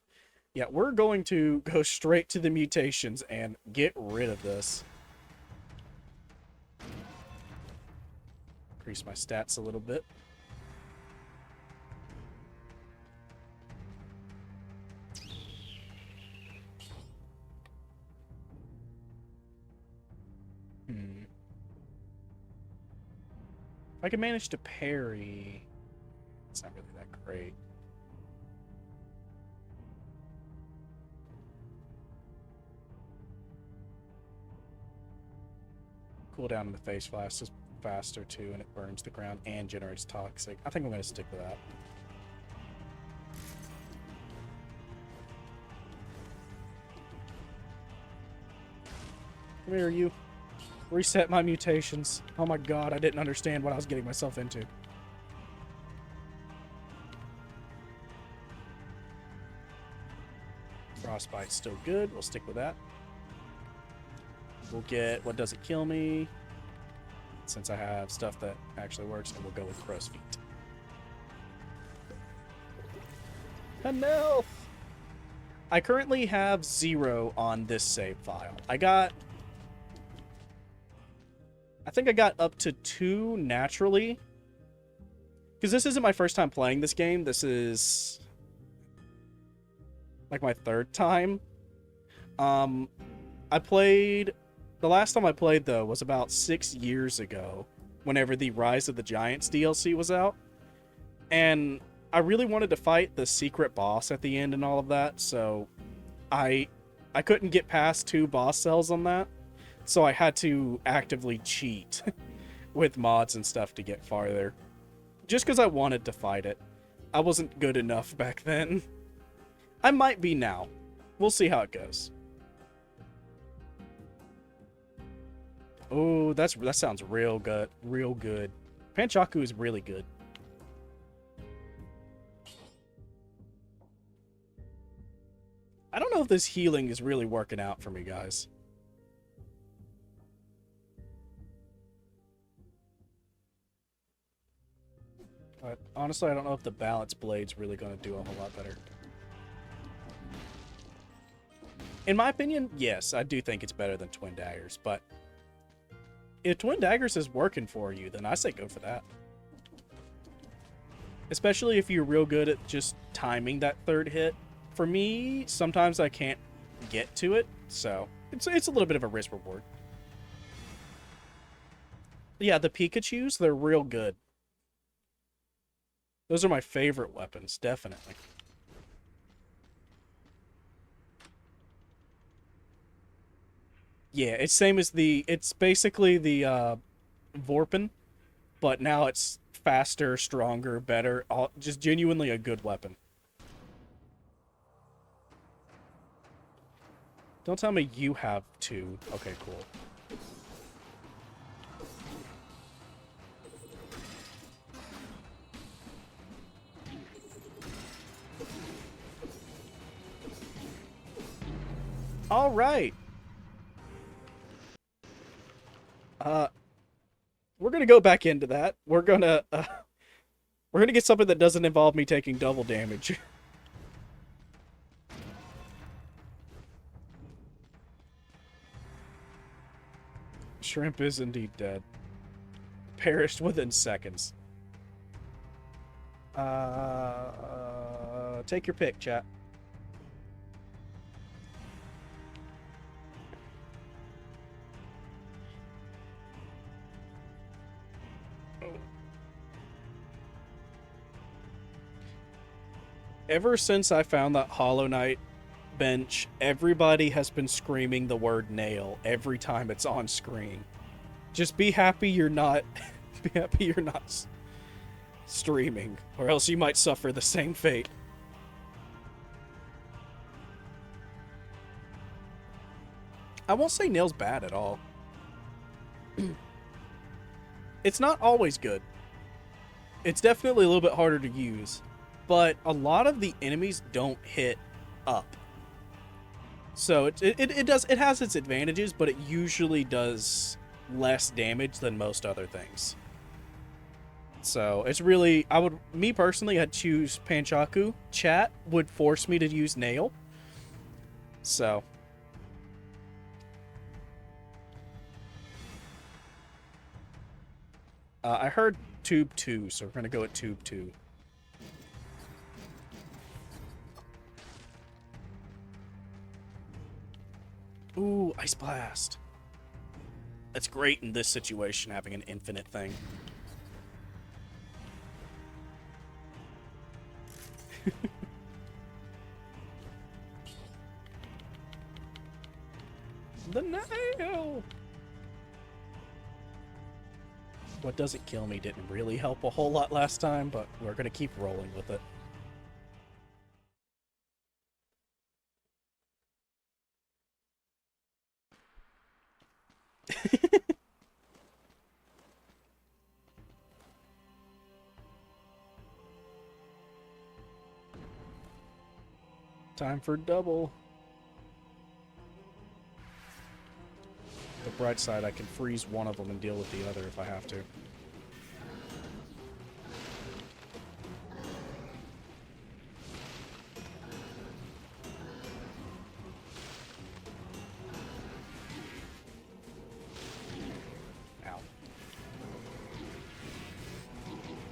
Yeah, we're going to go straight to the mutations and get rid of this. Increase my stats a little bit. If I can manage to parry, it's not really that great. Cooldown in the face flash is faster too, and it burns the ground and generates toxic. I think I'm going to stick with that. Come here, you. Reset my mutations. Oh my god, I didn't understand what I was getting myself into. Frostbite's still good. We'll stick with that. We'll get what doesn't kill me, since I have stuff that actually works, and we'll go with crow's feet. And health! I currently have 0 on this save file. I think I got up to 2 naturally. Because this isn't my first time playing this game. This is like my 3rd time. The last time I played, though, was about 6 years ago, whenever the Rise of the Giants DLC was out. And I really wanted to fight the secret boss at the end and all of that, so I couldn't get past 2 boss cells on that. So I had to actively cheat with mods and stuff to get farther. Just because I wanted to fight it. I wasn't good enough back then. I might be now. We'll see how it goes. Oh, that sounds real good. Real good. Panchaku is really good. I don't know if this healing is really working out for me, guys. But honestly, I don't know if the balance blade's really going to do a whole lot better. In my opinion, yes, I do think it's better than Twin Daggers, but if Twin Daggers is working for you, then I say go for that. Especially if you're real good at just timing that third hit. For me, sometimes I can't get to it, so it's a little bit of a risk reward. Yeah, the Pikachus, they're real good. Those are my favorite weapons, definitely. Yeah, it's basically the Vorpin, but now it's faster, stronger, better, just genuinely a good weapon. Don't tell me you have two. Okay, cool. All right. We're gonna go back into that. We're gonna get something that doesn't involve me taking double damage. Shrimp is indeed dead. Perished within seconds. Take your pick, chat. Ever since I found that Hollow Knight bench, everybody has been screaming the word nail every time it's on screen. Just be happy you're not be happy you're not streaming, or else you might suffer the same fate. I won't say nail's bad at all. It's not always good. It's definitely a little bit harder to use, but a lot of the enemies don't hit up. So it has its advantages, but it usually does less damage than most other things. So it's really, me personally, I'd choose Panchaku. Chat would force me to use Nail. So. I heard Tube 2, so we're going to go at Tube 2. Ooh, Ice Blast. That's great in this situation, having an infinite thing. The nail! What doesn't kill me didn't really help a whole lot last time, but we're going to keep rolling with it. Time for double. The bright side, I can freeze one of them and deal with the other if I have to. Ow.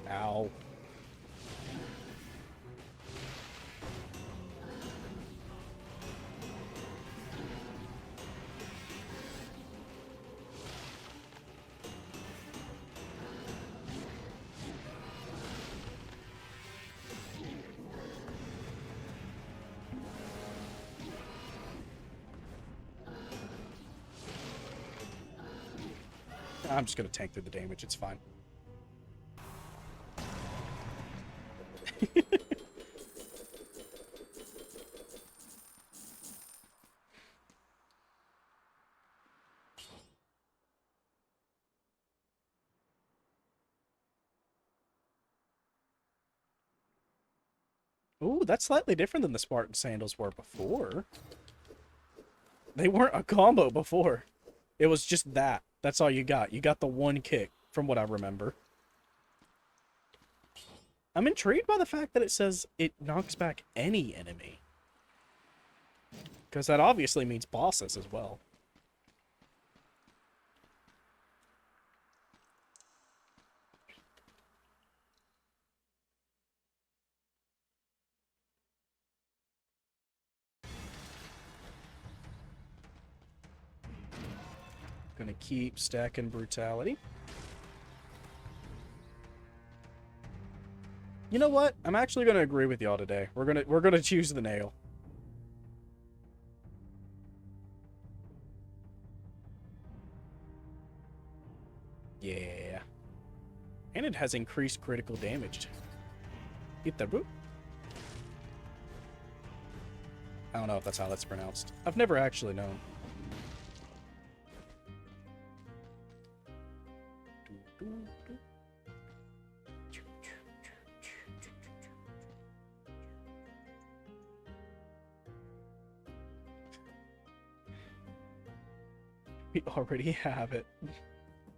Ow. I'm just going to tank through the damage. It's fine. Ooh, that's slightly different than the Spartan sandals were before. They weren't a combo before. It was just that. That's all you got. You got the one kick, from what I remember. I'm intrigued by the fact that it says it knocks back any enemy. Because that obviously means bosses as well. Gonna keep stacking brutality. You know what? I'm actually gonna agree with y'all today. We're gonna choose the nail. Yeah. And it has increased critical damage. Eat the boot. I don't know if that's how that's pronounced. I've never actually known. We already have it.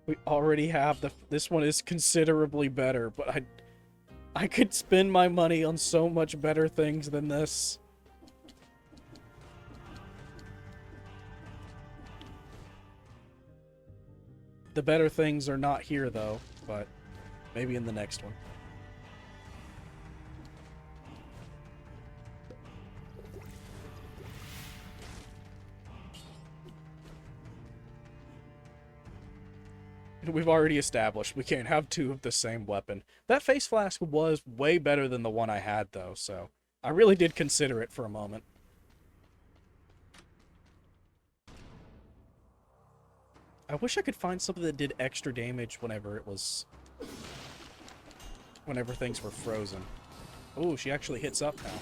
We already have this one is considerably better, but I could spend my money on so much better things than this. The better things are not here though, but maybe in the next one. We've already established we can't have two of the same weapon. That face flask was way better than the one I had, though, so I really did consider it for a moment. I wish I could find something that did extra damage whenever things were frozen. Oh, she actually hits up now.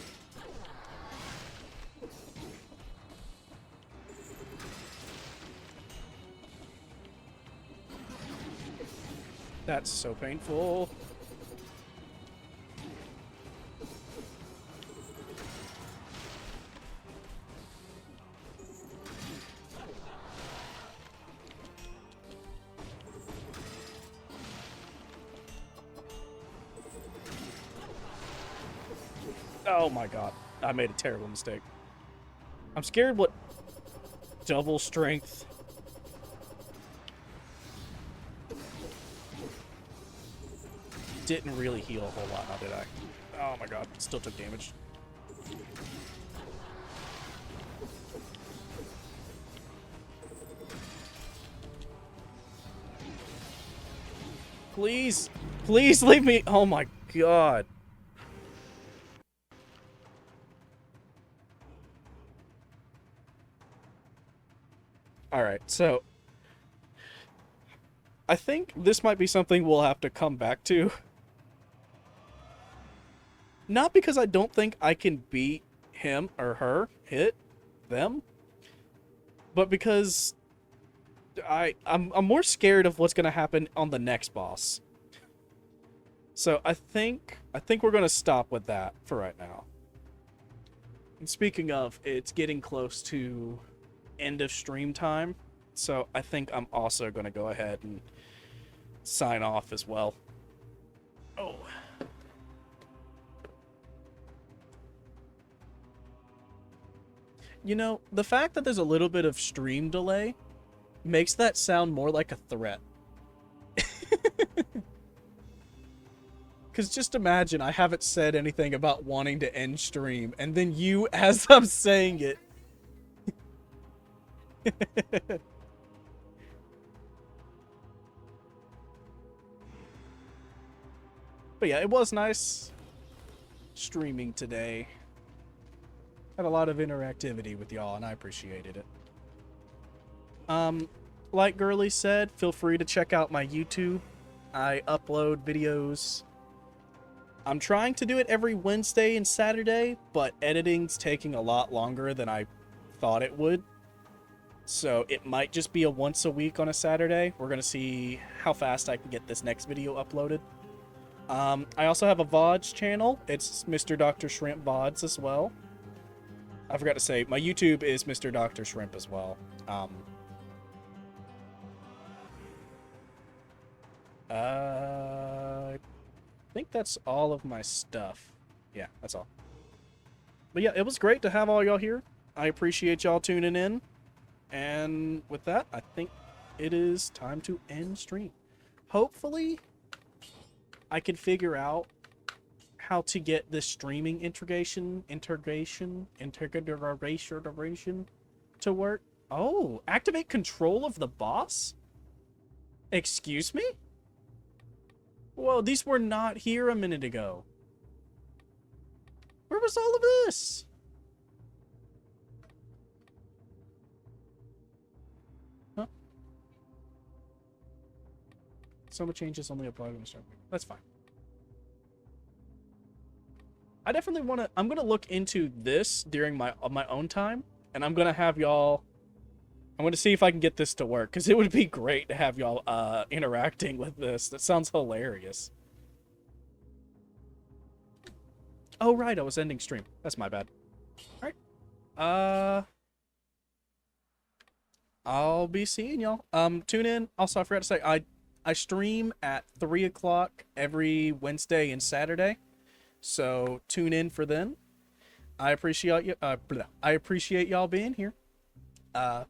That's so painful. Oh my god. I made a terrible mistake. I'm scared what double strength. Didn't really heal a whole lot, now did I? Oh my god, still took damage. Please, please leave me. Oh my god. Alright, so I think this might be something we'll have to come back to. Not because I don't think I can beat him or her, them, but because I'm more scared of what's gonna happen on the next boss. So I think we're gonna stop with that for right now. And speaking of, it's getting close to end of stream time, so I think I'm also gonna go ahead and sign off as well. Oh. You know, the fact that there's a little bit of stream delay makes that sound more like a threat. Because just imagine I haven't said anything about wanting to end stream, and then you, as I'm saying it... But yeah, it was nice streaming today. Had a lot of interactivity with y'all, and I appreciated it. Like Girly said, feel free to check out my YouTube. I upload videos. I'm trying to do it every Wednesday and Saturday, but editing's taking a lot longer than I thought it would. So it might just be a once a week on a Saturday. We're gonna see how fast I can get this next video uploaded. I also have a VODs channel. It's Mr. Dr. Shrimp VODs as well. I forgot to say, my YouTube is Mr. Dr. Shrimp as well. I think that's all of my stuff. Yeah, that's all. But yeah, it was great to have all y'all here. I appreciate y'all tuning in. And with that, I think it is time to end stream. Hopefully, I can figure out how to get this streaming integration to work. Oh, activate control of the boss? Excuse me? Whoa, these were not here a minute ago. Where was all of this? Huh? Some changes only apply when you start. That's fine. I definitely want to. I'm gonna look into this during my own time, and I'm gonna have y'all. I'm gonna see if I can get this to work, because it would be great to have y'all interacting with this. That sounds hilarious. Oh right, I was ending stream. That's my bad. All right. I'll be seeing y'all. Tune in. Also, I forgot to say, I stream at 3 o'clock every Wednesday and Saturday. So tune in for then. I appreciate you. I appreciate y'all being here. Bye.